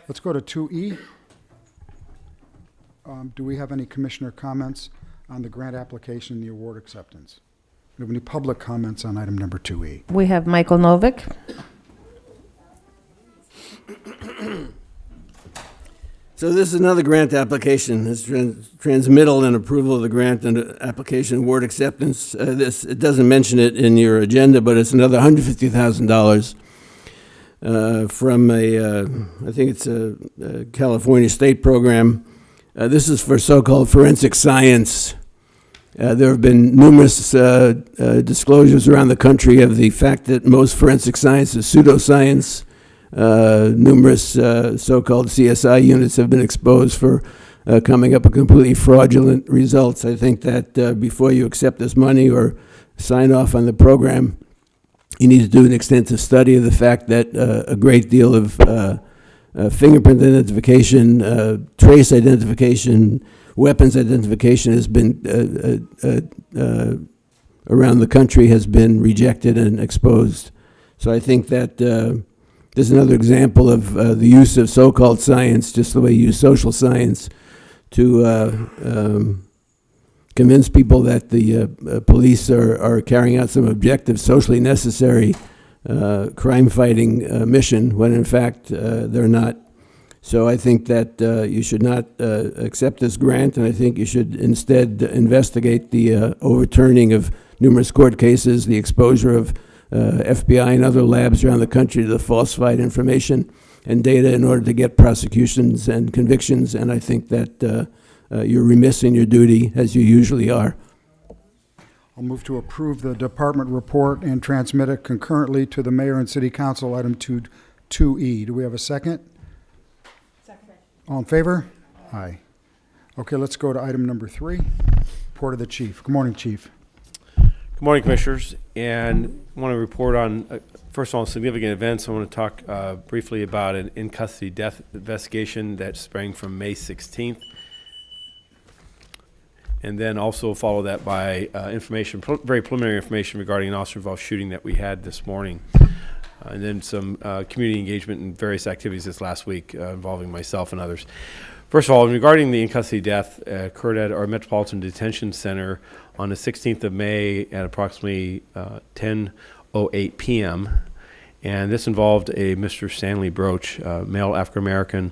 [SPEAKER 2] Let's go to 2E. Do we have any commissioner comments on the grant application and the award acceptance? Do we have any public comments on item number 2E?
[SPEAKER 1] We have Michael Novick.
[SPEAKER 5] So this is another grant application. It's transmittal and approval of the grant and application award acceptance. It doesn't mention it in your agenda, but it's another $150,000 from I think it's a California state program. This is for so-called forensic science. There have been numerous disclosures around the country of the fact that most forensic science is pseudoscience. Numerous so-called CSI units have been exposed for coming up with completely fraudulent results. I think that before you accept this money or sign off on the program, you need to do an extensive study of the fact that a great deal of fingerprint identification, trace identification, weapons identification has been around the country has been rejected and exposed. So I think that there's another example of the use of so-called science, just the way you use social science, to convince people that the police are carrying out some objective, socially necessary crime-fighting mission, when in fact they're not. So I think that you should not accept this grant, and I think you should instead investigate the overturning of numerous court cases, the exposure of FBI and other labs around the country to the falsified information and data in order to get prosecutions and convictions, and I think that you're remiss in your duty, as you usually are.
[SPEAKER 2] I'll move to approve the department report and transmit it concurrently to the mayor and city council, item 2E. Do we have a second? Second. All in favor? Aye. Okay, let's go to item number 3, report of the chief. Good morning, chief.
[SPEAKER 10] Good morning, Commissioners, and I want to report on, first of all, significant events. I want to talk briefly about an in-custody death investigation that sprang from May 16th, and then also follow that by very preliminary information regarding an officer-involved shooting that we had this morning, and then some community engagement and various activities this last week involving myself and others. First of all, regarding the in-custody death occurred at our Metropolitan Detention Center on the 16th of May at approximately 10:08 p.m. And this involved a Mr. Stanley Broach, male African-American,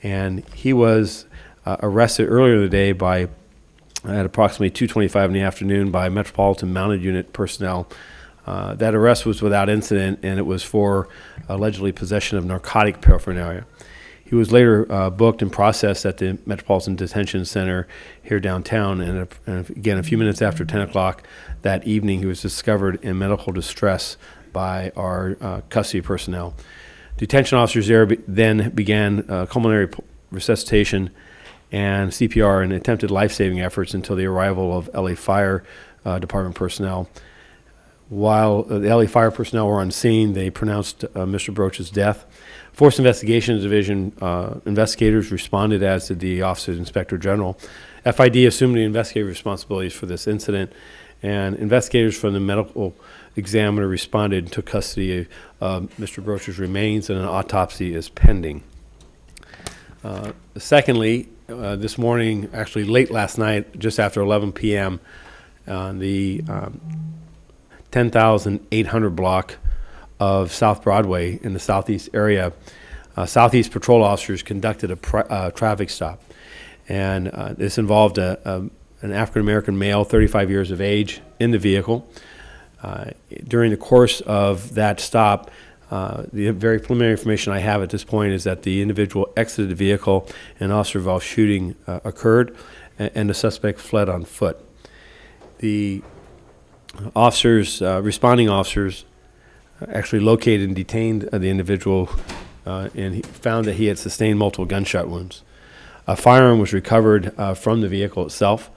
[SPEAKER 10] and he was arrested earlier in the day at approximately 2:25 in the afternoon by Metropolitan Mounted Unit personnel. That arrest was without incident, and it was for allegedly possession of narcotic paraphernalia. He was later booked and processed at the Metropolitan Detention Center here downtown, and again, a few minutes after 10 o'clock that evening, he was discovered in medical distress by our custody personnel. Detention officers there then began pulmonary resuscitation and CPR and attempted life-saving efforts until the arrival of LA Fire Department personnel. While the LA Fire personnel were on scene, they pronounced Mr. Broach's death. Force Investigations Division investigators responded, as did the Office of Inspector General. FID assumed the investigative responsibilities for this incident, and investigators from the medical examiner responded and took custody of Mr. Broch's remains, and an autopsy is pending. Secondly, this morning, actually late last night, just after 11 p.m., on the 10,800 block of South Broadway in the southeast area, Southeast patrol officers conducted a traffic stop. And this involved an African-American male, 35 years of age, in the vehicle. During the course of that stop, the very preliminary information I have at this point is that the individual exited the vehicle and officer-involved shooting occurred, and the suspect fled on foot. The officers, responding officers, actually located and detained the individual, and he found that he had sustained multiple gunshot wounds. A firearm was recovered from the vehicle itself,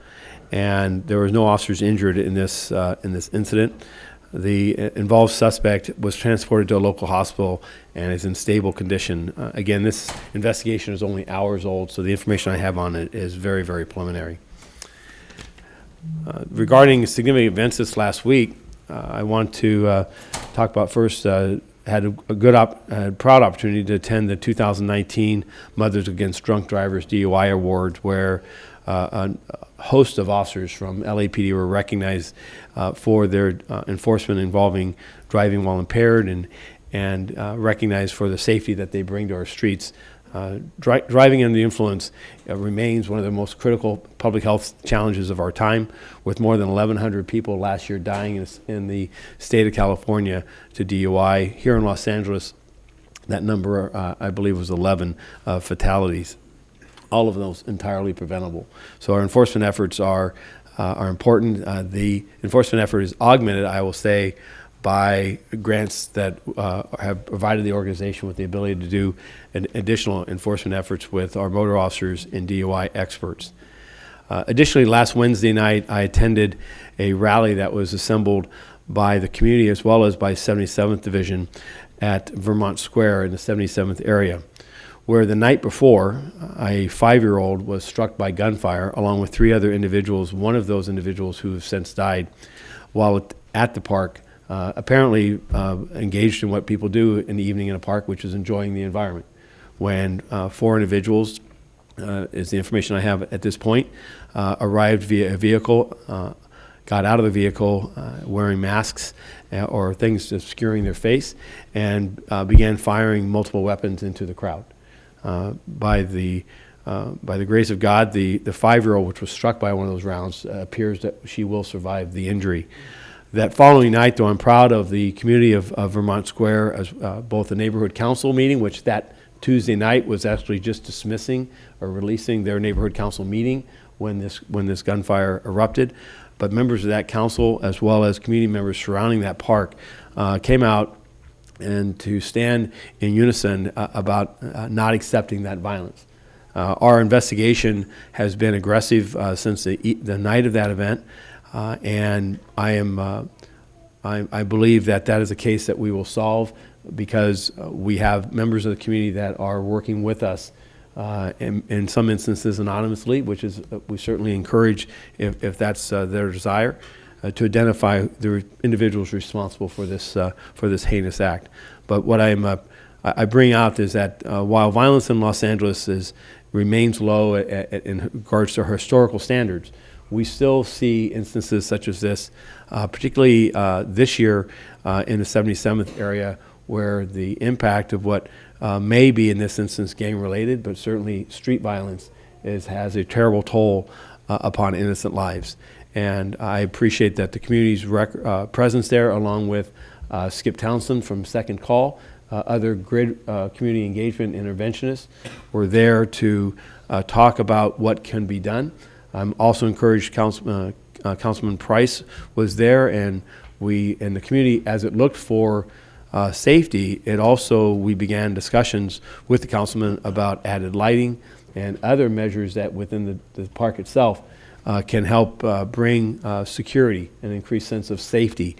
[SPEAKER 10] and there was no officers injured in this incident. The involved suspect was transported to a local hospital and is in stable condition. Again, this investigation is only hours old, so the information I have on it is very, very preliminary. Regarding significant events this last week, I want to talk about first, had a proud opportunity to attend the 2019 Mothers Against Drunk Drivers DUI Awards, where a host of officers from LAPD were recognized for their enforcement involving driving while impaired, and recognized for the safety that they bring to our streets. Driving under the influence remains one of the most critical public health challenges of our time, with more than 1,100 people last year dying in the state of California to DUI. Here in Los Angeles, that number, I believe, was 11 fatalities. All of those entirely preventable. So our enforcement efforts are important. The enforcement effort is augmented, I will say, by grants that have provided the organization with the ability to do additional enforcement efforts with our motor officers and DUI experts. Additionally, last Wednesday night, I attended a rally that was assembled by the community as well as by 77th Division at Vermont Square in the 77th area, where the night before, a 5-year-old was struck by gunfire along with 3 other individuals, one of those individuals who have since died, while at the park, apparently engaged in what people do in the evening in a park, which is enjoying the environment. When 4 individuals, is the information I have at this point, arrived via a vehicle, got out of the vehicle wearing masks or things obscuring their face, and began firing multiple weapons into the crowd. By the grace of God, the 5-year-old, which was struck by one of those rounds, appears that she will survive the injury. That following night, though, I'm proud of the community of Vermont Square, as both the neighborhood council meeting, which that Tuesday night was actually just dismissing or releasing their neighborhood council meeting when this gunfire erupted, but members of that council, as well as community members surrounding that park, came out and to stand in unison about not accepting that violence. Our investigation has been aggressive since the night of that event, and I believe that is a case that we will solve, because we have members of the community that are working with us, in some instances anonymously, which is we certainly encourage if that's their desire. To identify the individuals responsible for this heinous act. But what I bring out is that while violence in Los Angeles remains low in regards to historical standards, we still see instances such as this, particularly this year in the 77th area, where the impact of what may be in this instance gang-related, but certainly street violence has a terrible toll upon innocent lives. And I appreciate that the community's presence there, along with Skip Townsend from Second Call, other GRID community engagement interventionists, were there to talk about what can be done. I'm also encouraged Councilman Price was there, and we in the community, as it looked for safety, we began discussions with the councilman about added lighting and other measures that within the park itself can help bring security and increased sense of safety.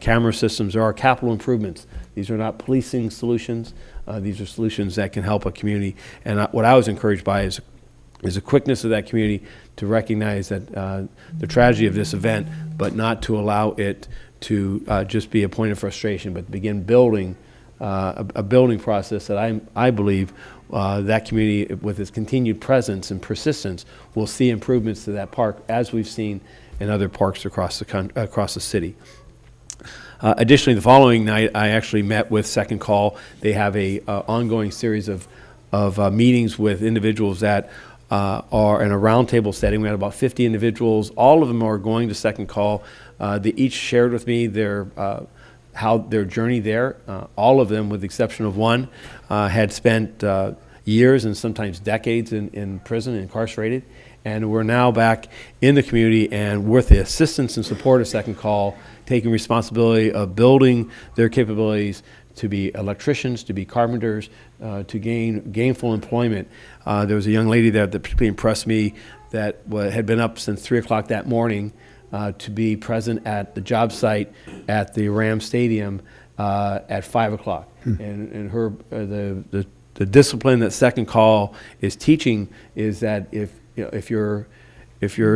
[SPEAKER 10] Camera systems, there are capital improvements. These are not policing solutions. These are solutions that can help a community. And what I was encouraged by is is the quickness of that community to recognize that the tragedy of this event, but not to allow it to just be a point of frustration, but begin building a building process that I believe that community, with its continued presence and persistence, will see improvements to that park as we've seen in other parks across the city. Additionally, the following night, I actually met with Second Call. They have a ongoing series of meetings with individuals that are in a roundtable setting. We had about 50 individuals. All of them are going to Second Call. They each shared with me their journey there. All of them, with the exception of one, had spent years and sometimes decades in prison, incarcerated, and we're now back in the community, and with the assistance and support of Second Call, taking responsibility of building their capabilities to be electricians, to be carpenters, to gain gainful employment. There was a young lady there that particularly impressed me that had been up since 3 o'clock that morning to be present at the job site at the Ram Stadium at 5 o'clock. And her the discipline that Second Call is teaching is that if you're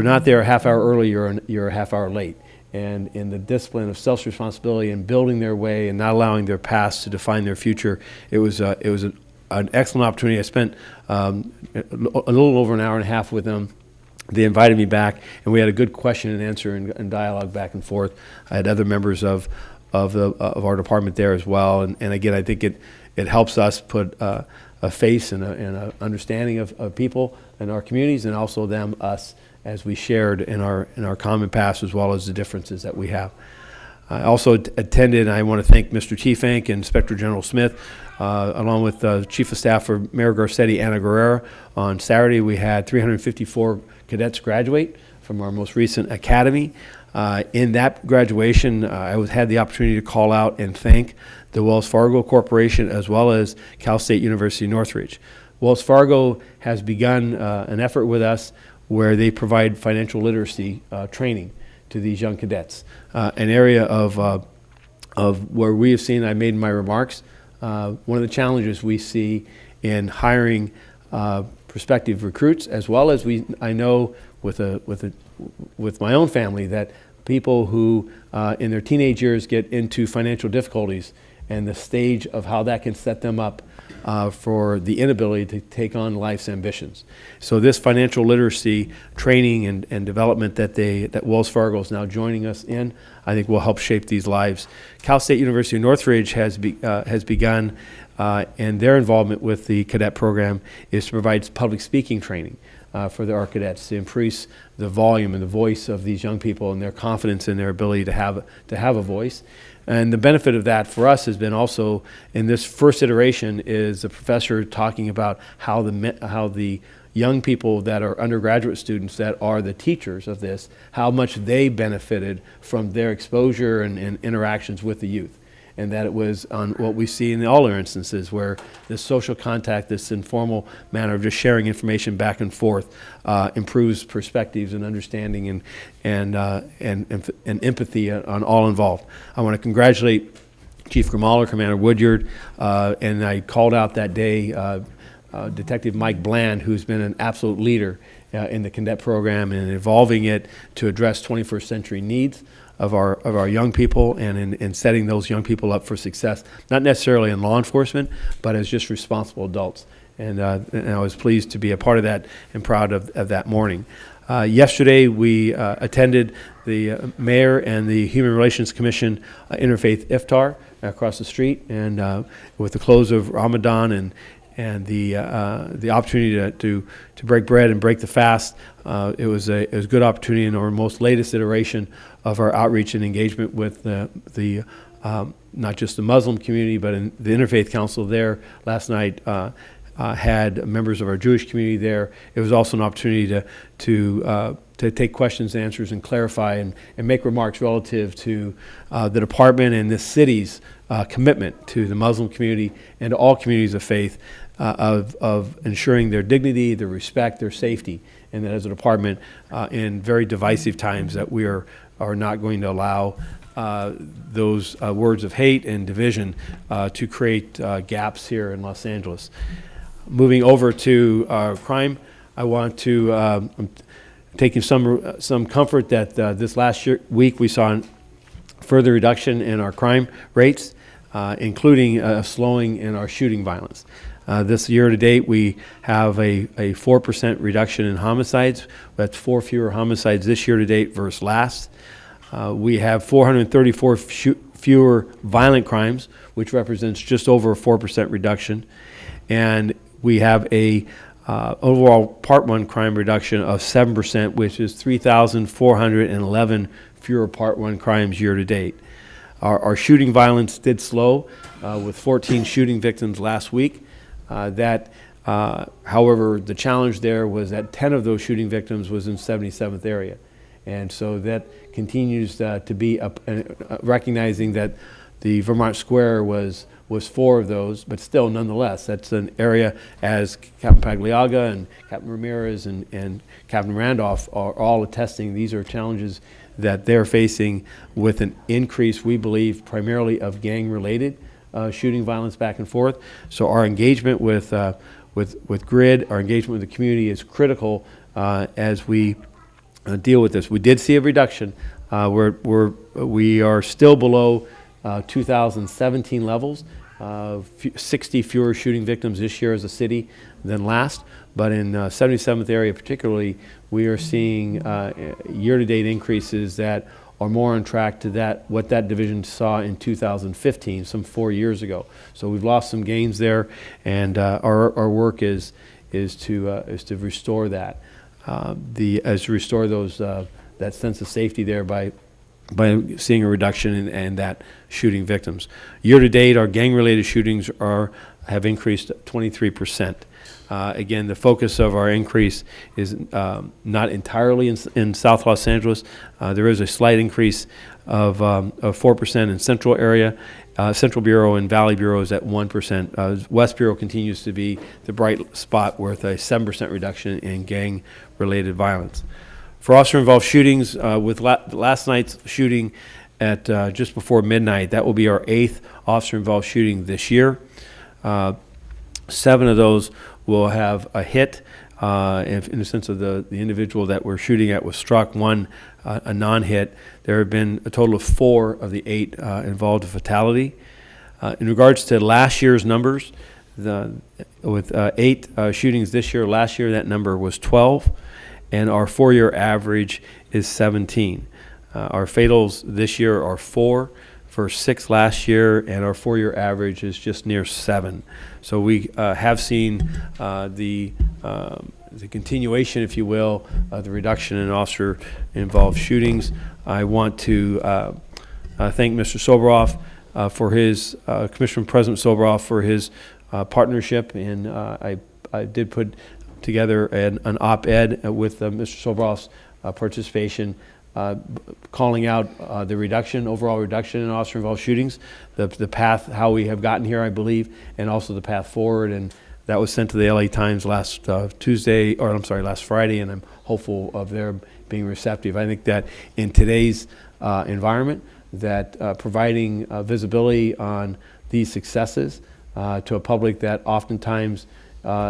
[SPEAKER 10] not there a half hour early, you're a half hour late. And in the discipline of self-responsibility and building their way and not allowing their past to define their future, it was an excellent opportunity. I spent a little over an hour and a half with them. They invited me back, and we had a good question and answer and dialogue back and forth. I had other members of our department there as well, and again, I think it helps us put a face and an understanding of people in our communities, and also us, as we shared in our common past, as well as the differences that we have. I also attended, and I want to thank Mr. Chiefink and Inspector General Smith, along with Chief of Staff for Mayor Garcetti, Ana Guerrera. On Saturday, we had 354 cadets graduate from our most recent academy. In that graduation, I had the opportunity to call out and thank the Wells Fargo Corporation as well as Cal State University Northridge. Wells Fargo has begun an effort with us where they provide financial literacy training to these young cadets, an area of where we have seen, I made in my remarks, one of the challenges we see in hiring prospective recruits, as well as I know with my own family that people who in their teenage years get into financial difficulties and the stage of how that can set them up for the inability to take on life's ambitions. So this financial literacy training and development that Wells Fargo is now joining us in, I think will help shape these lives. Cal State University Northridge has begun, and their involvement with the cadet program is to provide public speaking training for our cadets to increase the volume and the voice of these young people and their confidence in their ability to have a voice. And the benefit of that for us has been also, in this first iteration, is the professor talking about how the young people that are undergraduate students that are the teachers of this, how much they benefited from their exposure and interactions with the youth. And that it was on what we see in all our instances where this social contact, this informal manner of just sharing information back and forth improves perspectives and understanding and empathy on all involved. I want to congratulate Chief Grimaller, Commander Woodyard, and I called out that day Detective Mike Bland, who's been an absolute leader in the cadet program and evolving it to address 21st century needs of our young people and in setting those young people up for success, not necessarily in law enforcement, but as just responsible adults. And I was pleased to be a part of that and proud of that morning. Yesterday, we attended the Mayor and the Human Relations Commission Interfaith Iftar across the street, and with the close of Ramadan and the opportunity to break bread and break the fast, it was a good opportunity in our most latest iteration of our outreach and engagement with the not just the Muslim community, but in the Interfaith Council there last night. Had members of our Jewish community there. It was also an opportunity to take questions and answers and clarify and make remarks relative to the department and this city's commitment to the Muslim community and to all communities of faith of ensuring their dignity, their respect, their safety, and that as a department in very divisive times that we are not going to allow those words of hate and division to create gaps here in Los Angeles. Moving over to crime, I want to, I'm taking some comfort that this last week we saw a further reduction in our crime rates, including a slowing in our shooting violence. This year to date, we have a 4% reduction in homicides. That's 4 fewer homicides this year to date versus last. We have 434 fewer violent crimes, which represents just over a 4% reduction. And we have a overall Part 1 crime reduction of 7%, which is 3,411 fewer Part 1 crimes year to date. Our shooting violence did slow with 14 shooting victims last week. However, the challenge there was that 10 of those shooting victims was in 77th area. And so that continues to be recognizing that the Vermont Square was 4 of those, but still, nonetheless, that's an area, as Captain Pagliaga and Captain Ramirez and Captain Randolph are all attesting, these are challenges that they're facing with an increase, we believe, primarily of gang-related shooting violence back and forth. So our engagement with GRID, our engagement with the community is critical as we deal with this. We did see a reduction. We are still below 2017 levels. 60 fewer shooting victims this year as a city than last. But in 77th area particularly, we are seeing year-to-date increases that are more on track to what that division saw in 2015, some 4 years ago. So we've lost some gains there, and our work is to restore that, to restore those that sense of safety there by seeing a reduction in that shooting victims. Year to date, our gang-related shootings have increased 23%. Again, the focus of our increase is not entirely in South Los Angeles. There is a slight increase of 4% in Central area. Central Bureau and Valley Bureau is at 1%. West Bureau continues to be the bright spot with a 7% reduction in gang-related violence. For officer-involved shootings, with last night's shooting at just before midnight, that will be our 8th officer-involved shooting this year. 7 of those will have a hit, in the sense of the individual that we're shooting at was struck, 1 a non-hit. There have been a total of 4 of the 8 involved in fatality. In regards to last year's numbers, with 8 shootings this year, last year that number was 12, and our 4-year average is 17. Our fatals this year are 4 versus 6 last year, and our 4-year average is just near 7. So we have seen the continuation, if you will, the reduction in officer-involved shootings. I want to thank Mr. Soboroff for his, Commissioner President Soboroff for his partnership, and I did put together an op-ed with Mr. Soboroff's participation, calling out the overall reduction in officer-involved shootings, the path, how we have gotten here, I believe, and also the path forward. And that was sent to the LA Times last Friday, and I'm hopeful of their being receptive. I think that in today's environment, that providing visibility on these successes to a public that oftentimes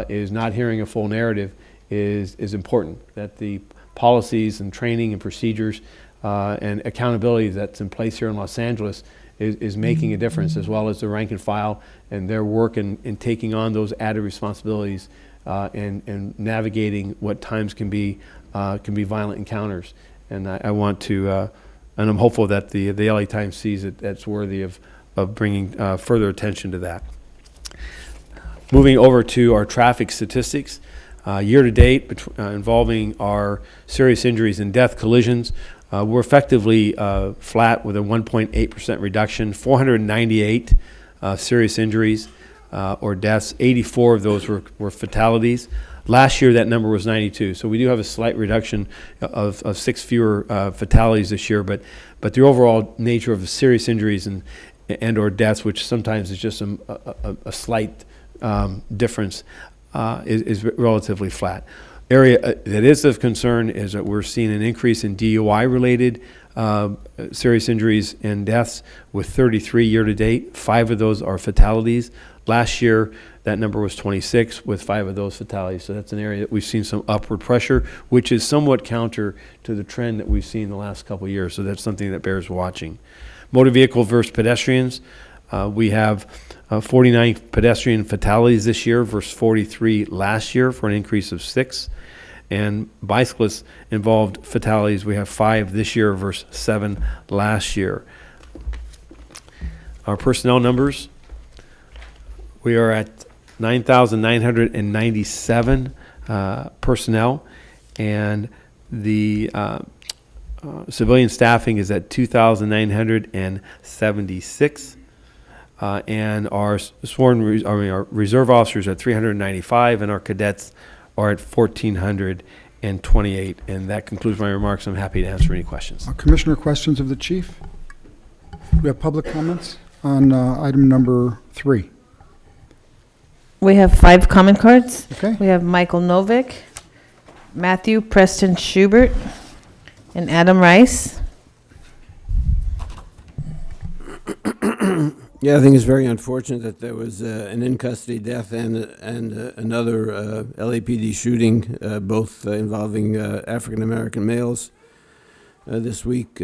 [SPEAKER 10] is not hearing a full narrative is important, that the policies and training and procedures and accountability that's in place here in Los Angeles is making a difference, as well as the rank and file and their work in taking on those added responsibilities and navigating what times can be violent encounters. And I want to, and I'm hopeful that the LA Times sees it that's worthy of bringing further attention to that. Moving over to our traffic statistics. Year to date, involving our serious injuries and death collisions, we're effectively flat with a 1.8% reduction, 498 serious injuries or deaths. 84 of those were fatalities. Last year, that number was 92. So we do have a slight reduction of 6 fewer fatalities this year, but the overall nature of the serious injuries and or deaths, which sometimes is just a slight difference, is relatively flat. Area that is of concern is that we're seeing an increase in DUI-related serious injuries and deaths, with 33 year to date. 5 of those are fatalities. Last year, That number was 26 with 5 of those fatalities. So that's an area that we've seen some upward pressure, which is somewhat counter to the trend that we've seen the last couple of years. So that's something that bears watching. Motor vehicle versus pedestrians. We have 49 pedestrian fatalities this year versus 43 last year, for an increase of 6. And bicyclists involved fatalities, we have 5 this year versus 7 last year. Our personnel numbers, we are at 9,997 personnel, and the civilian staffing is at 2,976, and our our reserve officers are at 395, and our cadets are at 1,428. And that concludes my remarks. I'm happy to answer any questions.
[SPEAKER 2] Commissioner, questions of the chief? Do we have public comments on item number 3?
[SPEAKER 1] We have 5 comment cards.
[SPEAKER 2] Okay.
[SPEAKER 1] We have Michael Novick, Matthew Preston Schubert, and Adam Rice.
[SPEAKER 5] Yeah, I think it's very unfortunate that there was an in-custody death and another LAPD shooting, both involving African-American males this week.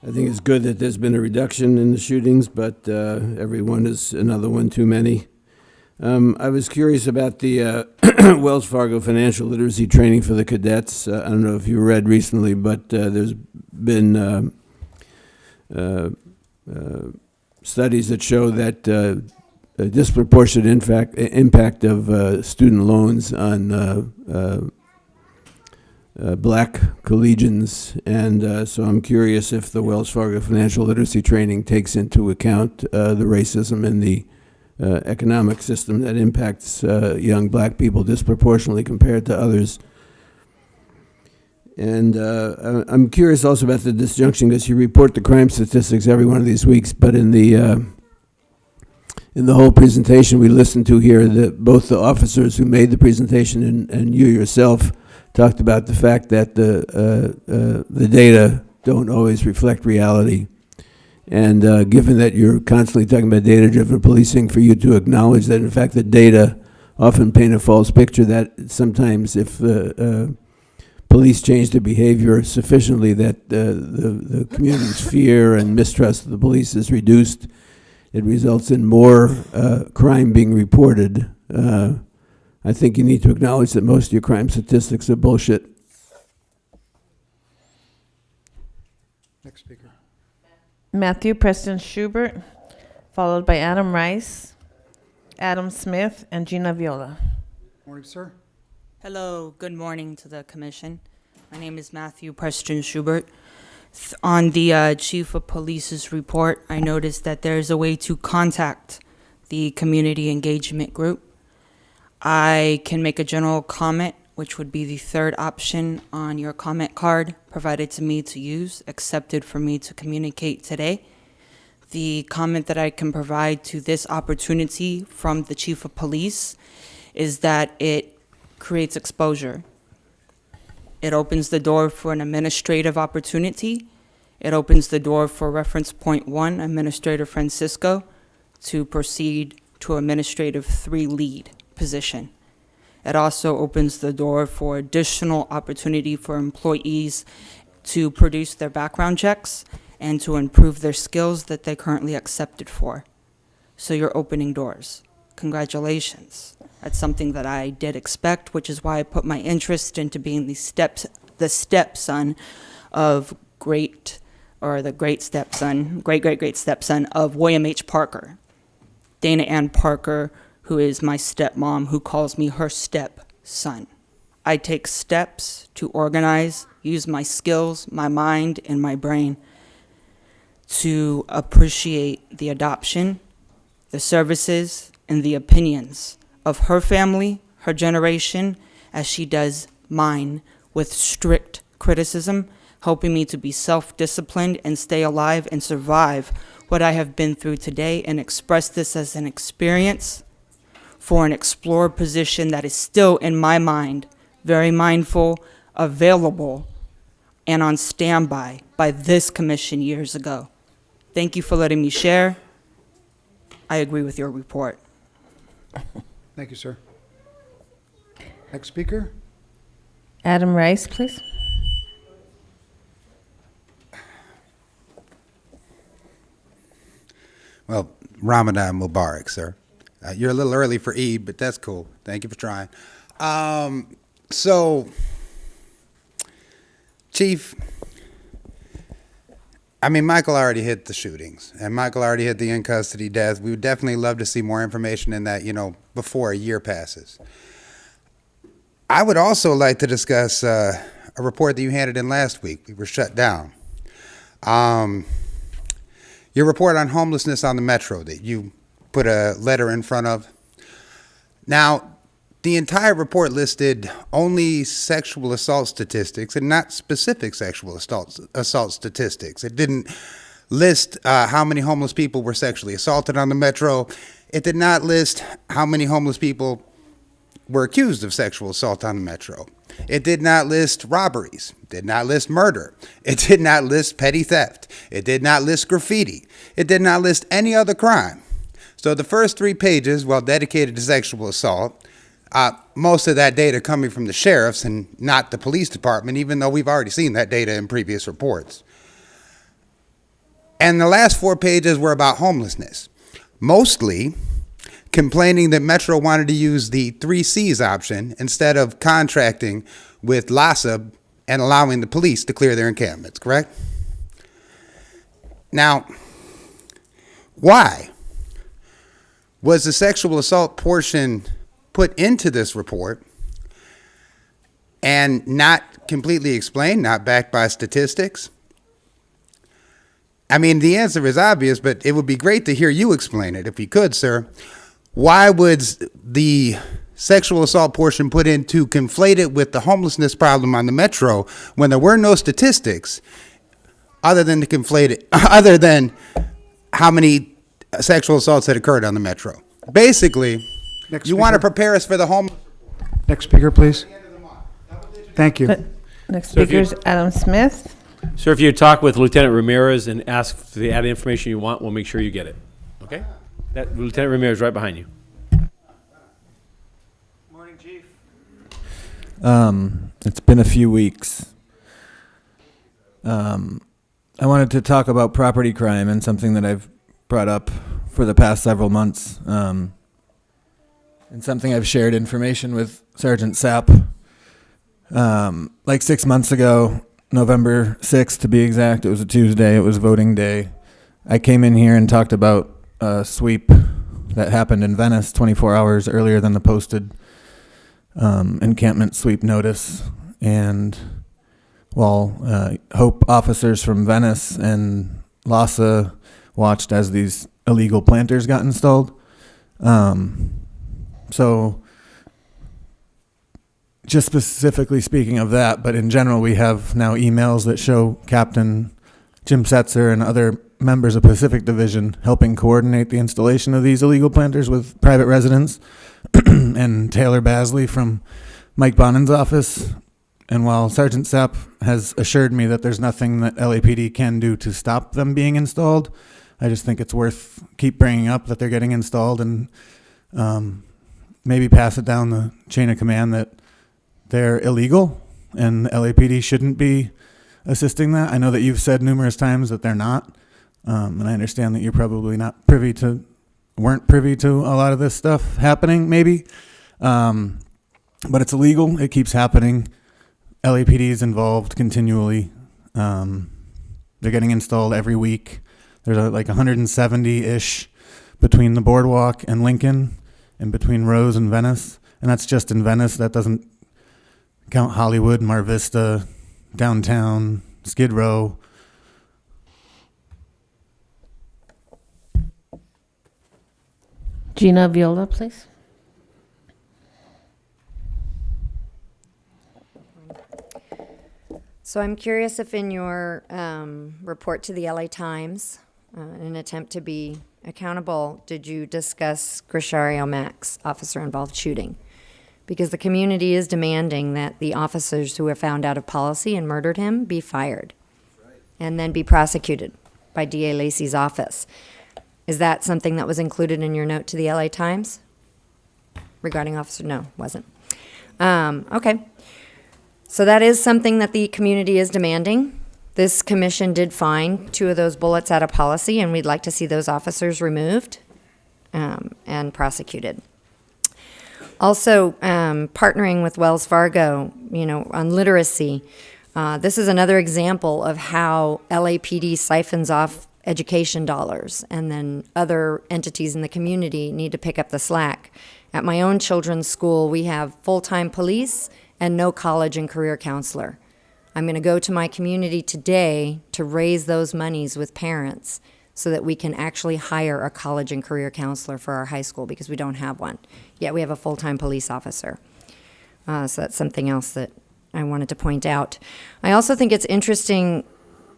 [SPEAKER 5] I think it's good that there's been a reduction in the shootings, but every one is another one too many. I was curious about the Wells Fargo financial literacy training for the cadets. I don't know if you read recently, but there's been studies that show that a disproportionate impact of student loans on black collegians, and so I'm curious if the Wells Fargo financial literacy training takes into account the racism in the economic system that impacts young black people disproportionately compared to others. And I'm curious also about the disjunction, because you report the crime statistics every one of these weeks, but in the whole presentation we listened to here, both the officers who made the presentation and you yourself talked about the fact that the data don't always reflect reality. And given that you're constantly talking about data-driven policing, for you to acknowledge that, in fact, the data often paint a false picture, that sometimes if the police change their behavior sufficiently, that the community's fear and mistrust of the police is reduced, it results in more crime being reported. I think you need to acknowledge that most of your crime statistics are bullshit.
[SPEAKER 2] Next speaker.
[SPEAKER 1] Matthew Preston Schubert, followed by Adam Rice, Adam Smith, and Gina Viola.
[SPEAKER 2] Morning, sir.
[SPEAKER 7] Hello, good morning to the commission. My name is Matthew Preston Schubert. On the Chief of Police's report, I noticed that there's a way to contact the community engagement group. I can make a general comment, which would be the third option on your comment card provided to me to use, accepted for me to communicate today. The comment that I can provide to this opportunity from the Chief of Police is that it creates exposure. It opens the door for an administrative opportunity. It opens the door for reference point 1, Administrator Francisco, to proceed to Administrative 3 lead position. It also opens the door for additional opportunity for employees to produce their background checks and to improve their skills that they currently accepted for. So you're opening doors. Congratulations. That's something that I did expect, which is why I put my interest into being the stepson of great stepson of William H. Parker. Dana Ann Parker, who is my stepmom, who calls me her stepson. I take steps to organize, use my skills, my mind, and my brain to appreciate the adoption, the services, and the opinions of her family, her generation, as she does mine, with strict criticism, helping me to be self-disciplined and stay alive and survive what I have been through today, and express this as an experience for an explorer position that is still in my mind, very mindful, available, and on standby by this commission years ago. Thank you for letting me share. I agree with your report.
[SPEAKER 2] Thank you, sir. Next speaker?
[SPEAKER 1] Adam Rice, please.
[SPEAKER 20] Well, Ramadan Mubarak, sir. You're a little early for Eid, but that's cool. Thank you for trying. So, Chief, I mean, Michael already hit the shootings, and Michael already hit the in-custody deaths. We would definitely love to see more information in that, before a year passes. I would also like to discuss a report that you handed in last week. We were shut down. Your report on homelessness on the Metro that you put a letter in front of. Now, the entire report listed only sexual assault statistics and not specific sexual assault statistics. It didn't list how many homeless people were sexually assaulted on the Metro. It did not list how many homeless people were accused of sexual assault on the Metro. It did not list robberies. It did not list murder. It did not list petty theft. It did not list graffiti. It did not list any other crime. So the first 3 pages, while dedicated to sexual assault, most of that data coming from the sheriffs and not the police department, even though we've already seen that data in previous reports. And the last 4 pages were about homelessness, mostly complaining that Metro wanted to use the 3 C's option instead of contracting with LASA and allowing the police to clear their encampments, correct? Now, why was the sexual assault portion put into this report and not completely explained, not backed by statistics? I mean, the answer is obvious, but it would be great to hear you explain it if you could, sir. Why would the sexual assault portion put in to conflate it with the homelessness problem on the Metro when there were no statistics other than to conflate it, other than how many sexual assaults had occurred on the Metro? Basically, you want to prepare us for the homeless.
[SPEAKER 2] Next speaker, please. Thank you.
[SPEAKER 1] Next
[SPEAKER 10] So if
[SPEAKER 1] speaker
[SPEAKER 10] you-
[SPEAKER 1] is Adam Smith.
[SPEAKER 10] Sir, if you talk with Lieutenant Ramirez and ask for the added information you want, we'll make sure you get it. Okay? That Lieutenant Ramirez right behind you.
[SPEAKER 19] It's been a few weeks. I wanted to talk about property crime and something that I've brought up for the past several months, and something I've shared information with Sergeant Sapp. Like 6 months ago, November 6th to be exact, it was a Tuesday, it was voting day. I came in here and talked about a sweep that happened in Venice 24 hours earlier than the posted encampment sweep notice. And while Hope officers from Venice and LASA watched as these illegal planters got installed. So just specifically speaking of that, but in general, we have now emails that show Captain Jim Setzer and other members of Pacific Division helping coordinate the installation of these illegal planters with private residents, and Taylor Basley from Mike Bonnen's office. And while Sergeant Sapp has assured me that there's nothing that LAPD can do to stop them being installed, I just think it's worth keep bringing up that they're getting installed, and maybe pass it down the chain of command that they're illegal and LAPD shouldn't be assisting that. I know that you've said numerous times that they're not, and I understand that you're probably not weren't privy to a lot of this stuff happening, maybe. But it's illegal. It keeps happening. LAPD is involved continually. They're getting installed every week. There's like 170-ish between the boardwalk and Lincoln, and between Rose and Venice. And that's just in Venice. That doesn't count Hollywood, Mar Vista, downtown, Skid Row.
[SPEAKER 1] Gina Viola, please.
[SPEAKER 21] So I'm curious if in your report to the LA Times, in an attempt to be accountable, did you discuss Grishario Max officer-involved shooting? Because the community is demanding that the officers who were found out of policy and murdered him be fired and then be prosecuted by DA Lacey's office. Is that something that was included in your note to the LA Times? regarding officer, no, wasn't. Okay. So that is something that the community is demanding. This commission did find 2 of those bullets out of policy, and we'd like to see those officers removed and prosecuted. Also, partnering with Wells Fargo, on literacy. This is another example of how LAPD siphons off education dollars, and then other entities in the community need to pick up the slack. At my own children's school, we have full-time police and no college and career counselor. I'm going to go to my community today to raise those monies with parents so that we can actually hire a college and career counselor for our high school, because we don't have one. Yet we have a full-time police officer. So that's something else that I wanted to point out. I also think it's interesting,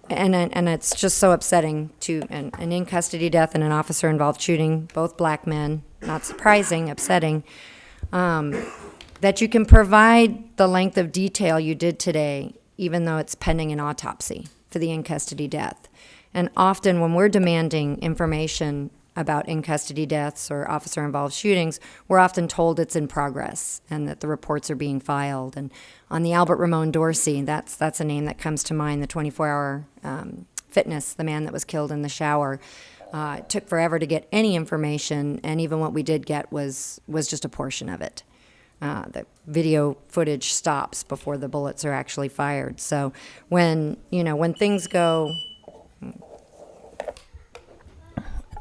[SPEAKER 21] and it's just so upsetting, to an in-custody death and an officer-involved shooting, both black men, not surprising, upsetting, that you can provide the length of detail you did today, even though it's pending an autopsy for the in-custody death. And often when we're demanding information about in-custody deaths or officer-involved shootings, we're often told it's in progress and that the reports are being filed. And on the Albert Ramon Dorsey, that's a name that comes to mind, the 24-hour fitness, the man that was killed in the shower. It took forever to get any information, and even what we did get was just a portion of it. The video footage stops before the bullets are actually fired. So when things go...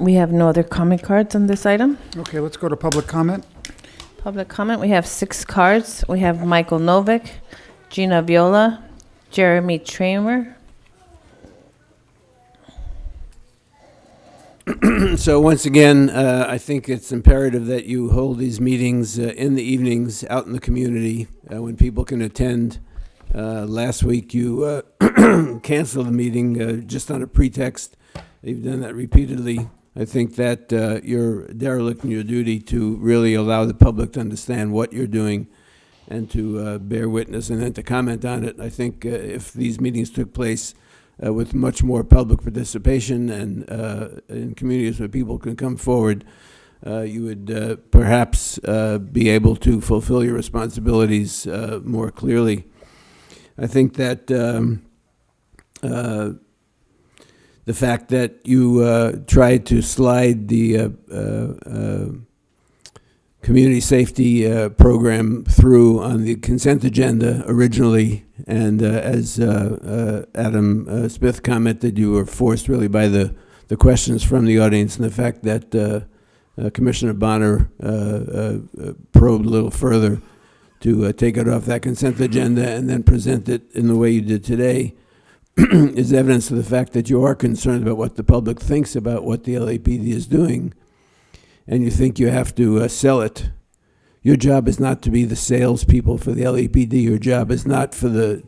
[SPEAKER 1] We have no other comment cards on this item.
[SPEAKER 2] Okay, let's go to public comment.
[SPEAKER 1] Public comment, we have 6 cards. We have Michael Novick, Gina Viola, Jeremy Tramer.
[SPEAKER 5] So once again, I think it's imperative that you hold these meetings in the evenings out in the community when people can attend. Last week you canceled the meeting just on a pretext. You've done that repeatedly. I think that you're derelict in your duty to really allow the public to understand what you're doing and to bear witness and then to comment on it. I think if these meetings took place with much more public participation and in communities where people can come forward, you would perhaps be able to fulfill your responsibilities more clearly. I think that the fact that you tried to slide the community safety program through on the consent agenda originally, and as Adam Smith commented, you were forced really by the questions from the audience, and the fact that Commissioner Bonner probed a little further to take it off that consent agenda and then present it in the way you did today is evidence of the fact that you are concerned about what the public thinks about what the LAPD is doing, and you think you have to sell it. Your job is not to be the salespeople for the LAPD. Your job is not for the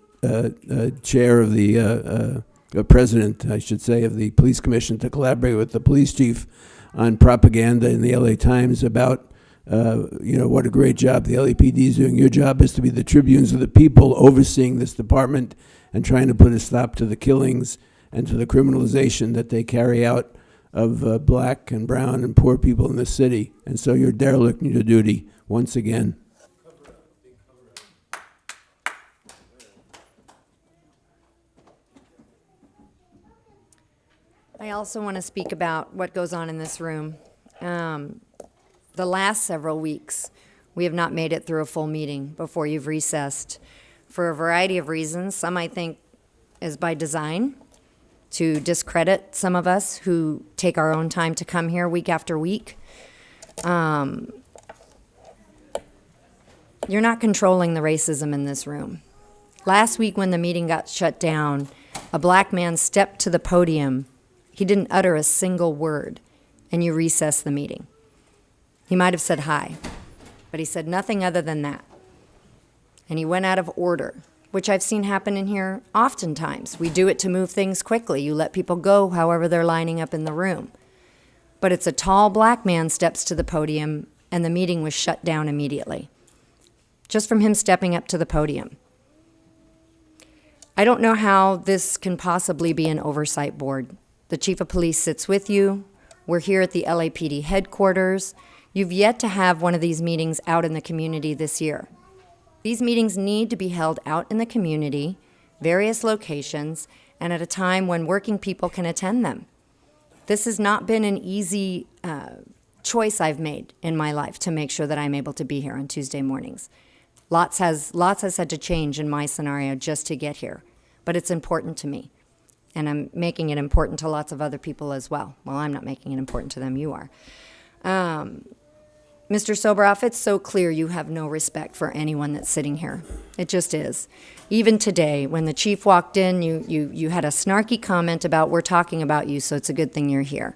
[SPEAKER 5] chair of the president, I should say, of the police commission to collaborate with the police chief on propaganda in the LA Times about what a great job the LAPD is doing. Your job is to be the tribunes of the people overseeing this department and trying to put a stop to the killings and to the criminalization that they carry out of black and brown and poor people in the city. And so you're derelict in your duty once again.
[SPEAKER 21] I also want to speak about what goes on in this room. The last several weeks, we have not made it through a full meeting before you've recessed for a variety of reasons. Some I think is by design to discredit some of us who take our own time to come here week after week. You're not controlling the racism in this room. Last week when the meeting got shut down, a black man stepped to the podium. He didn't utter a single word, and you recessed the meeting. He might have said hi, but he said nothing other than that. And he went out of order, which I've seen happen in here oftentimes. We do it to move things quickly. You let people go however they're lining up in the room. But it's a tall black man steps to the podium, and the meeting was shut down immediately, just from him stepping up to the podium. I don't know how this can possibly be an oversight board. The chief of police sits with you. We're here at the LAPD headquarters. You've yet to have one of these meetings out in the community this year. These meetings need to be held out in the community, various locations, and at a time when working people can attend them. This has not been an easy choice I've made in my life to make sure that I'm able to be here on Tuesday mornings. Lots has had to change in my scenario just to get here, but it's important to me. And I'm making it important to lots of other people as well. Well, I'm not making it important to them, you are. Mr. Soboroff, it's so clear you have no respect for anyone that's sitting here. It just is. Even today, when the chief walked in, you had a snarky comment about, we're talking about you, so it's a good thing you're here.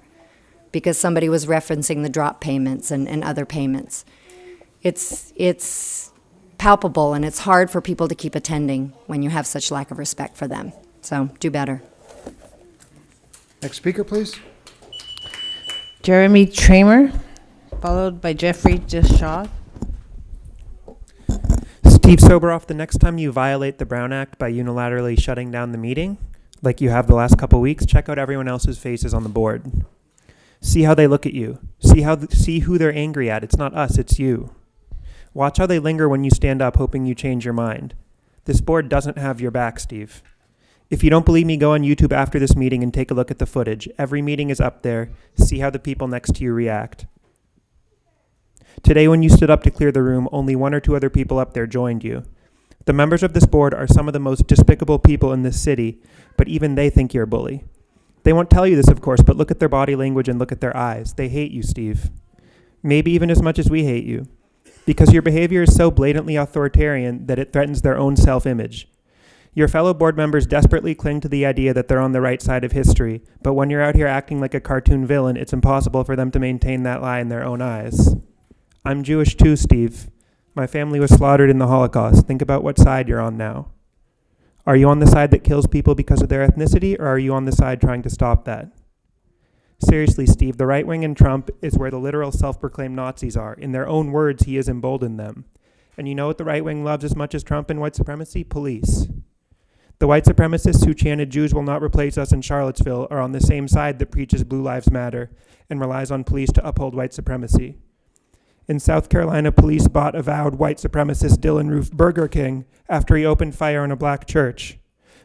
[SPEAKER 21] Because somebody was referencing the drop payments and other payments. It's palpable, and it's hard for people to keep attending when you have such lack of respect for them. So do better.
[SPEAKER 2] Next speaker, please.
[SPEAKER 1] Jeremy Tramer, followed by Jeffrey Deshaw.
[SPEAKER 9] Steve Soboroff, the next time you violate the Brown Act by unilaterally shutting down the meeting, like you have the last couple weeks, check out everyone else's faces on the board. See how they look at you. See who they're angry at. It's not us, it's you. Watch how they linger when you stand up, hoping you change your mind. This board doesn't have your back, Steve. If you don't believe me, go on YouTube after this meeting and take a look at the footage. Every meeting is up there. See how the people next to you react. Today, when you stood up to clear the room, only one or two other people up there joined you. The members of this board are some of the most despicable people in this city, but even they think you're a bully. They won't tell you this, of course, but look at their body language and look at their eyes. They hate you, Steve. Maybe even as much as we hate you. Because your behavior is so blatantly authoritarian that it threatens their own self-image. Your fellow board members desperately cling to the idea that they're on the right side of history, but when you're out here acting like a cartoon villain, it's impossible for them to maintain that lie in their own eyes. I'm Jewish too, Steve. My family was slaughtered in the Holocaust. Think about what side you're on now. Are you on the side that kills people because of their ethnicity, or are you on the side trying to stop that? Seriously, Steve, the right wing in Trump is where the literal self-proclaimed Nazis are. In their own words, he has emboldened them. And you know what the right wing loves as much as Trump and white supremacy? Police. The white supremacists who chanted Jews will not replace us in Charlottesville are on the same side that preaches Blue Lives Matter and relies on police to uphold white supremacy. In South Carolina, police bought avowed white supremacist Dylan Roof Burger King after he opened fire on a black church.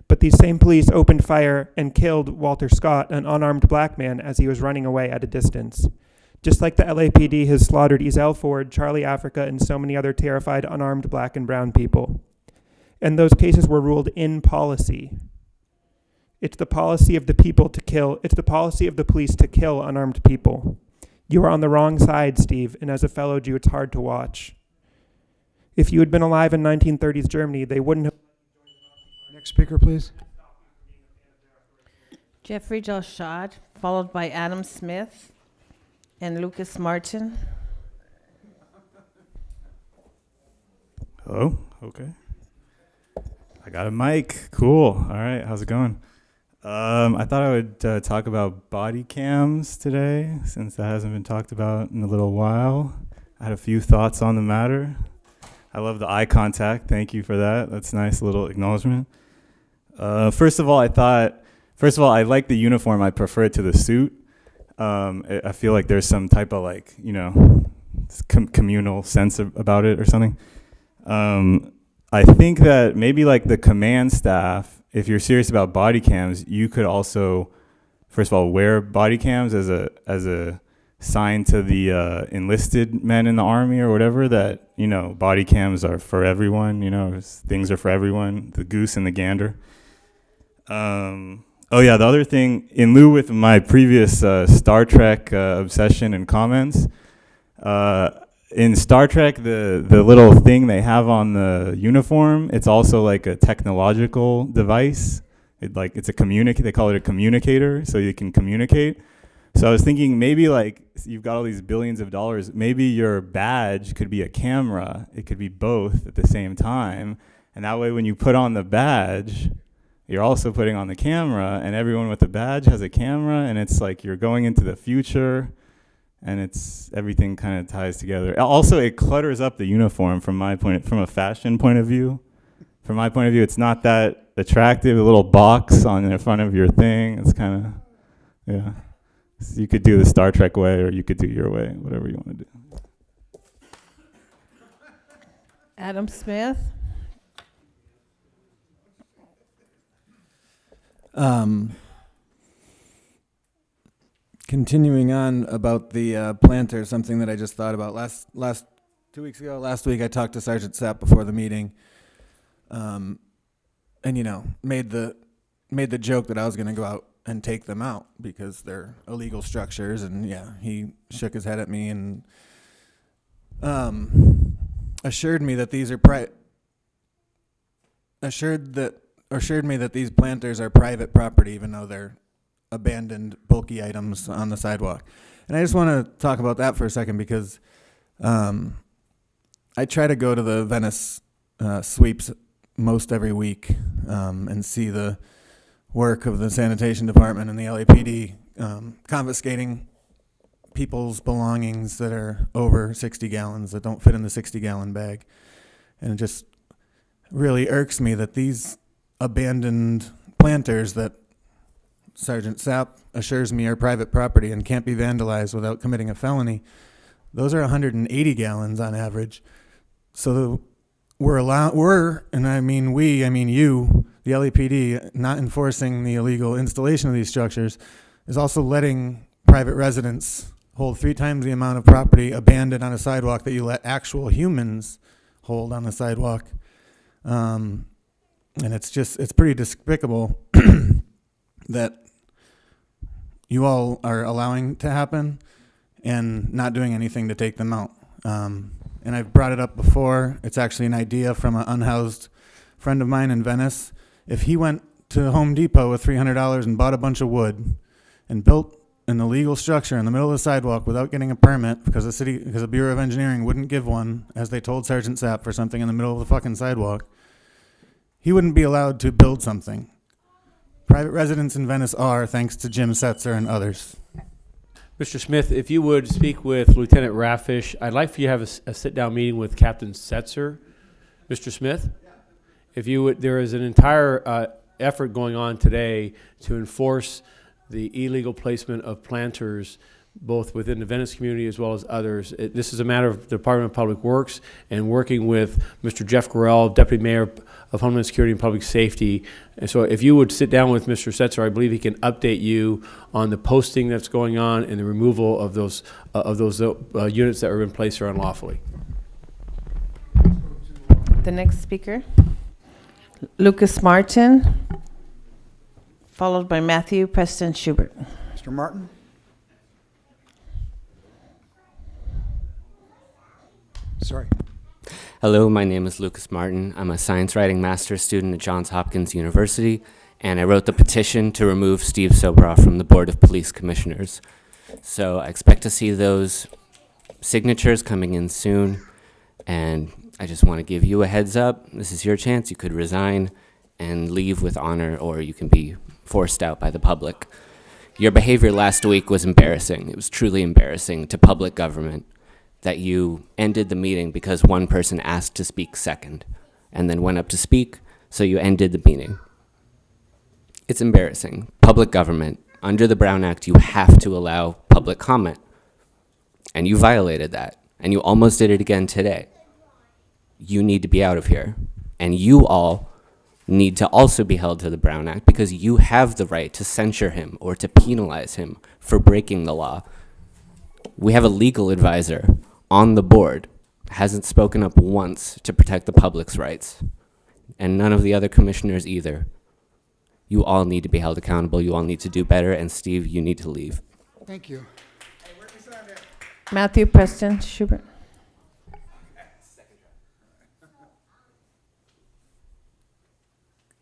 [SPEAKER 9] But these same police opened fire and killed Walter Scott, an unarmed black man, as he was running away at a distance. Just like the LAPD has slaughtered Ezell Ford, Charlie Africa, and so many other terrified unarmed black and brown people. And those cases were ruled in policy. It's the policy of the people to kill. It's the policy of the police to kill unarmed people. You are on the wrong side, Steve, and as a fellow Jew, it's hard to watch. If you had been alive in 1930s Germany, they wouldn't have...
[SPEAKER 2] Next speaker, please.
[SPEAKER 1] Jeffrey Delshad, followed by Adam Smith and Lucas Martin.
[SPEAKER 12] Hello? Okay. I got a mic. Cool. All right. How's it going? I thought I would talk about body cams today, since that hasn't been talked about in a little while. I had a few thoughts on the matter. I love the eye contact. Thank you for that. That's a nice little acknowledgement. First of all, I like the uniform. I prefer it to the suit. I feel like there's some type of communal sense about it or something. I think that maybe like the command staff, if you're serious about body cams, you could also, first of all, wear body cams as a sign to the enlisted men in the army or whatever that, body cams are for everyone, things are for everyone, the goose and the gander. Oh yeah, the other thing, in lieu with my previous Star Trek obsession and comments, in Star Trek, the little thing they have on the uniform, it's also like a technological device. It's a they call it a communicator, so you can communicate. So I was thinking maybe you've got all these billions of dollars, maybe your badge could be a camera. It could be both at the same time. And that way when you put on the badge, you're also putting on the camera, and everyone with the badge has a camera, and it's like you're going into the future. And everything kind of ties together. Also, it clutters up the uniform from a fashion point of view. From my point of view, it's not that attractive. A little box on the front of your thing. It's kind of, yeah. So you could do the Star Trek way, or you could do your way, whatever you want to do.
[SPEAKER 1] Adam Smith.
[SPEAKER 19] Continuing on about the planter, something that I just thought about last 2 weeks ago. Last week I talked to Sergeant Sapp before the meeting, and made the joke that I was going to go out and take them out because they're illegal structures. And yeah, he shook his head at me and assured me that these are assured me that these planters are private property, even though they're abandoned bulky items on the sidewalk. And I just want to talk about that for a second because I try to go to the Venice sweeps most every week and see the work of the sanitation department and the LAPD confiscating people's belongings that are over 60 gallons that don't fit in the 60-gallon bag. And it just really irks me that these abandoned planters that Sergeant Sapp assures me are private property and can't be vandalized without committing a felony, those are 180 gallons on average. So and I mean you, the LAPD, not enforcing the illegal installation of these structures is also letting private residents hold 3 times the amount of property abandoned on a sidewalk that you let actual humans hold on the sidewalk. And it's pretty despicable that you all are allowing to happen and not doing anything to take them out. And I've brought it up before. It's actually an idea from an unhoused friend of mine in Venice. If he went to Home Depot with $300 and bought a bunch of wood and built an illegal structure in the middle of the sidewalk without getting a permit because the Bureau of Engineering wouldn't give one, as they told Sergeant Sapp, for something in the middle of the fucking sidewalk, he wouldn't be allowed to build something. Private residents in Venice are, thanks to Jim Setzer and others.
[SPEAKER 10] Mr. Smith, if you would speak with Lieutenant Raffish, I'd like for you to have a sit-down meeting with Captain Setzer. Mr. Smith, if you would, there is an entire effort going on today to enforce the illegal placement of planters both within the Venice community as well as others. This is a matter of the Department of Public Works and working with Mr. Jeff Gorell, Deputy Mayor of Homeland Security and Public Safety. And so if you would sit down with Mr. Setzer, I believe he can update you on the posting that's going on and the removal of those units that were in place there unlawfully.
[SPEAKER 1] The next speaker, Lucas Martin, followed by Matthew Preston Schubert.
[SPEAKER 2] Mr. Martin? Sorry.
[SPEAKER 13] Hello, my name is Lucas Martin. I'm a science writing master's student at Johns Hopkins University, and I wrote the petition to remove Steve Sobroff from the Board of Police Commissioners. So I expect to see those signatures coming in soon, and I just want to give you a heads up. This is your chance. You could resign and leave with honor, or you can be forced out by the public. Your behavior last week was embarrassing. It was truly embarrassing to public government that you ended the meeting because one person asked to speak second and then went up to speak, so you ended the meeting. It's embarrassing. Public government, under the Brown Act, you have to allow public comment. And you violated that. And you almost did it again today. You need to be out of here. And you all need to also be held to the Brown Act because you have the right to censure him or to penalize him for breaking the law. We have a legal advisor on the board, hasn't spoken up once to protect the public's rights, and none of the other commissioners either. You all need to be held accountable. You all need to do better, and Steve, you need to leave.
[SPEAKER 2] Thank you.
[SPEAKER 1] Matthew Preston Schubert.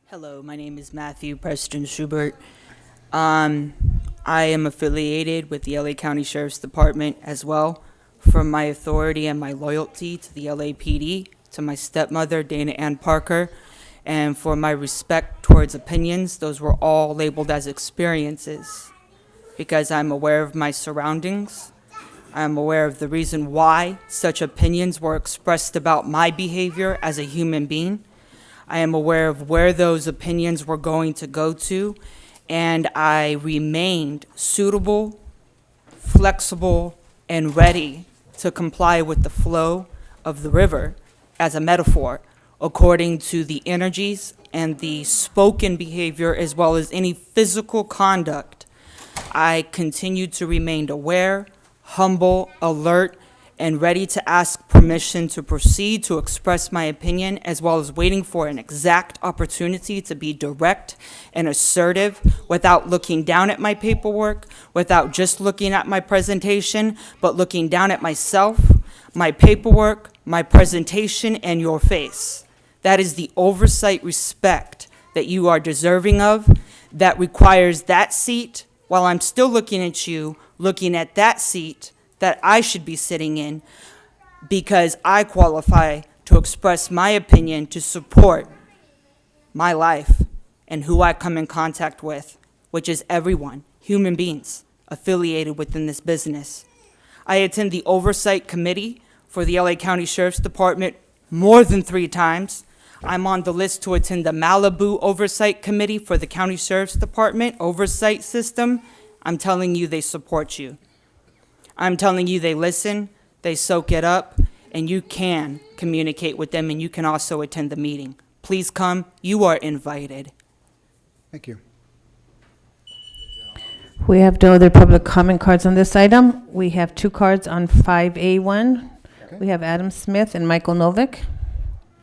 [SPEAKER 7] Hello, my name is Matthew Preston Schubert. I am affiliated with the LA County Sheriff's Department as well. From my authority and my loyalty to the LAPD, to my stepmother, Dana Ann Parker, and for my respect towards opinions, those were all labeled as experiences because I'm aware of my surroundings. I'm aware of the reason why such opinions were expressed about my behavior as a human being. I am aware of where those opinions were going to go to, and I remained suitable, flexible, and ready to comply with the flow of the river as a metaphor, according to the energies and the spoken behavior as well as any physical conduct. I continue to remain aware, humble, alert, and ready to ask permission to proceed to express my opinion, as well as waiting for an exact opportunity to be direct and assertive without looking down at my paperwork, without just looking at my presentation, but looking down at myself, my paperwork, my presentation, and your face. That is the oversight respect that you are deserving of, that requires that seat while I'm still looking at you, looking at that seat that I should be sitting in, because I qualify to express my opinion to support my life and who I come in contact with, which is everyone, human beings affiliated within this business. I attend the Oversight Committee for the LA County Sheriff's Department more than 3 times. I'm on the list to attend the Malibu Oversight Committee for the County Sheriff's Department Oversight System. I'm telling you, they support you. I'm telling you, they listen, they soak it up, and you can communicate with them, and you can also attend the meeting. Please come. You are invited.
[SPEAKER 2] Thank you.
[SPEAKER 1] We have no other public comment cards on this item. We have 2 cards on 5A1.
[SPEAKER 2] Okay.
[SPEAKER 1] We have Adam Smith and Michael Novick.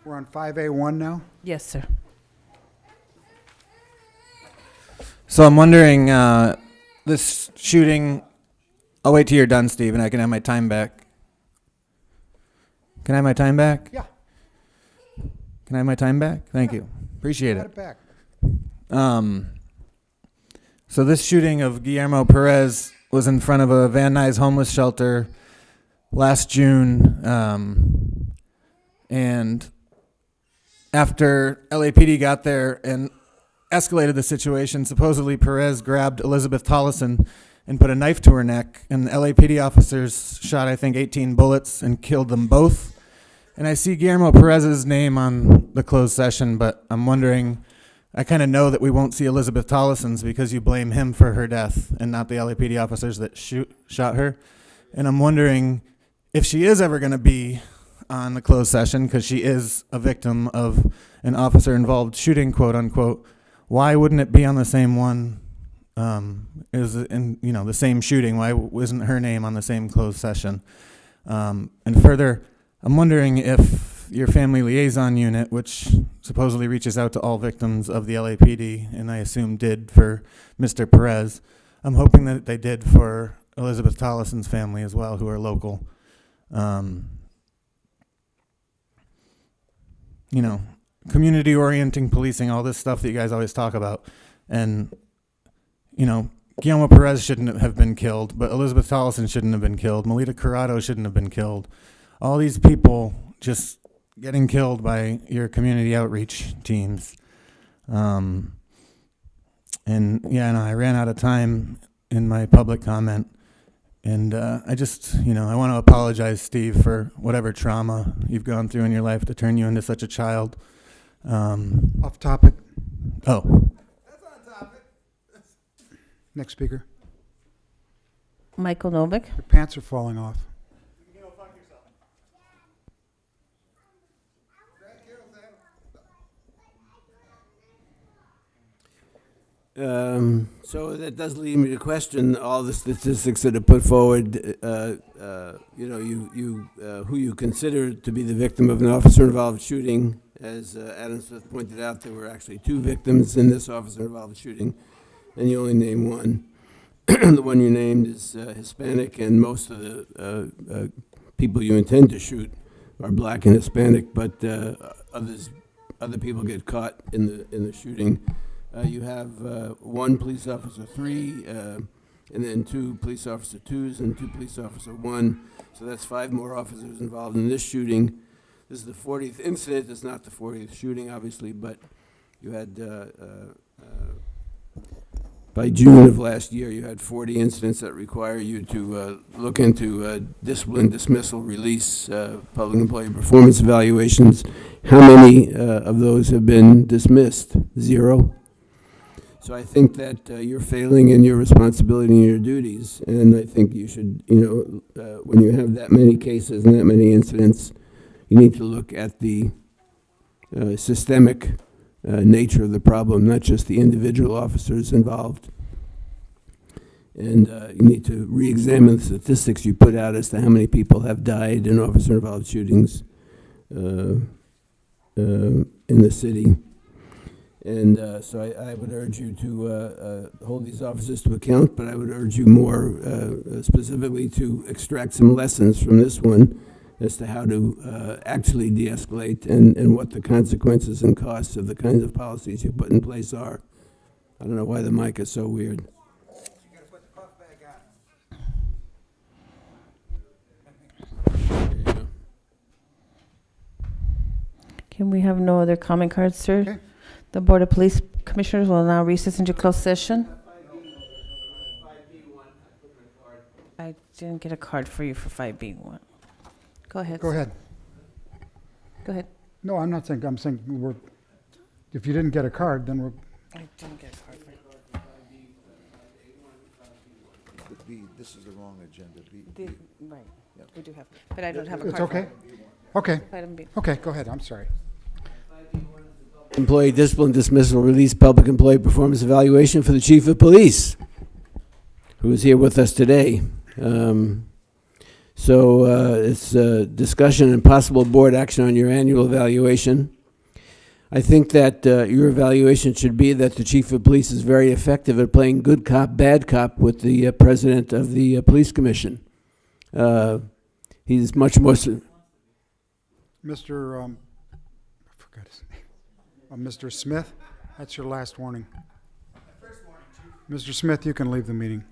[SPEAKER 2] We're on 5A1 now.
[SPEAKER 1] Yes, sir.
[SPEAKER 19] So I'm wondering, this shooting, I'll wait till you're done, Steve, and I can have my time back. Can I have my time back?
[SPEAKER 2] Yeah.
[SPEAKER 19] Can I have my time back? Thank you. Appreciate
[SPEAKER 2] Got
[SPEAKER 19] it.
[SPEAKER 2] it back.
[SPEAKER 19] So this shooting of Guillermo Perez was in front of a Van Nuys homeless shelter last June, and after LAPD got there and escalated the situation, supposedly Perez grabbed Elizabeth Tollison and put a knife to her neck, and the LAPD officers shot, I think, 18 bullets and killed them both. And I see Guillermo Perez's name on the closed session, but I'm wondering, I kind of know that we won't see Elizabeth Tollison's because you blame him for her death and not the LAPD officers that shot her. And I'm wondering if she is ever going to be on the closed session, because she is a victim of an officer-involved shooting, quote unquote. Why wouldn't it be on the same one? Is in the same shooting? Why isn't her name on the same closed session? And further, I'm wondering if your family liaison unit, which supposedly reaches out to all victims of the LAPD, and I assume did for Mr. Perez, I'm hoping that they did for Elizabeth Tollison's family as well, who are local. Community orienting policing, all this stuff that you guys always talk about. And, Guillermo Perez shouldn't have been killed, but Elizabeth Tollison shouldn't have been killed. Melita Corrado shouldn't have been killed. All these people just getting killed by your community outreach teams. I ran out of time in my public comment. And I want to apologize, Steve, for whatever trauma you've gone through in your life to turn you into such a child.
[SPEAKER 2] Off topic.
[SPEAKER 19] Oh.
[SPEAKER 20] That's on topic.
[SPEAKER 2] Next speaker.
[SPEAKER 1] Michael Novick.
[SPEAKER 2] Your pants are falling off.
[SPEAKER 5] So that does lead me to question all the statistics that are put forward. Who you consider to be the victim of an officer-involved shooting. As Adam Smith pointed out, there were actually 2 victims in this officer-involved shooting, and you only name one. The one you named is Hispanic, and most of the people you intend to shoot are black and Hispanic, but other people get caught in the shooting. You have 1 police officer 3, and then 2 police officer 2s and 2 police officer 1. So that's 5 more officers involved in this shooting. This is the 40th incident. It's not the 40th shooting, obviously, but you had, by June of last year, you had 40 incidents that require you to look into discipline, dismissal, release, public employee performance evaluations. How many of those have been dismissed? 0. So I think that you're failing in your responsibility and your duties, and I think you should, when you have that many cases and that many incidents, you need to look at the systemic nature of the problem, not just the individual officers involved. And you need to re-examine the statistics you put out as to how many people have died in officer-involved shootings in the city. And so I would urge you to hold these officers to account, but I would urge you more specifically to extract some lessons from this one as to how to actually de-escalate and what the consequences and costs of the kinds of policies you put in place are. I don't know why the mic is so weird.
[SPEAKER 1] Can we have no other comment cards, sir?
[SPEAKER 2] Okay.
[SPEAKER 1] The Board of Police Commissioners will now recess into closed session. I didn't get a card for you for 5B1. Go ahead.
[SPEAKER 2] Go
[SPEAKER 1] sir.
[SPEAKER 2] ahead.
[SPEAKER 1] Go ahead.
[SPEAKER 2] No, I'm not saying, I'm saying if you didn't get a card, then we're,
[SPEAKER 1] I didn't get a card for you.
[SPEAKER 22] This is the wrong agenda.
[SPEAKER 1] Right, we do have, but I don't have a
[SPEAKER 2] it's
[SPEAKER 1] card.
[SPEAKER 2] okay? Okay.
[SPEAKER 1] Item B.
[SPEAKER 2] Okay, go ahead, I'm sorry.
[SPEAKER 5] Employee discipline, dismissal, release, public employee performance evaluation for the chief of police, who is here with us today. It's discussion and possible board action on your annual evaluation. I think that your evaluation should be that the chief of police is very effective at playing good cop, bad cop with the president of the police commission. He's much more...
[SPEAKER 2] Mr. I forgot his name. Mr. Smith, that's your last warning. Mr. Smith, you can leave the meeting.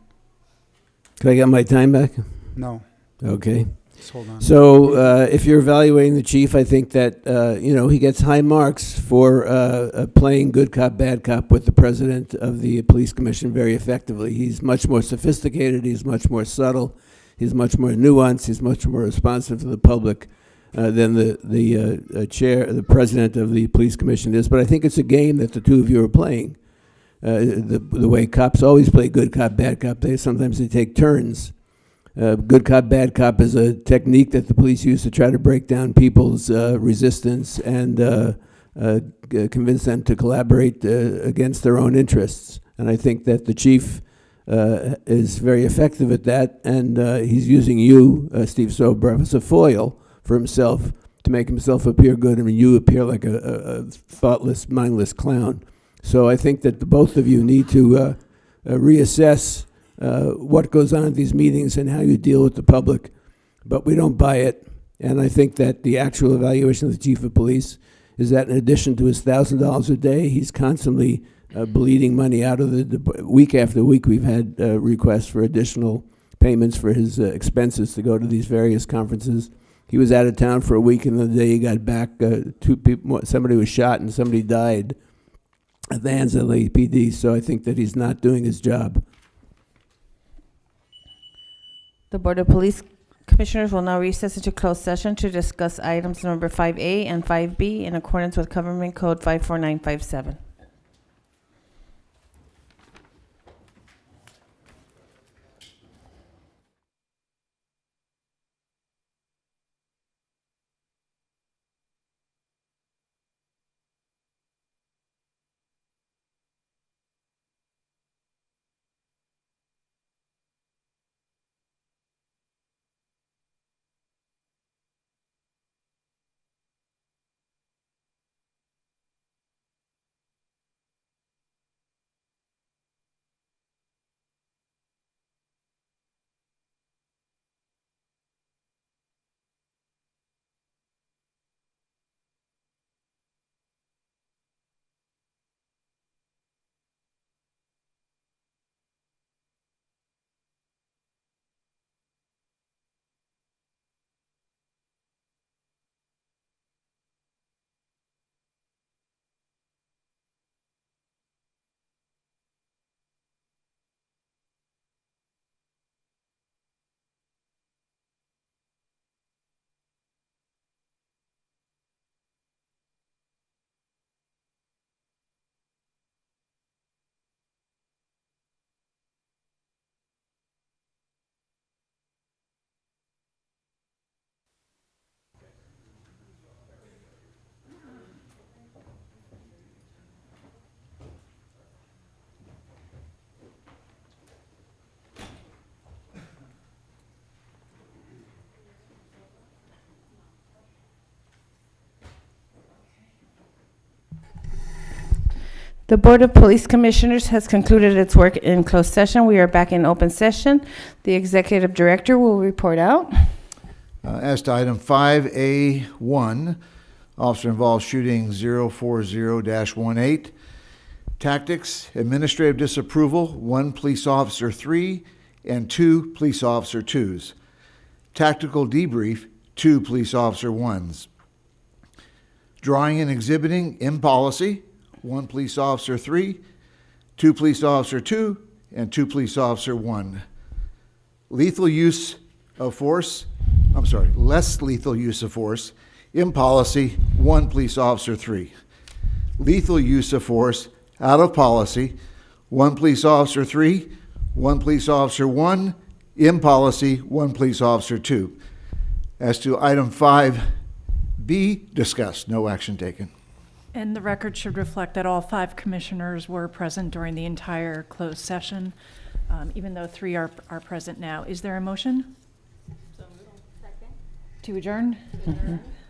[SPEAKER 5] Can I get my time back?
[SPEAKER 2] No.
[SPEAKER 5] Okay.
[SPEAKER 2] Just hold on.
[SPEAKER 5] So if you're evaluating the chief, I think that, he gets high marks for playing good cop, bad cop with the president of the police commission very effectively. He's much more sophisticated. He's much more subtle. He's much more nuanced. He's much more responsive to the public than the president of the police commission is. But I think it's a game that the two of you are playing. The way cops always play good cop, bad cop, sometimes they take turns. Good cop, bad cop is a technique that the police use to try to break down people's resistance and convince them to collaborate against their own interests. And I think that the chief is very effective at that, and he's using you, Steve Sobroff, as a foil for himself to make himself appear good. I mean, you appear like a thoughtless, mindless clown. So I think that the both of you need to reassess what goes on at these meetings and how you deal with the public, but we don't buy it. And I think that the actual evaluation of the chief of police is that in addition to his $1,000 a day, he's constantly bleeding money out of the week after week. We've had requests for additional payments for his expenses to go to these various conferences. He was out of town for a week, and the day he got back, somebody was shot and somebody died at the hands of the LAPD. So I think that he's not doing his job.
[SPEAKER 1] The Board of Police Commissioners will now recess into closed session to discuss items number 5A and 5B in accordance with Government Code 54957. The Board of Police Commissioners has concluded its work in closed session. We are back in open session. The Executive Director will report out.
[SPEAKER 22] As to item 5A1, officer involved shooting 040-18. Tactics, administrative disapproval, 1 police officer 3 and 2 police officer 2s. Tactical debrief, 2 police officer 1s. Drawing and exhibiting in policy, 1 police officer 3, 2 police officer 2, and 2 police officer 1. Lethal use of force, less lethal use of force, in policy, 1 police officer 3. Lethal use of force, out of policy, 1 police officer 3, 1 police officer 1, in policy, 1 police officer 2. As to item 5B, discussed, no action taken.
[SPEAKER 14] And the record should reflect that all 5 commissioners were present during the entire closed session, even though 3 are present now. Is there a motion? To adjourn?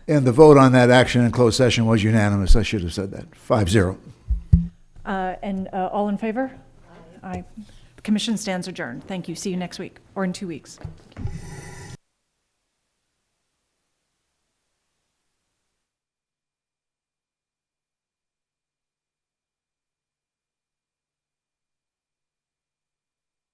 [SPEAKER 22] And the vote on that action in closed session was unanimous. I should have said that. 5-0.
[SPEAKER 14] And all in favor? Aye. The commission stands adjourned. Thank you. See you next week, or in 2 weeks.